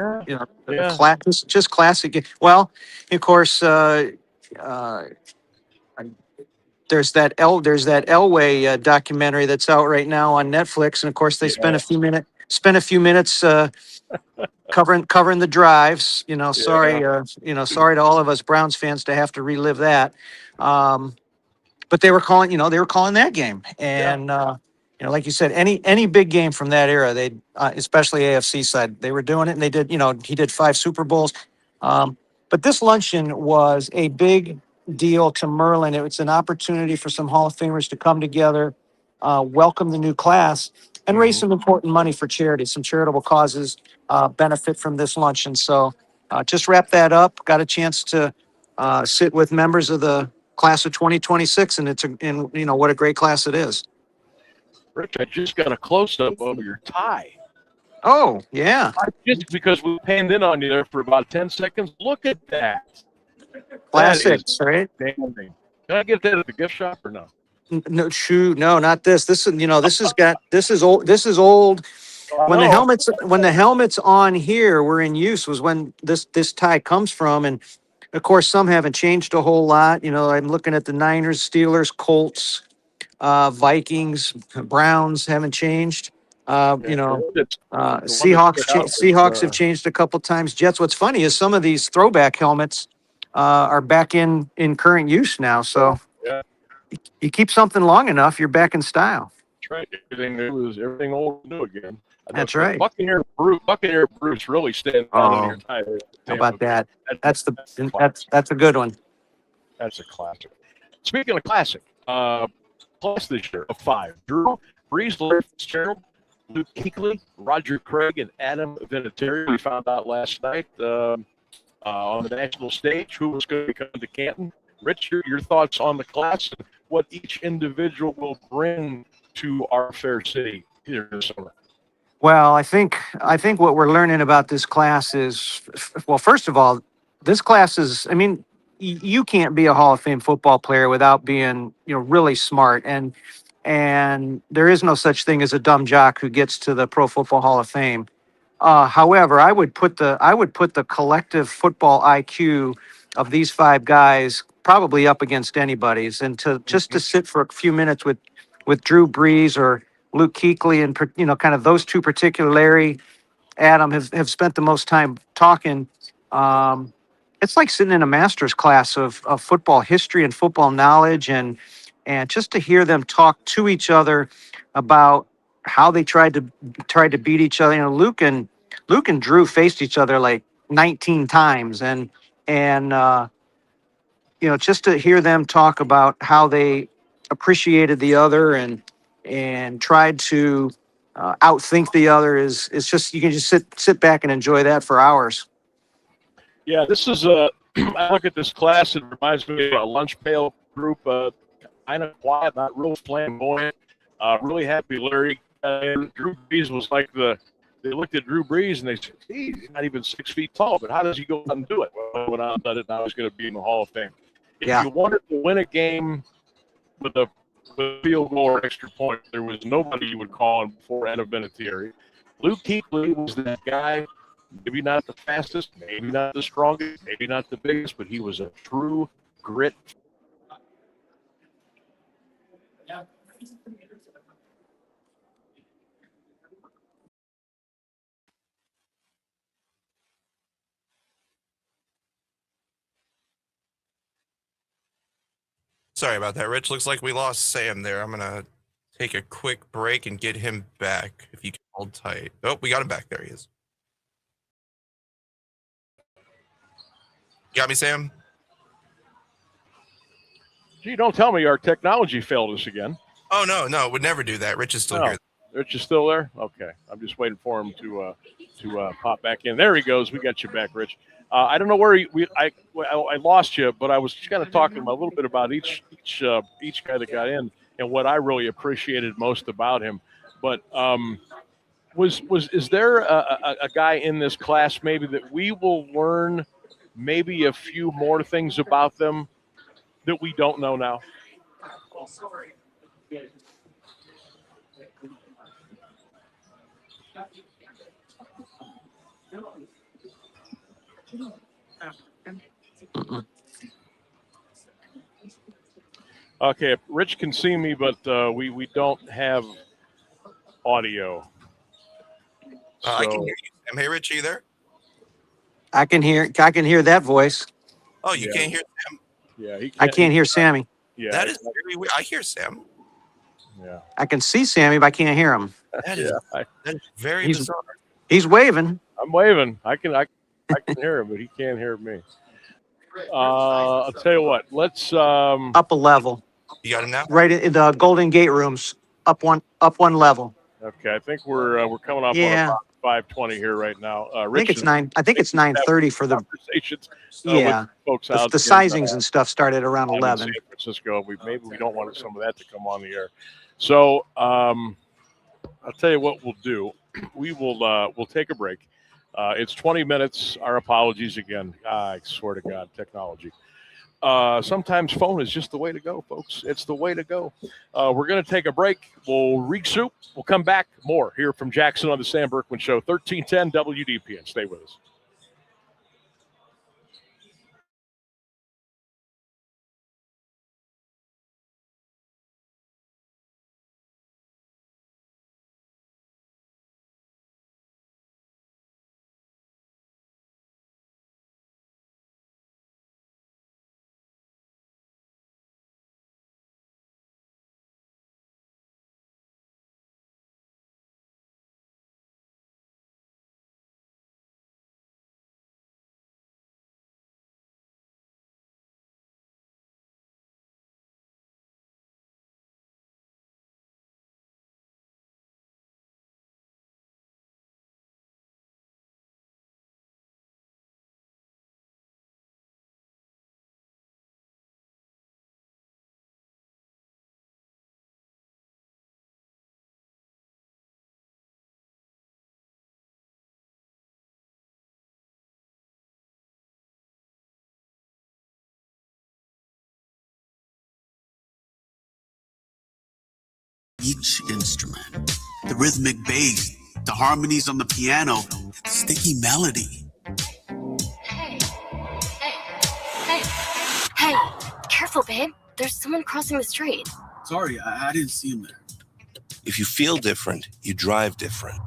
just classic. Well, of course, there's that Elway documentary that's out right now on Netflix, and of course they spent a few minutes covering the drives. Sorry to all of us Browns fans to have to relive that. But they were calling that game, and like you said, any big game from that era, they especially AFC side, they were doing it, and they did. He did 5 Super Bowls, but this luncheon was a big deal to Merlin. It's an opportunity for some Hall of Famers to come together, welcome the new class, and raise some important money for charity. Some charitable causes benefit from this luncheon. So just wrap that up. Got a chance to sit with members of the class of 2026, and what a great class it is. Rich, I just got a close-up of your tie. Oh, yeah. Just because we panned in on you there for about 10 seconds. Look at that. Classics, right? Can I get that at the gift shop or no? No, no, not this. This is old. When the helmets on here were in use was when this tie comes from, and of course some haven't changed a whole lot. I'm looking at the Niners, Steelers, Colts, Vikings, Browns haven't changed. Seahawks have changed a couple times. Jets. What's funny is some of these throwback helmets are back in current use now. So you keep something long enough, you're back in style. That's right. Everything new is everything old new again. That's right. Buccaneer Bruce really stands out on your tie. How about that? That's a good one. That's a classic. Speaking of classic, class this year of 5: Drew Brees, Larry Fitzgerald, Luke Kuechly, Roger Craig, and Adam Vinatieri. We found out last night on the national stage who was going to come to Canton. Rich, your thoughts on the class and what each individual will bring to our fair city here this summer? Well, I think what we're learning about this class is, well, first of all, this class is, I mean, you can't be a Hall of Fame football player without being, really smart. And there is no such thing as a dumb jock who gets to the Pro Football Hall of Fame. However, I would put the collective football IQ of these 5 guys probably up against anybody's. And to sit for a few minutes with Drew Brees or Luke Kuechly and kind of those two particular, Larry, Adam have spent the most time talking. It's like sitting in a master's class of football history and football knowledge, and just to hear them talk to each other about how they tried to beat each other. Luke and Drew faced each other like 19 times, and just to hear them talk about how they appreciated the other and tried to outthink the other is just, you can just sit back and enjoy that for hours. Yeah, this is I look at this class, it reminds me of a lunch pail group, kind of quiet, not real flamboyant. Really happy Larry. Drew Brees was like they looked at Drew Brees and they said, he's not even 6 feet tall, but how does he go out and do it? Well, when I did it, now he's going to be in the Hall of Fame. If you wanted to win a game with a with field goal or extra point. There was nobody you would call on before Adam Vinatieri. Luke Kuechly was that guy, maybe not the fastest, maybe not the strongest, maybe not the biggest, but he was a true grit. Sorry about that, Rich. Looks like we lost Sam there. I'm going to take a quick break and get him back if you can hold tight. Oh, we got him back. There he is. You got me, Sam? Gee, don't tell me our technology failed us again. Oh, no, would never do that. Rich is still here. Rich is still there? Okay. I'm just waiting for him to pop back in. There he goes. We got you back, Rich. I don't know where I lost you, but I was kind of talking a little bit about each guy that got in and what I really appreciated most about him. But is there a guy in this class maybe that we will learn maybe a few more things about them that we don't know now? Okay, Rich can see me, but we don't have audio. I can hear you, Sam. Hey, Rich, are you there? I can hear that voice. Oh, you can't hear Sam? Yeah, I can't hear Sammy. Yeah, that is very weird. I hear Sam. Yeah, I can see Sammy, but I can't hear him. That is very He's- bizarre. He's waving. I'm waving. I can hear him, but he can't hear me. I'll tell you what. Let's Up a level. You got him now? Right in the Golden Gate rooms. Up one level. Okay, I think we're coming off on about 5:20 here right now. I think it's 9:30 for the conversations. yeah. With folks The out in, sizings and stuff started around out in 11. San Francisco. Maybe we don't want some of that to come on the air. So I'll tell you what we'll do. We'll take a break. It's 20 minutes. Our apologies again. I swear to God, technology. Sometimes phone is just the way to go, folks. It's the way to go. We're going to take a break. We'll regroup. We'll come back more here from Jackson on the Sam Bourquin Show, 1310 WDPN. Stay with us. Each instrument, the rhythmic bass, the harmonies on the piano, sticky melody. Hey, careful, babe. There's someone crossing the street. Sorry, I didn't see him there. If you feel different, you drive different.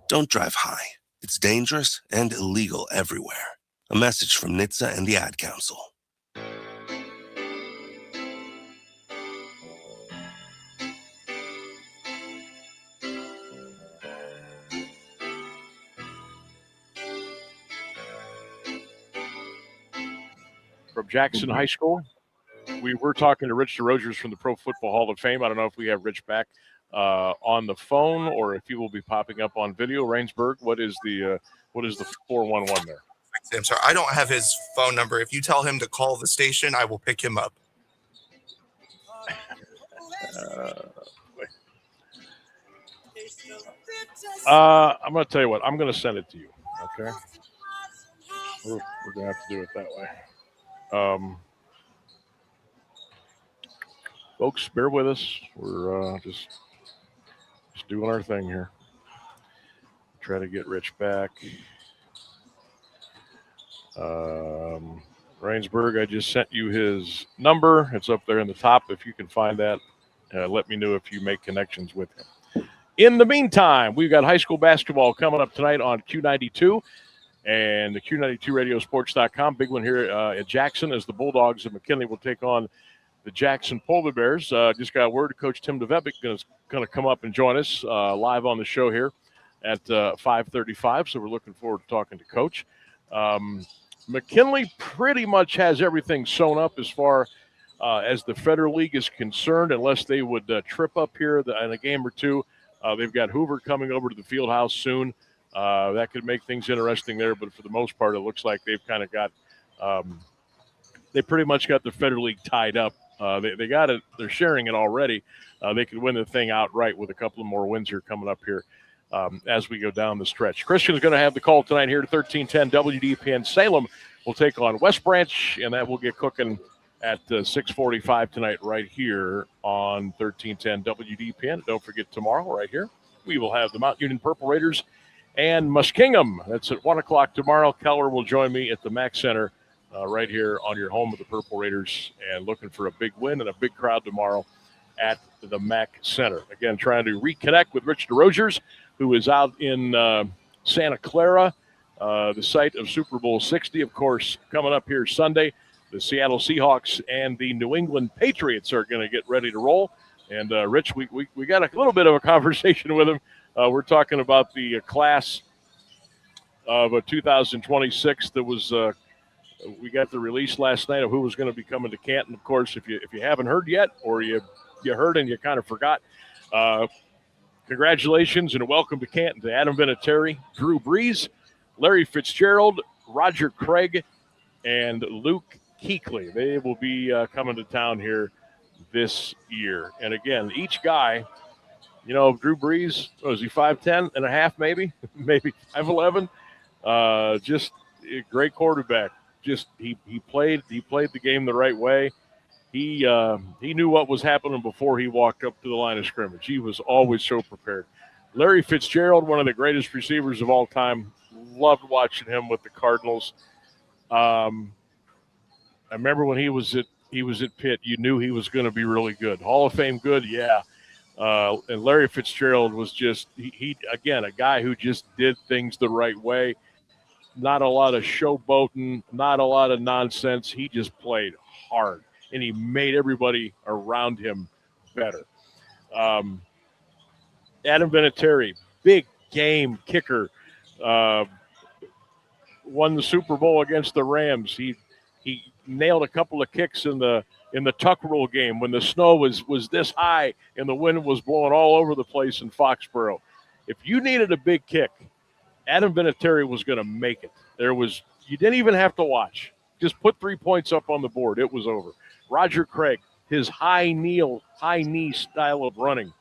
Don't drive high. It's dangerous and illegal everywhere. A message from NHTSA and the Ad Council. From Jackson High School, we were talking to Rich Desrosiers from the Pro Football Hall of Fame. I don't know if we have Rich back on the phone or if he will be popping up on video. Rainsburg, what is the 411 there? I'm sorry, I don't have his phone number. If you tell him to call the station, I will pick him up. I'm going to tell you what. I'm going to send it to you. Okay, we're going to have to do it that way. Folks, bear with us. We're just doing our thing here. Try to get Rich back. Rainsburg, I just sent you his number. It's up there in the top. If you can find that, let me know if you make connections with him. In the meantime, we've got high school basketball coming up tonight on Q92 and the Q92radiosports.com. Big one here at Jackson as the Bulldogs of McKinley will take on the Jackson Polar Bears. Just got word, Coach Tim DeVebic is going to come up and join us live on the show here at 5:35. So we're looking forward to talking to Coach. McKinley pretty much has everything sewn up as far as the Federal League is concerned, unless they would trip up here in a game or two. They've got Hoover coming over to the field house soon. That could make things interesting there, but for the most part, it looks like they've kind of got they pretty much got the Federal League tied up. They got it. They're sharing it already. They could win the thing outright with a couple of more wins here coming up here as we go down the stretch. Christian's going to have the call tonight here at 1310 WDPN. Salem will take on West Branch, and that will get cooking at 6:45 tonight right here on 1310 WDPN. Don't forget tomorrow right here, we will have the Mount Union Purple Raiders and Muskingum. That's at 1 o'clock tomorrow. Keller will join me at the Mac Center right here on your home of the Purple Raiders, and looking for a big win and a big crowd tomorrow at the Mac Center. Again, trying to reconnect with Rich Desrosiers, who is out in Santa Clara, the site of Super Bowl 60, of course, coming up here Sunday. The Seattle Seahawks and the New England Patriots are going to get ready to roll. And, Rich, we got a little bit of a conversation with him. We're talking about the class of 2026 that was we got the release last night of who was going to be coming to Canton. Of course, if you haven't heard yet, or you heard and you kind of forgot, congratulations and welcome to Canton to Adam Vinatieri, Drew Brees, Larry Fitzgerald, Roger Craig, and Luke Kuechly. They will be coming to town here this year. And again, each guy, Drew Brees, was he 5'10" and a half, maybe 5'11"? Just a great quarterback. Just he played the game the right way. He knew what was happening before he walked up to the line of scrimmage. He was always so prepared. Larry Fitzgerald, one of the greatest receivers of all time. Loved watching him with the Cardinals. I remember when he was at Pitt, you knew he was going to be really good. Hall of Fame good, yeah. And Larry Fitzgerald was just, he again, a guy who just did things the right way. Not a lot of showboating, not a lot of nonsense. He just played hard, and he made everybody around him better. Adam Vinatieri, big game kicker, won the Super Bowl against the Rams. He nailed a couple of kicks in the tuck rule game when the snow was this high and the wind was blowing all over the place in Foxborough. If you needed a big kick, Adam Vinatieri was going to make it. You didn't even have to watch. Just put 3 points up on the board. It was over. Roger Craig, his high knee style of running,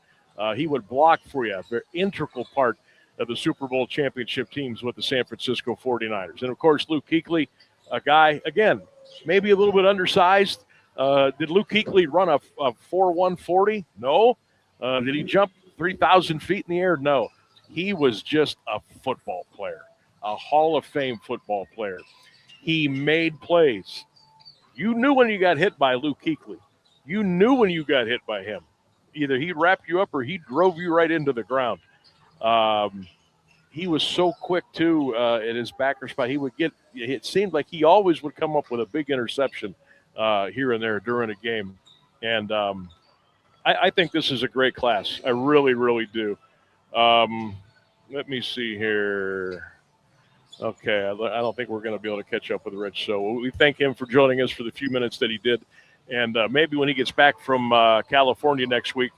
he would block for you. A very integral part of the Super Bowl championship teams with the San Francisco 49ers. And, of course, Luke Kuechly, a guy, again, maybe a little bit undersized. Did Luke Kuechly run a 4.1 40? No. Did he jump 3,000 feet in the air? No. He was just a football player, a Hall of Fame football player. He made plays. You knew when you got hit by Luke Kuechly. You knew when you got hit by him. Either he wrapped you up or he drove you right into the ground. He was so quick, too, at his backer spot. It seemed like he always would come up with a big interception here and there during a game. And I think this is a great class. I really, really do. Let me see here. Okay, I don't think we're going to be able to catch up with Rich. So we thank him for joining us for the few minutes that he did. And maybe when he gets back from California next week,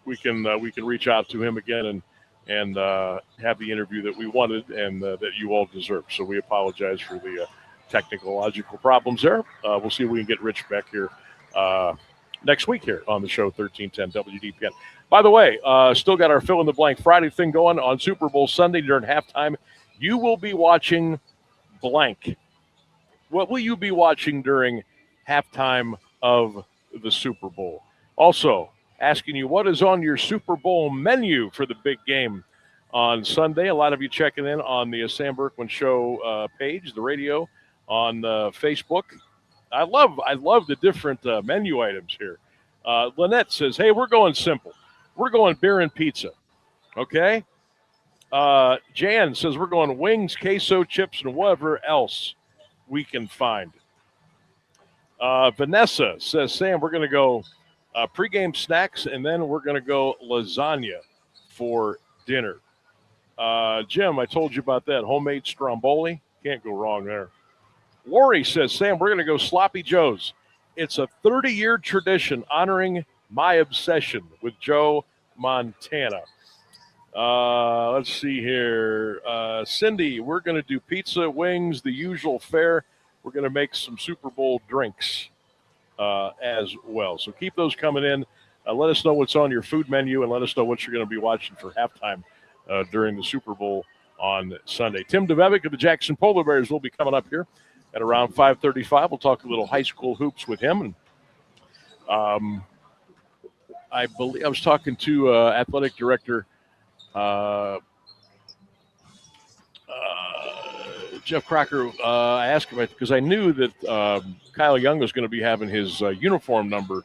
we can reach out to him again and have the interview that we wanted and that you all deserve. So we apologize for the technological problems there. We'll see if we can get Rich back here next week here on the show, 1310 WDPN. By the way, still got our fill-in-the-blank Friday thing going on Super Bowl Sunday during halftime. You will be watching blank. What will you be watching during halftime of the Super Bowl. Also, asking you what is on your Super Bowl menu for the big game on Sunday. A lot of you checking in on the Sam Bourquin Show page, the radio on Facebook. I love the different menu items here. Lynette says, hey, we're going simple. We're going beer and pizza. Okay? Jan says we're going wings, queso, chips, and whatever else we can find. Vanessa says, Sam, we're going to go pregame snacks, and then we're going to go lasagna for dinner. Jim, I told you about that. Homemade stromboli. Can't go wrong there. Lori says, Sam, we're going to go Sloppy Joe's. It's a 30-year tradition honoring my obsession with Joe Montana. Let's see here. Cindy, we're going to do pizza, wings, the usual fare. We're going to make some Super Bowl drinks as well. So keep those coming in. Let us know what's on your food menu, and let us know what you're going to be watching for halftime during the Super Bowl on Sunday. Tim DeVevick of the Jackson Polar Bears will be coming up here at around 5:35. We'll talk a little high school hoops with him. And I believe I was talking to athletic director Jeff Crocker. I asked him because I knew that Kyle Young was going to be having his uniform number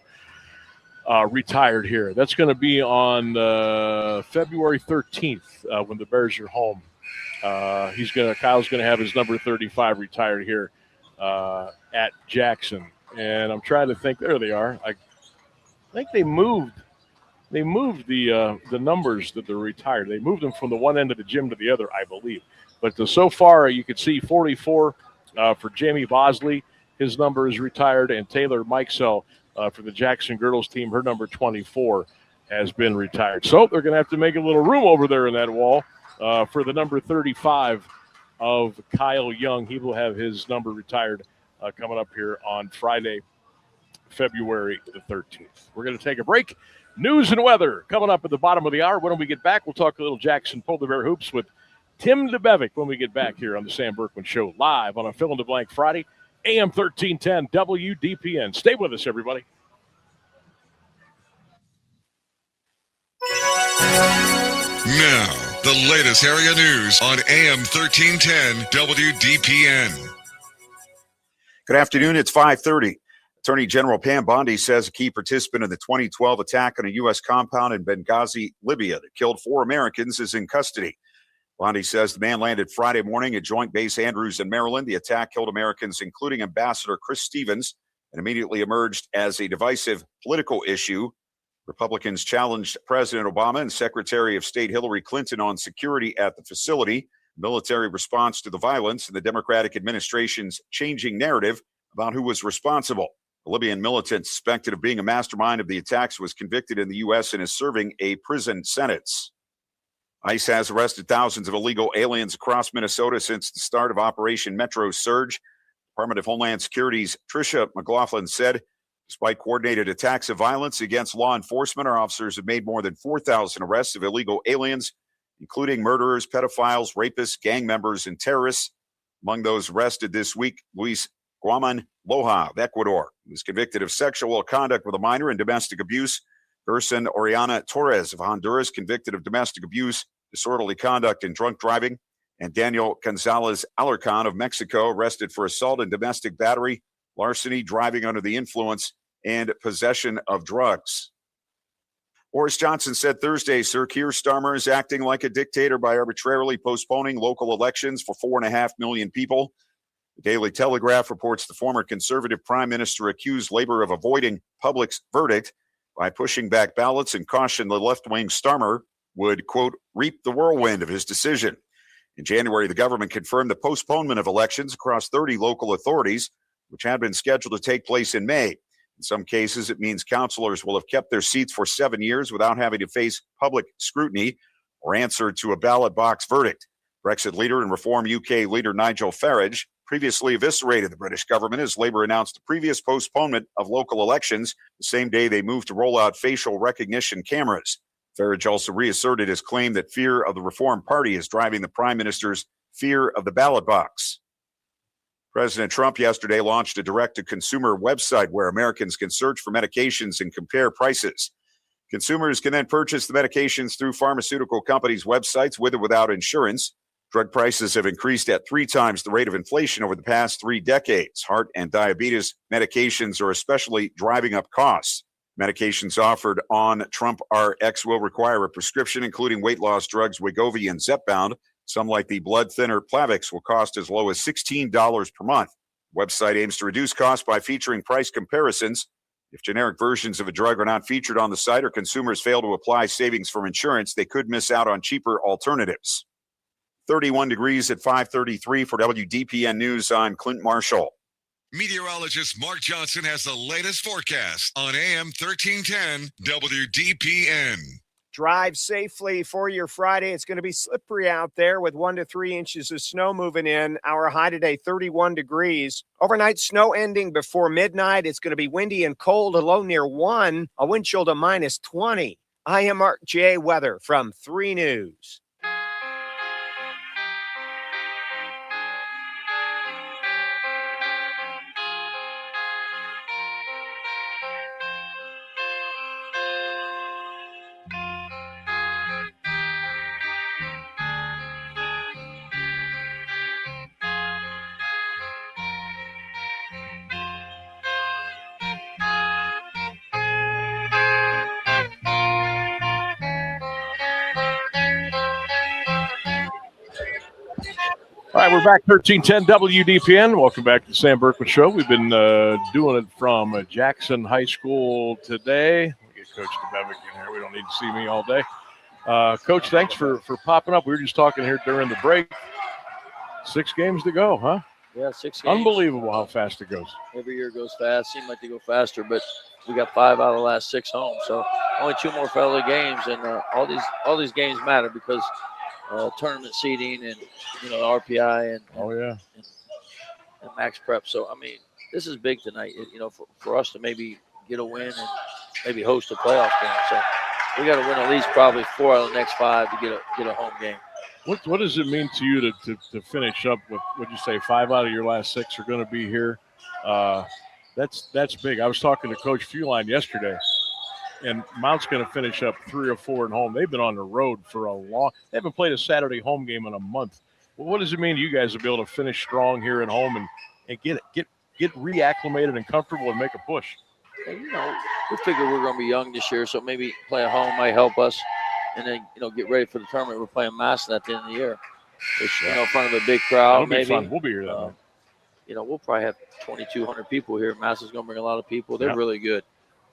retired here. That's going to be on February 13th when the Bears are home. Kyle's going to have his number 35 retired here at Jackson. And I'm trying to think. There they are. I think they moved the numbers that they're retired. They moved them from the one end of the gym to the other, I believe. But so far, you can see 44 for Jamie Bosley. His number is retired. And Taylor Mikesell for the Jackson Girls team, her number 24 has been retired. So they're going to have to make a little room over there in that wall for the number 35 of Kyle Young. He will have his number retired coming up here on Friday, February the 13th. We're going to take a break. News and weather coming up at the bottom of the hour. When we get back, we'll talk a little Jackson Polar Bear hoops with Tim DeBevick when we get back here on the Sam Bourquin Show live on a Fill in the Blank Friday, AM 1310 WDPN. Stay with us, everybody. Now, the latest area news on AM 1310 WDPN. Good afternoon. It's 5:30. Attorney General Pam Bondi says a key participant in the 2012 attack on a U.S. compound in Benghazi, Libya, that killed 4 Americans is in custody. Bondi says the man landed Friday morning at Joint Base Andrews in Maryland. The attack killed Americans, including Ambassador Chris Stevens, and immediately emerged as a divisive political issue. Republicans challenged President Obama and Secretary of State Hillary Clinton on security at the facility, military response to the violence, and the Democratic administration's changing narrative about who was responsible. A Libyan militant suspected of being a mastermind of the attacks was convicted in the U.S. and is serving a prison sentence. ICE has arrested thousands of illegal aliens across Minnesota since the start of Operation Metro Surge. Department of Homeland Security's Tricia McLaughlin said, despite coordinated attacks of violence against law enforcement, our officers have made more than 4,000 arrests of illegal aliens, including murderers, pedophiles, rapists, gang members, and terrorists. Among those arrested this week, Luis Guaman Loja of Ecuador was convicted of sexual conduct with a minor and domestic abuse. Gerson Oriana Torres of Honduras, convicted of domestic abuse, disorderly conduct, and drunk driving. And Daniel Gonzalez Alarcon of Mexico, arrested for assault and domestic battery, larceny, driving under the influence, and possession of drugs. Boris Johnson said Thursday Sir Keir Starmer is acting like a dictator by arbitrarily postponing local elections for 4.5 million people. The Daily Telegraph reports the former Conservative Prime Minister accused Labour of avoiding public's verdict by pushing back ballots and cautioned the left-wing Starmer would, quote, reap the whirlwind of his decision. In January, the government confirmed the postponement of elections across 30 local authorities, which had been scheduled to take place in May. In some cases, it means councillors will have kept their seats for 7 years without having to face public scrutiny or answer to a ballot box verdict. Brexit leader and Reform UK leader Nigel Farage previously eviscerated the British government as Labour announced the previous postponement of local elections the same day they moved to roll out facial recognition cameras. Farage also reasserted his claim that fear of the Reform Party is driving the Prime Minister's fear of the ballot box. President Trump yesterday launched a direct-to-consumer website where Americans can search for medications and compare prices. Consumers can then purchase the medications through pharmaceutical companies' websites with or without insurance. Drug prices have increased at 3 times the rate of inflation over the past 3 decades. Heart and diabetes medications are especially driving up costs. Medications offered on Trump RX will require a prescription, including weight loss drugs Wegovy and Zepbound. Some, like the blood thinner Plavix, will cost as low as $16 per month. The website aims to reduce costs by featuring price comparisons. If generic versions of a drug are not featured on the site or consumers fail to apply savings from insurance, they could miss out on cheaper alternatives. 31 degrees at 5:33 for WDPN News. I'm Clint Marshall. Meteorologist Mark Johnson has the latest forecast on AM 1310 WDPN. Drive safely for your Friday. It's going to be slippery out there with 1 to 3 inches of snow moving in. Our high today, 31 degrees. Overnight snow ending before midnight. It's going to be windy and cold, a low near 1, a wind chill to minus 20. I am Mark J. Weather from 3 News. All right, we're back, 1310 WDPN. Welcome back to the Sam Bourquin Show. We've been doing it from Jackson High School today. We'll get Coach DeBevick in here. We don't need to see me all day. Coach, thanks for popping up. We were just talking here during the break. 6 games to go, huh? Yeah, 6 games. Unbelievable how fast it goes. Every year goes fast. Seems like they go faster, but we got 5 out of the last 6 home. So only 2 more fellow games, and all these games matter because tournament seeding and RPI and and max prep. So I mean, this is big tonight. For us to maybe get a win and maybe host a playoff game. So we got to win at least probably 4 out of the next 5 to get a home game. What does it mean to you to finish up with, what'd you say, 5 out of your last 6 are going to be here? That's big. I was talking to Coach Feuline yesterday, and Mount's going to finish up 3 or 4 at home. They've been on the road for a long – they haven't played a Saturday home game in a month. Well, what does it mean to you guys to be able to finish strong here at home and get reacclimated and comfortable and make a push? And, we figure we're going to be young this year, so maybe play at home might help us. And then, get ready for the tournament. We're playing Masson at the end of the year. Which, in front of a big crowd. That'll be fun. We'll be here that night. We'll probably have 2,200 people here. Masson's going to bring a lot of people. They're really good.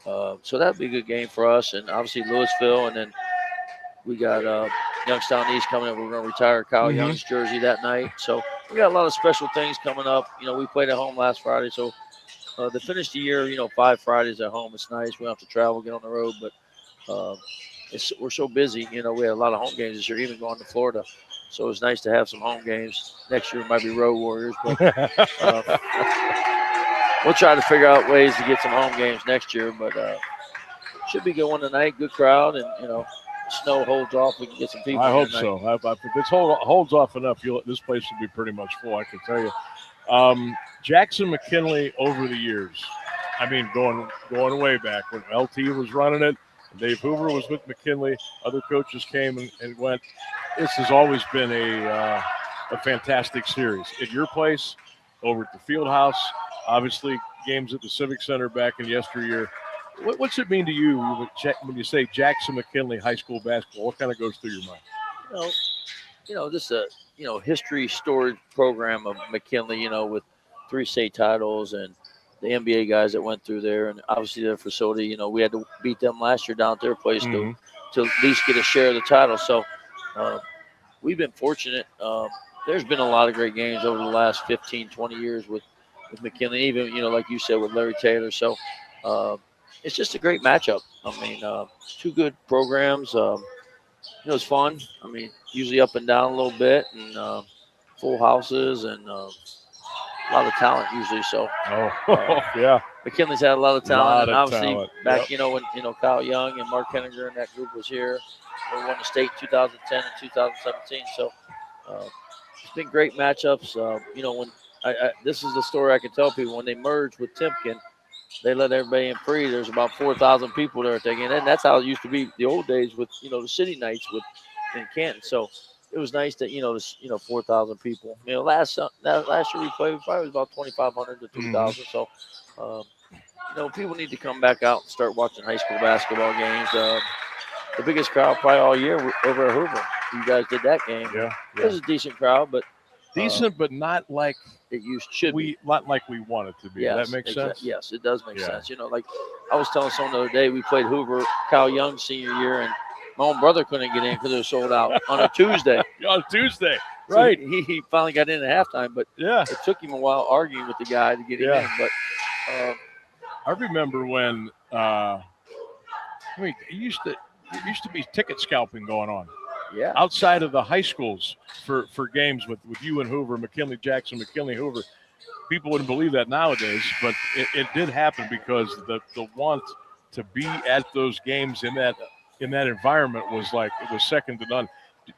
So that'd be a good game for us. And obviously Louisville, and then we got Youngstown East coming up. We're going to retire Kyle Young's jersey that night. So we got a lot of special things coming up. We played at home last Friday. So to finish the year, 5 Fridays at home, it's nice. We don't have to travel, get on the road. But we're so busy. We had a lot of home games this year, even going to Florida. So it's nice to have some home games. Next year might be Road Warriors. But we'll try to figure out ways to get some home games next year. But should be a good one tonight. Good crowd. And, snow holds off. We can get some people. I hope so. If this holds off enough, this place will be pretty much full, I can tell you. Jackson McKinley over the years, I mean, going way back when LT was running it, Dave Hoover was with McKinley, other coaches came and went. This has always been a fantastic series. At your place, over at the field house, obviously games at the Civic Center back in yesteryear. What's it mean to you when you say Jackson McKinley High School basketball? What kind of goes through your mind? Just a history storied program of McKinley. With 3 state titles and the NBA guys that went through there, and obviously their facility. We had to beat them last year down at their place to at least get a share of the title. So we've been fortunate. There's been a lot of great games over the last 15, 20 years with McKinley, even like you said with Larry Taylor. So. It's just a great matchup. I mean, 2 good programs. It's fun. I mean, usually up and down a little bit, and full houses, and a lot of talent usually. So, yeah, McKinley's had a lot of talent, and obviously back, when Kyle Young and Mark Henniger and that group was here, they won the state 2010 and 2017. So, it's been great matchups. When this is the story I can tell people. When they merged with Timken, they let everybody in free. There's about 4,000 people there at that game, and that's how it used to be the old days with the city nights in Canton. So it was nice that 4,000 people. Last year we played probably was about 2,500 to 2,000. So people need to come back out and start watching high school basketball games. The biggest crowd probably all year over at Hoover. You guys did that game. Yeah. It was a decent crowd, but decent, but not like it should be. Not like we want it to be. Yes, that makes sense. Yes, it does make sense. Like I was telling someone the other day, we played Hoover, Kyle Young's senior year, and my own brother couldn't get in because it was sold out on a Tuesday. On Tuesday, right? So he finally got in at halftime, but it took him a while arguing with the guy to get him in. But I remember when it used to be ticket scalping going on. Yeah. Outside of the high schools for games with you and Hoover, McKinley Jackson, McKinley Hoover. People wouldn't believe that nowadays, but it did happen because the want to be at those games in that environment was second to none.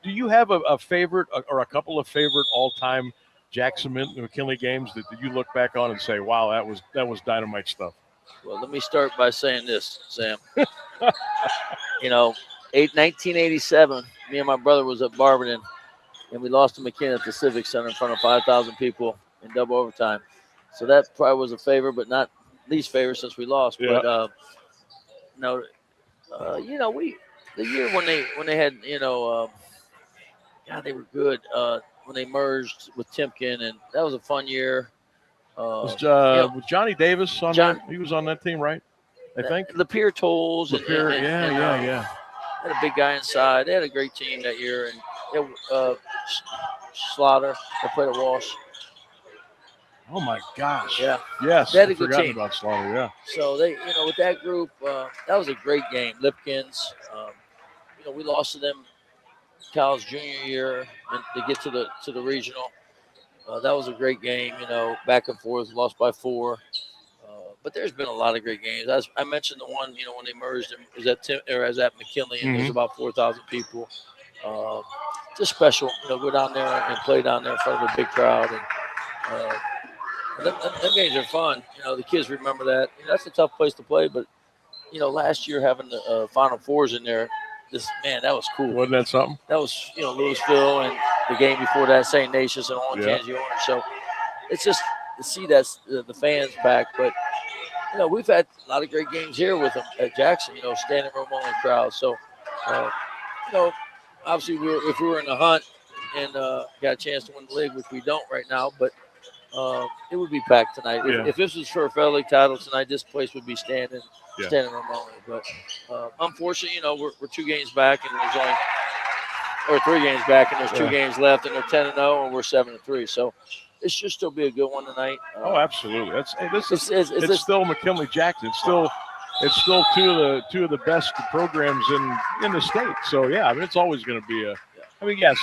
Do you have a favorite or a couple of favorite all-time Jackson McKinley games that you look back on and say, wow, that was dynamite stuff? Well, let me start by saying this, Sam. 1987, me and my brother was at Barberton, and we lost to McKinney at the Civic Center in front of 5,000 people in double overtime. So that probably was a favor, but not least favorite since we lost. Yeah. But the year when they had God, they were good when they merged with Timken, and that was a fun year. Was Johnny Davis on that? He was on that team, right? I think. Lapeer Tolles. Yeah. Had a big guy inside. They had a great team that year, and Slaughter. They played at Walsh. Oh my gosh! Yeah. Yes. They had a I good forgot team. about Slaughter. Yeah. So they, with that group, that was a great game. Lipkins. We lost to them Kyle's junior year and to get to the regional. That was a great game. Back and forth, lost by 4. But there's been a lot of great games. As I mentioned, the one when they merged, it was at McKinley, and there's about 4,000 people. Just special, go down there and play down there in front of a big crowd, and them games are fun. The kids remember that. That's a tough place to play, but last year having the Final Fours in there, that was cool. Wasn't that something? That was Louisville, and the game before that, St. Ignatius and Orange, Kansas Orange. So it's just to see that the fans back, but. We've had a lot of great games here with them at Jackson, standing room only crowd. So, obviously if we were in the hunt and got a chance to win the league, which we don't right now, but it would be packed tonight. Yeah. If this was for a Federal League title tonight, this place would be standing room only. But unfortunately, we're 2 games back, and there's only – or 3 games back, and there's 2 games left, and they're 10-0, and we're 7-3. So, it should still be a good one tonight. Oh, absolutely. It's still McKinley Jackson. It's still two of the best programs in the state. So it's always going to be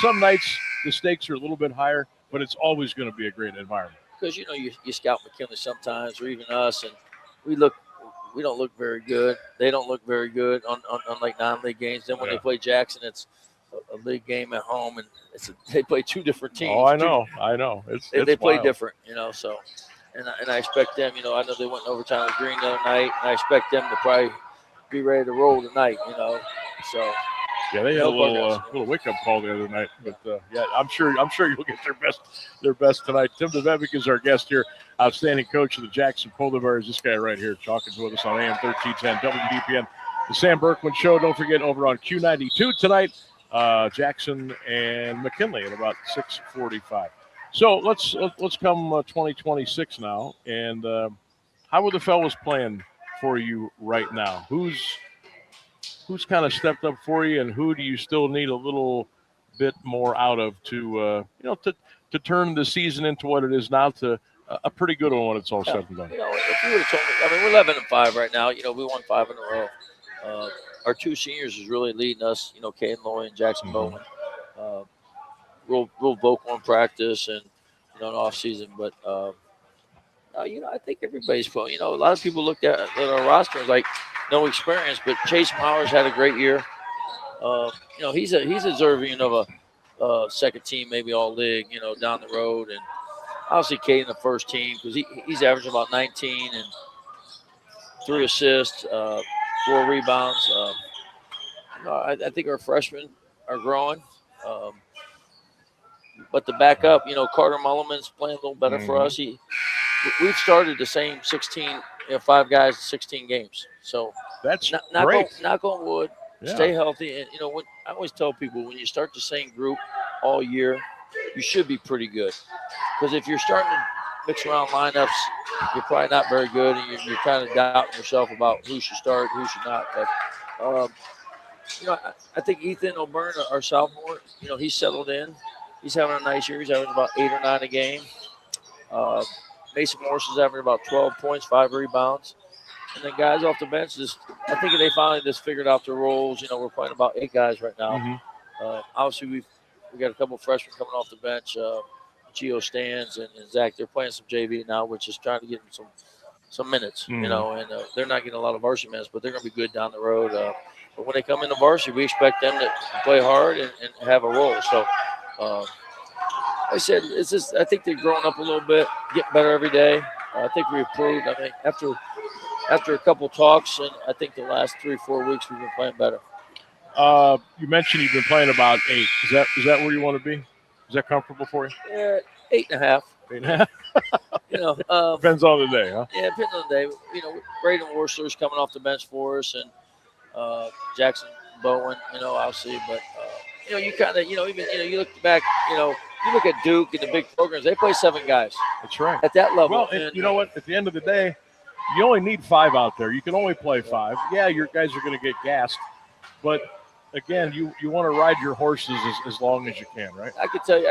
some nights the stakes are a little bit higher, but it's always going to be a great environment. Because you scout McKinley sometimes, or even us, and we don't look very good. They don't look very good on like non-league games. Then when they play Jackson, it's a league game at home, and they play 2 different teams. Oh, I know. They play different, So, and I expect them. I know they went in overtime with Green the other night, and I expect them to probably be ready to roll tonight. So. Yeah, they had a little wake-up call the other night, but I'm sure you'll get their best tonight. Tim DeVevic is our guest here, outstanding coach of the Jackson Polar Bears. This guy right here talking to us on AM1310 WDPN, the Sam Bourquin Show. Don't forget over on Q92 tonight. Jackson and McKinley at about 6:45. So let's come 2026 now. And how are the fellas playing for you right now? Who's kind of stepped up for you, and who do you still need a little bit more out of to turn the season into what it is now to a pretty good one when it's all said and done? If you would have told me, we're 11-5 right now. We won 5 in a row. Our 2 seniors is really leading us, Caden Loy and Jackson Bowman. Real vocal in practice and, in off season. But, I think everybody's playing. A lot of people looked at our roster as like no experience, but Chase Mowers had a great year. He's deserving of a second team, maybe all league, down the road. And obviously Cade in the first team because he's averaging about 19 and 3 assists, 4 rebounds. I think our freshmen are growing. But the backup, Carter Mulliman's playing a little better for us. We've started the same 16, 5 guys, 16 games. So that's great. Knock on wood. Yeah. Stay healthy. And, when I always tell people, when you start the same group all year, you should be pretty good. Because if you're starting to mix around lineups, you're probably not very good, and you're kind of doubting yourself about who should start, who should not. But, I think Ethan O'Byrne, our sophomore, he's settled in. He's having a nice year. He's having about 8 or 9 a game. Mason Morris is averaging about 12 points, 5 rebounds. And then guys off the bench, I think they finally just figured out their roles. We're playing about 8 guys right now. Obviously, we got a couple of freshmen coming off the bench. Gio Stans and Zach, they're playing some JV now, which is trying to get them some minutes, and they're not getting a lot of varsity minutes, but they're going to be good down the road. But when they come into varsity, we expect them to play hard and have a role. So, like I said, it's just I think they're growing up a little bit, getting better every day. I think we improved. I mean, after a couple talks, and I think the last 3 or 4 weeks we've been playing better. You mentioned you've been playing about 8. Is that where you want to be? Is that comfortable for you? Yeah, 8.5. 8.5. Depends on the day, huh? Yeah, depends on the day. Braden Worcster's coming off the bench for us, and Jackson Bowen, obviously. But you kind of, even you look back, you look at Duke and the big programs. They play 7 guys. That's right. At that level. Well, and you know what? At the end of the day, you only need 5 out there. You can only play 5. Yeah, your guys are going to get gassed, but again, you want to ride your horses as long as you can, right? I can tell you,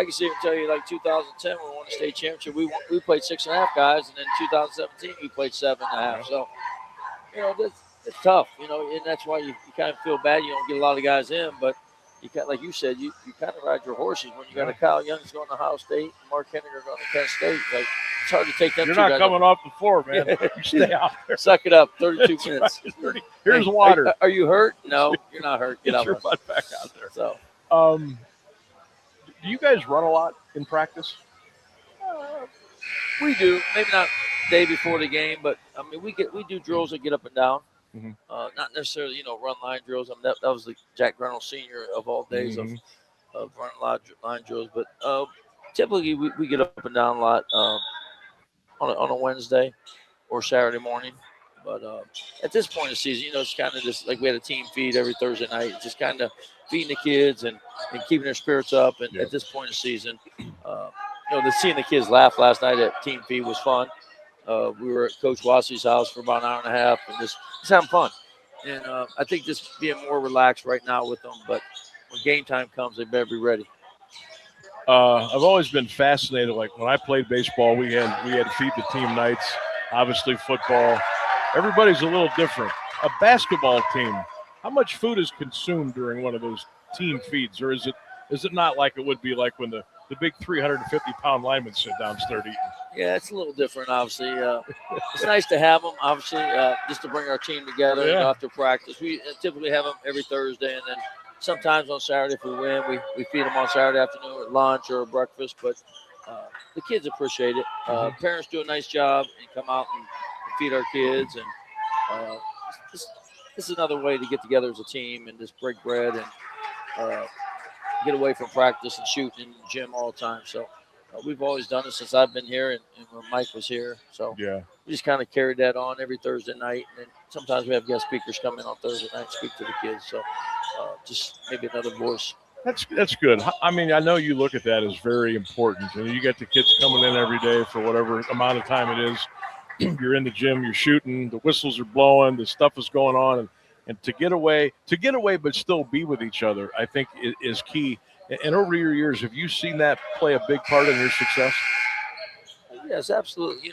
like 2010, when we won the state championship, we played 6.5 guys, and then 2017 we played 7.5. So, it's tough, and that's why you kind of feel bad you don't get a lot of guys in, but like you said, you kind of ride your horses when you got a Kyle Young's going to Ohio State, Mark Henniger going to Kent State. Like, it's hard to take them. You're not coming off the floor, man. You stay out there. Suck it up. 32 minutes. Right. Here's water. Are you hurt? No, you're not hurt. Get your butt back out there. So, do you guys run a lot in practice? We do. Maybe not day before the game, but I mean, we do drills that get up and down. Not necessarily, run line drills. I mean, that was the Jack Reynolds Sr. of all days of running line drills. But typically, we get up and down a lot on a Wednesday or Saturday morning. But at this point in the season, it's kind of just like we had a team feed every Thursday night, just kind of feeding the kids and keeping their spirits up. And at this point in the season, seeing the kids laugh last night at team feed was fun. We were at Coach Wassey's house for about an hour and a half and just having fun. And I think just being more relaxed right now with them. But when game time comes, they better be ready. I've always been fascinated. Like when I played baseball, we had feed the team nights. Obviously, football. Everybody's a little different. A basketball team, how much food is consumed during one of those team feeds, or is it not like it would be like when the big 350-pound linemen sit down and start eating? Yeah, it's a little different, obviously. It's nice to have them, obviously, just to bring our team together after practice. We typically have them every Thursday, and then sometimes on Saturday if we win, we feed them on Saturday afternoon at lunch or breakfast. But the kids appreciate it. Parents do a nice job and come out and feed our kids. And this is another way to get together as a team and just break bread and get away from practice and shooting in the gym all the time. So we've always done it since I've been here and when Mike was here. So we just kind of carried that on every Thursday night. And then sometimes we have guest speakers come in on Thursday night and speak to the kids. So just maybe another voice. That's good. I mean, I know you look at that as very important. And you get the kids coming in every day for whatever amount of time it is. You're in the gym, you're shooting, the whistles are blowing, the stuff is going on. And to get away, but still be with each other, I think is key. And over your years, have you seen that play a big part in your success? Yes, absolutely.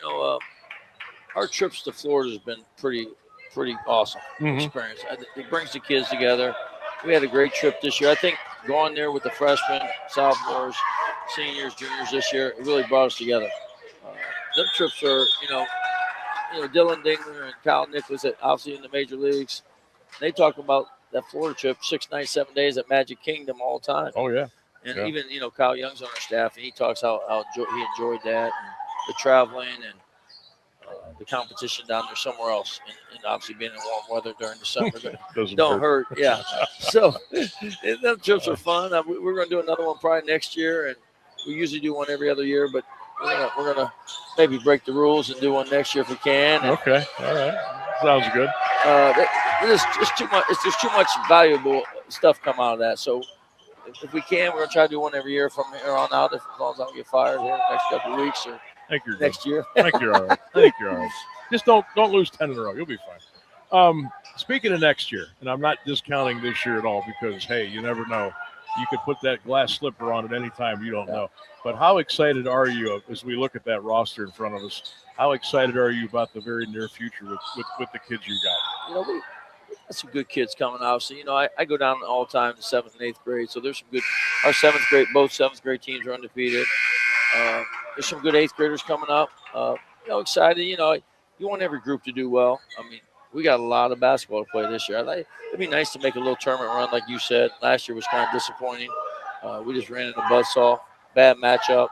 Our trips to Florida has been pretty awesome experience. It brings the kids together. We had a great trip this year. I think going there with the freshmen, sophomores, seniors, juniors this year, it really brought us together. Them trips are, Dylan Dingler and Kyle Nicholas, obviously in the major leagues. They talk about that Florida trip, 6 nights, 7 days at Magic Kingdom all the time. Oh, yeah. And Yeah. even, Kyle Young's on our staff, and he talks how he enjoyed that and the traveling and the competition down there somewhere else. And obviously being in warm weather during the summer don't hurt. Yeah. So them trips are fun. We're going to do another one probably next year, and we usually do one every other year, but we're gonna maybe break the rules and do one next year if we can. And, Okay. All right. Sounds good. There's just too much. There's too much valuable stuff come out of that. So if we can, we're gonna try to do one every year from here on out. As long as I don't get fired here in the next couple of weeks or next year. I think you're all right. I think you're all right. Just don't lose 10 in a row. You'll be fine. Speaking of next year, and I'm not discounting this year at all because, hey, you never know. You could put that glass slipper on at any time. You don't know. But how excited are you as we look at that roster in front of us? How excited are you about the very near future with the kids you got? We got some good kids coming out. So, I go down all the time to 7th and 8th grade. So there's some good – our both 7th grade teams are undefeated. There's some good 8th graders coming up. Excited. You want every group to do well. I mean, we got a lot of basketball to play this year. It'd be nice to make a little tournament run, like you said. Last year was kind of disappointing. We just ran into buzzsaw, bad matchup.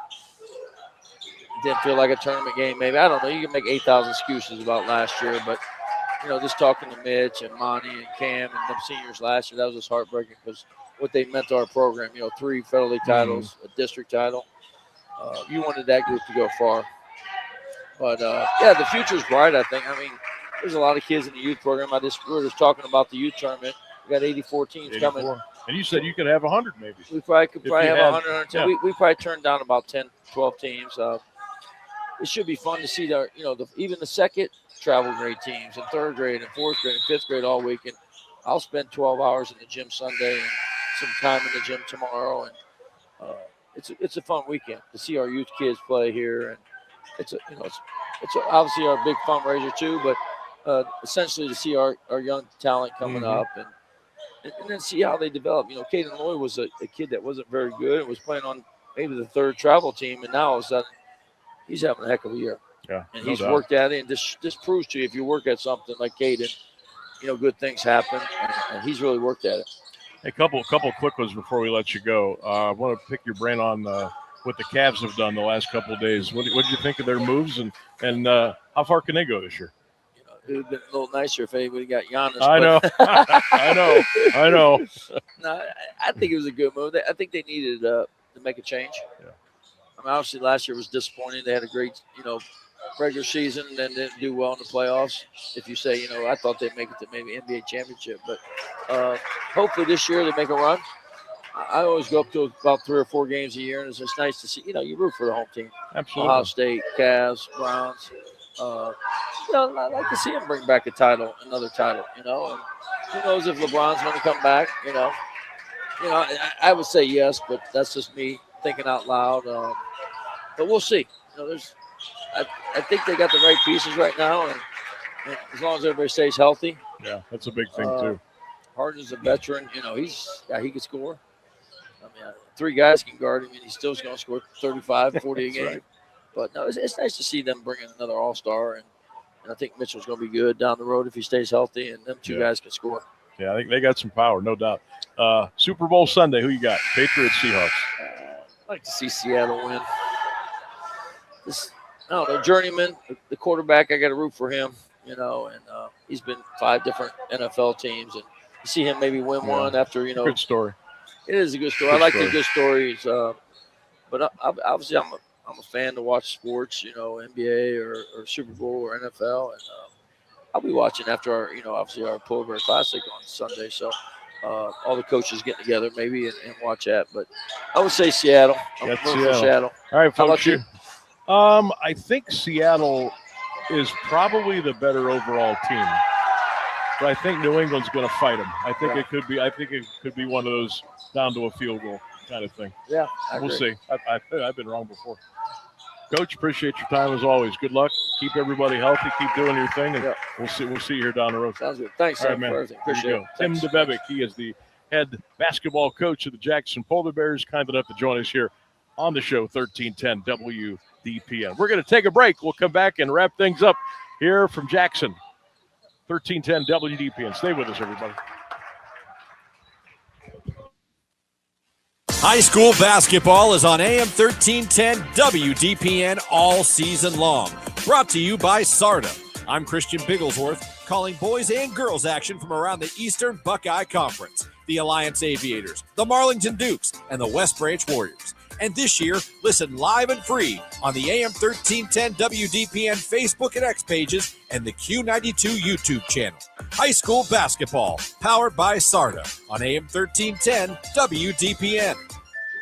Didn't feel like a tournament game, maybe. I don't know. You can make 8,000 excuses about last year, but just talking to Mitch and Monty and Cam and them seniors last year, that was just heartbreaking because what they meant to our program. 3 federal league titles, a district title. You wanted that group to go far. But, the future's bright, I think. I mean, there's a lot of kids in the youth program. We were just talking about the youth tournament. We got 84 teams coming. And you said you could have 100 maybe. We probably could have 100, 110. Yeah. We probably turned down about 10, 12 teams. It should be fun to see even the second travel grade teams and 3rd grade and 4th grade and 5th grade all weekend. I'll spend 12 hours in the gym Sunday and some time in the gym tomorrow. And it's a fun weekend to see our youth kids play here. And it's obviously our big fundraiser too, but essentially to see our young talent coming up and then see how they develop. Caden Lloyd was a kid that wasn't very good and was playing on maybe the 3rd travel team, and now all of a sudden he's having a heck of a year. Yeah, and he's worked at it, and this proves to you if you work at something like Caden, good things happen, and he's really worked at it. A couple quick ones before we let you go. I want to pick your brain on what the Cavs have done the last couple of days. What did you think of their moves, and how far can they go this year? It would have been a little nicer if anybody got Giannis. I know. I know. No, I think it was a good move. I think they needed to make a change. Yeah. I mean, obviously last year was disappointing. They had a great, regular season and then didn't do well in the playoffs. If you say, I thought they'd make it to maybe NBA championship. But hopefully this year they make a run. I always go up to about 3 or 4 games a year, and it's just nice to see, you root for the home team. Absolutely. Ohio State, Cavs, Browns. I'd like to see him bring back another title, and who knows if LeBron's going to come back, I would say yes, but that's just me thinking out loud. But we'll see. I think they got the right pieces right now, and as long as everybody stays healthy. Yeah, that's a big thing too. Harden's a veteran. He can score. I mean, 3 guys can guard him, and he's still going to score 35, 40 a game. Right. But no, it's nice to see them bring in another all-star, and I think Mitchell's going to be good down the road if he stays healthy, and them 2 guys can score. Yeah, I think they got some power, no doubt. Super Bowl Sunday, who you got? Patriots, Seahawks. I'd like to see Seattle win. I don't know, journeyman, the quarterback, I got to root for him, and he's been 5 different NFL teams, and you see him maybe win one after, Good story. It is a good story. I like the good stories, but obviously I'm a fan to watch sports, NBA or Super Bowl or NFL, and I'll be watching after our, obviously our Polar Bear Classic on Sunday. So all the coaches get together maybe and watch that. But I would say Seattle. I'm for Seattle. All right, folks. How about you? I think Seattle is probably the better overall team, but I think New England's going to fight them. I think it could be one of those down to a field goal kind of thing. Yeah, we'll see. I've been wrong before. Coach, appreciate your time as always. Good luck. Keep everybody healthy. Keep doing your thing, and we'll see you here down the road. Sounds good. Thanks, All right, man. Appreciate it. Tim DeBevick, he is the head basketball coach of the Jackson Polar Bears. Kind enough to join us here on the show, 1310 WDPN. We're going to take a break. We'll come back and wrap things up here from Jackson, 1310 WDPN. Stay with us, everybody. High school basketball is on AM 1310 WDPN all season long. Brought to you by SARTA. I'm Christian Bigglesworth, calling boys and girls action from around the Eastern Buckeye Conference, the Alliance Aviators, the Marlington Dukes, and the West Branch Warriors. And this year, listen live and free on the AM 1310 WDPN Facebook and X pages and the Q92 YouTube channel. High school basketball, powered by SARTA on AM 1310 WDPN.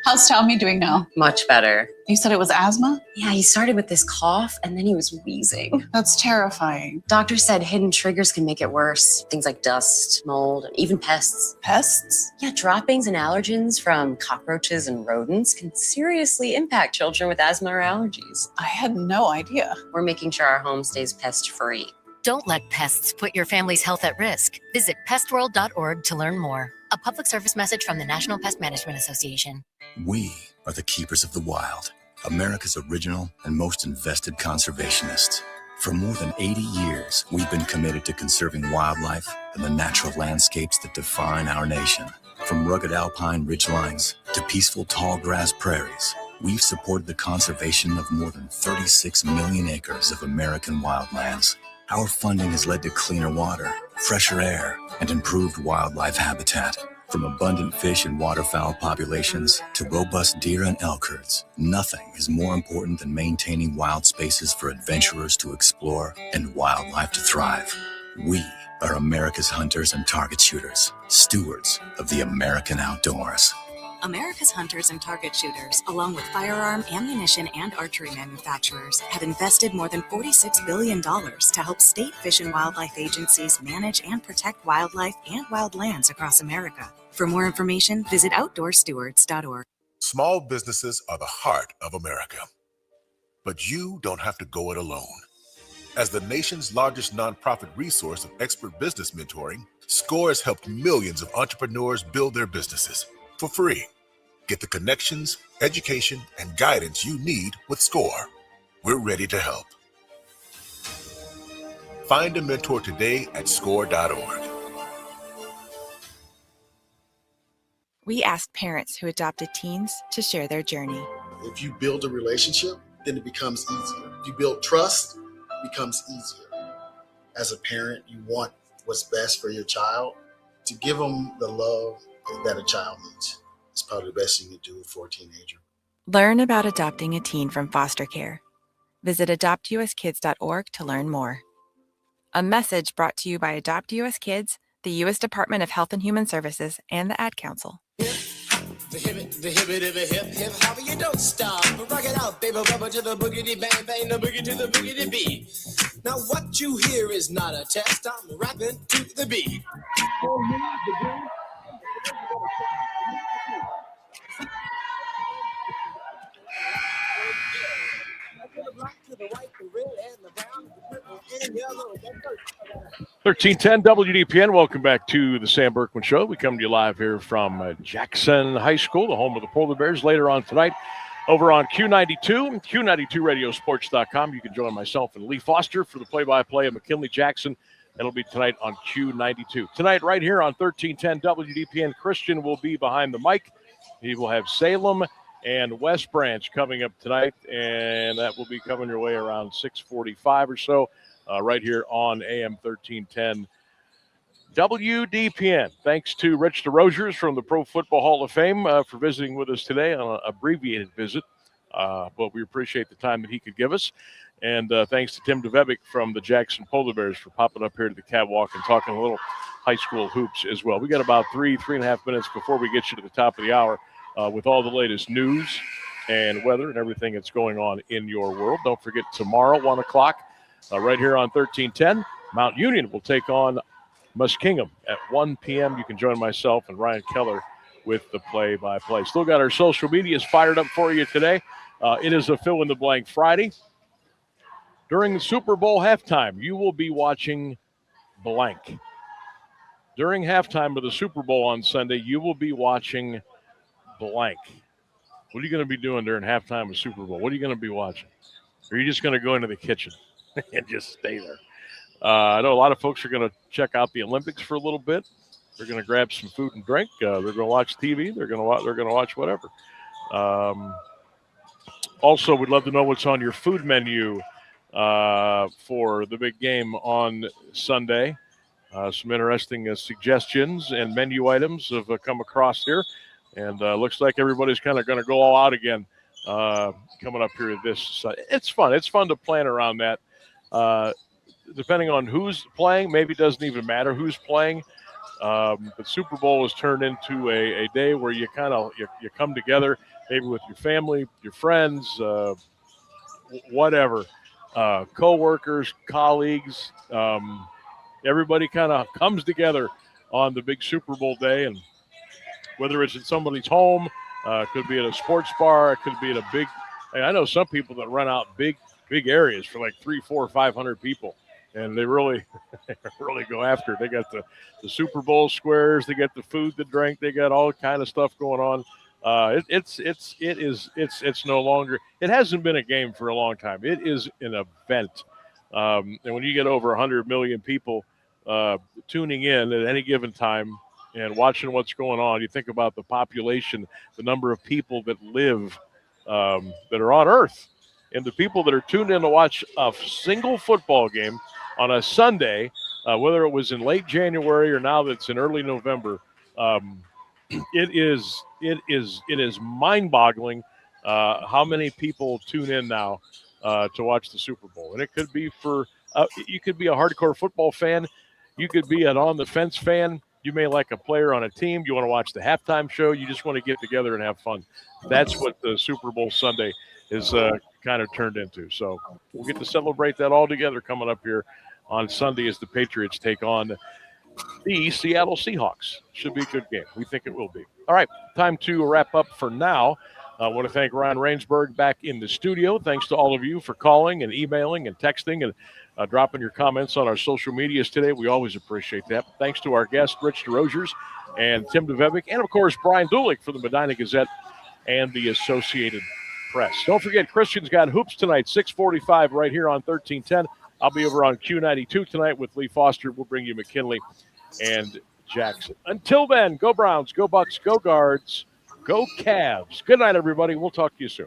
How's Tommy doing now? Much better. You said it was asthma? Yeah, he started with this cough and then he was wheezing. That's terrifying. Doctor said hidden triggers can make it worse. Things like dust, mold, and even pests. Pests? Yeah, droppings and allergens from cockroaches and rodents can seriously impact children with asthma or allergies. I had no idea. We're making sure our home stays pest-free. Don't let pests put your family's health at risk. Visit pestworld.org to learn more. A public service message from the National Pest Management Association. We are the keepers of the wild, America's original and most invested conservationists. For more than 80 years, we've been committed to conserving wildlife and the natural landscapes that define our nation. From rugged alpine ridgelines to peaceful tall grass prairies, we've supported the conservation of more than 36 million acres of American wildlands. Our funding has led to cleaner water, fresher air, and improved wildlife habitat. From abundant fish and waterfowl populations to robust deer and elk herds, nothing is more important than maintaining wild spaces for adventurers to explore and wildlife to thrive. We are America's hunters and target shooters, stewards of the American outdoors. America's hunters and target shooters, along with firearm, ammunition, and archery manufacturers, have invested more than $46 billion to help state fish and wildlife agencies manage and protect wildlife and wildlands across America. For more information, visit outdoorstewards.org. Small businesses are the heart of America. But you don't have to go it alone. As the nation's largest nonprofit resource of expert business mentoring, SCORE has helped millions of entrepreneurs build their businesses for free. Get the connections, education, and guidance you need with SCORE. We're ready to help. Find a mentor today at score.org. We asked parents who adopted teens to share their journey. If you build a relationship, then it becomes easier. If you build trust, it becomes easier. As a parent, you want what's best for your child. To give them the love that a child needs. It's probably the best you can do for a teenager. Learn about adopting a teen from foster care. Visit adoptuskids.org to learn more. A message brought to you by Adopt US Kids, the U.S. Department of Health and Human Services, and the Ad Council. The hip, how you don't stop. Rock it out, baby, rubber to the boogity bang bang, the boogie to the boogity beat. Now what you hear is not a test, I'm rapping to the beat. To the white, the red, and the brown, the purple, and yellow. 1310 WDPN. Welcome back to the Sam Bourquin Show. We come to you live here from Jackson High School, the home of the Polar Bears. Later on tonight, over on Q92, Q92radiosports.com. You can join myself and Lee Foster for the play-by-play of McKinley Jackson. That'll be tonight on Q92. Tonight, right here on 1310 WDPN, Christian will be behind the mic. He will have Salem and West Branch coming up tonight, and that will be coming your way around 6:45 or so, right here on AM 1310 WDPN. Thanks to Rich Desrosiers from the Pro Football Hall of Fame for visiting with us today on an abbreviated visit, but we appreciate the time that he could give us. And thanks to Tim DeVebic from the Jackson Polar Bears for popping up here to the catwalk and talking a little high school hoops as well. We got about 3.5 minutes before we get you to the top of the hour. With all the latest news and weather and everything that's going on in your world. Don't forget, tomorrow, 1 o'clock, right here on 1310, Mount Union will take on Muskingum at 1 p.m. You can join myself and Ryan Keller with the play-by-play. Still got our social medias fired up for you today. It is a fill-in-the-blank Friday. During the Super Bowl halftime, you will be watching blank. During halftime of the Super Bowl on Sunday, you will be watching blank. What are you going to be doing during halftime of Super Bowl? What are you going to be watching? Or are you just going to go into the kitchen and just stay there? I know a lot of folks are going to check out the Olympics for a little bit. They're going to grab some food and drink. They're going to watch TV. They're going to watch whatever. Also, we'd love to know what's on your food menu for the big game on Sunday. Some interesting suggestions and menu items have come across here. And looks like everybody's kind of going to go all out again coming up here this. It's fun. It's fun to plan around that. Depending on who's playing, maybe it doesn't even matter who's playing. But Super Bowl has turned into a day where you kind of you come together, maybe with your family, your friends, whatever, co-workers, colleagues. Everybody kind of comes together on the big Super Bowl day, and whether it's at somebody's home, could be at a sports bar, it could be at a big. I know some people that run out big areas for like 300, 400, 500 people. And they really go after it. They got the Super Bowl squares. They got the food, the drink. They got all kind of stuff going on. It's no longer. It hasn't been a game for a long time. It is an event. And when you get over 100 million people tuning in at any given time and watching what's going on, you think about the population, the number of people that live that are on Earth, and the people that are tuned in to watch a single football game on a Sunday, whether it was in late January or now that's in early November, it is mind-boggling how many people tune in now to watch the Super Bowl. And it could be you could be a hardcore football fan, you could be an on-the-fence fan, you may like a player on a team, you want to watch the halftime show, you just want to get together and have fun. That's what the Super Bowl Sunday is kind of turned into. So we'll get to celebrate that all together coming up here on Sunday as the Patriots take on the Seattle Seahawks. Should be a good game. We think it will be. All right, time to wrap up for now. I want to thank Ryan Rainsberg back in the studio. Thanks to all of you for calling and emailing and texting and dropping your comments on our social medias today. We always appreciate that. Thanks to our guests, Rich Desrosiers and Tim DeVevick, and, of course, Brian Dulick for the Medina Gazette and the Associated Press. Don't forget, Christian's got hoops tonight, 6:45 right here on 1310. I'll be over on Q92 tonight with Lee Foster. We'll bring you McKinley and Jackson. Until then, go Browns, go Bucks, go Guards, go Cavs. Good night, everybody. We'll talk to you soon.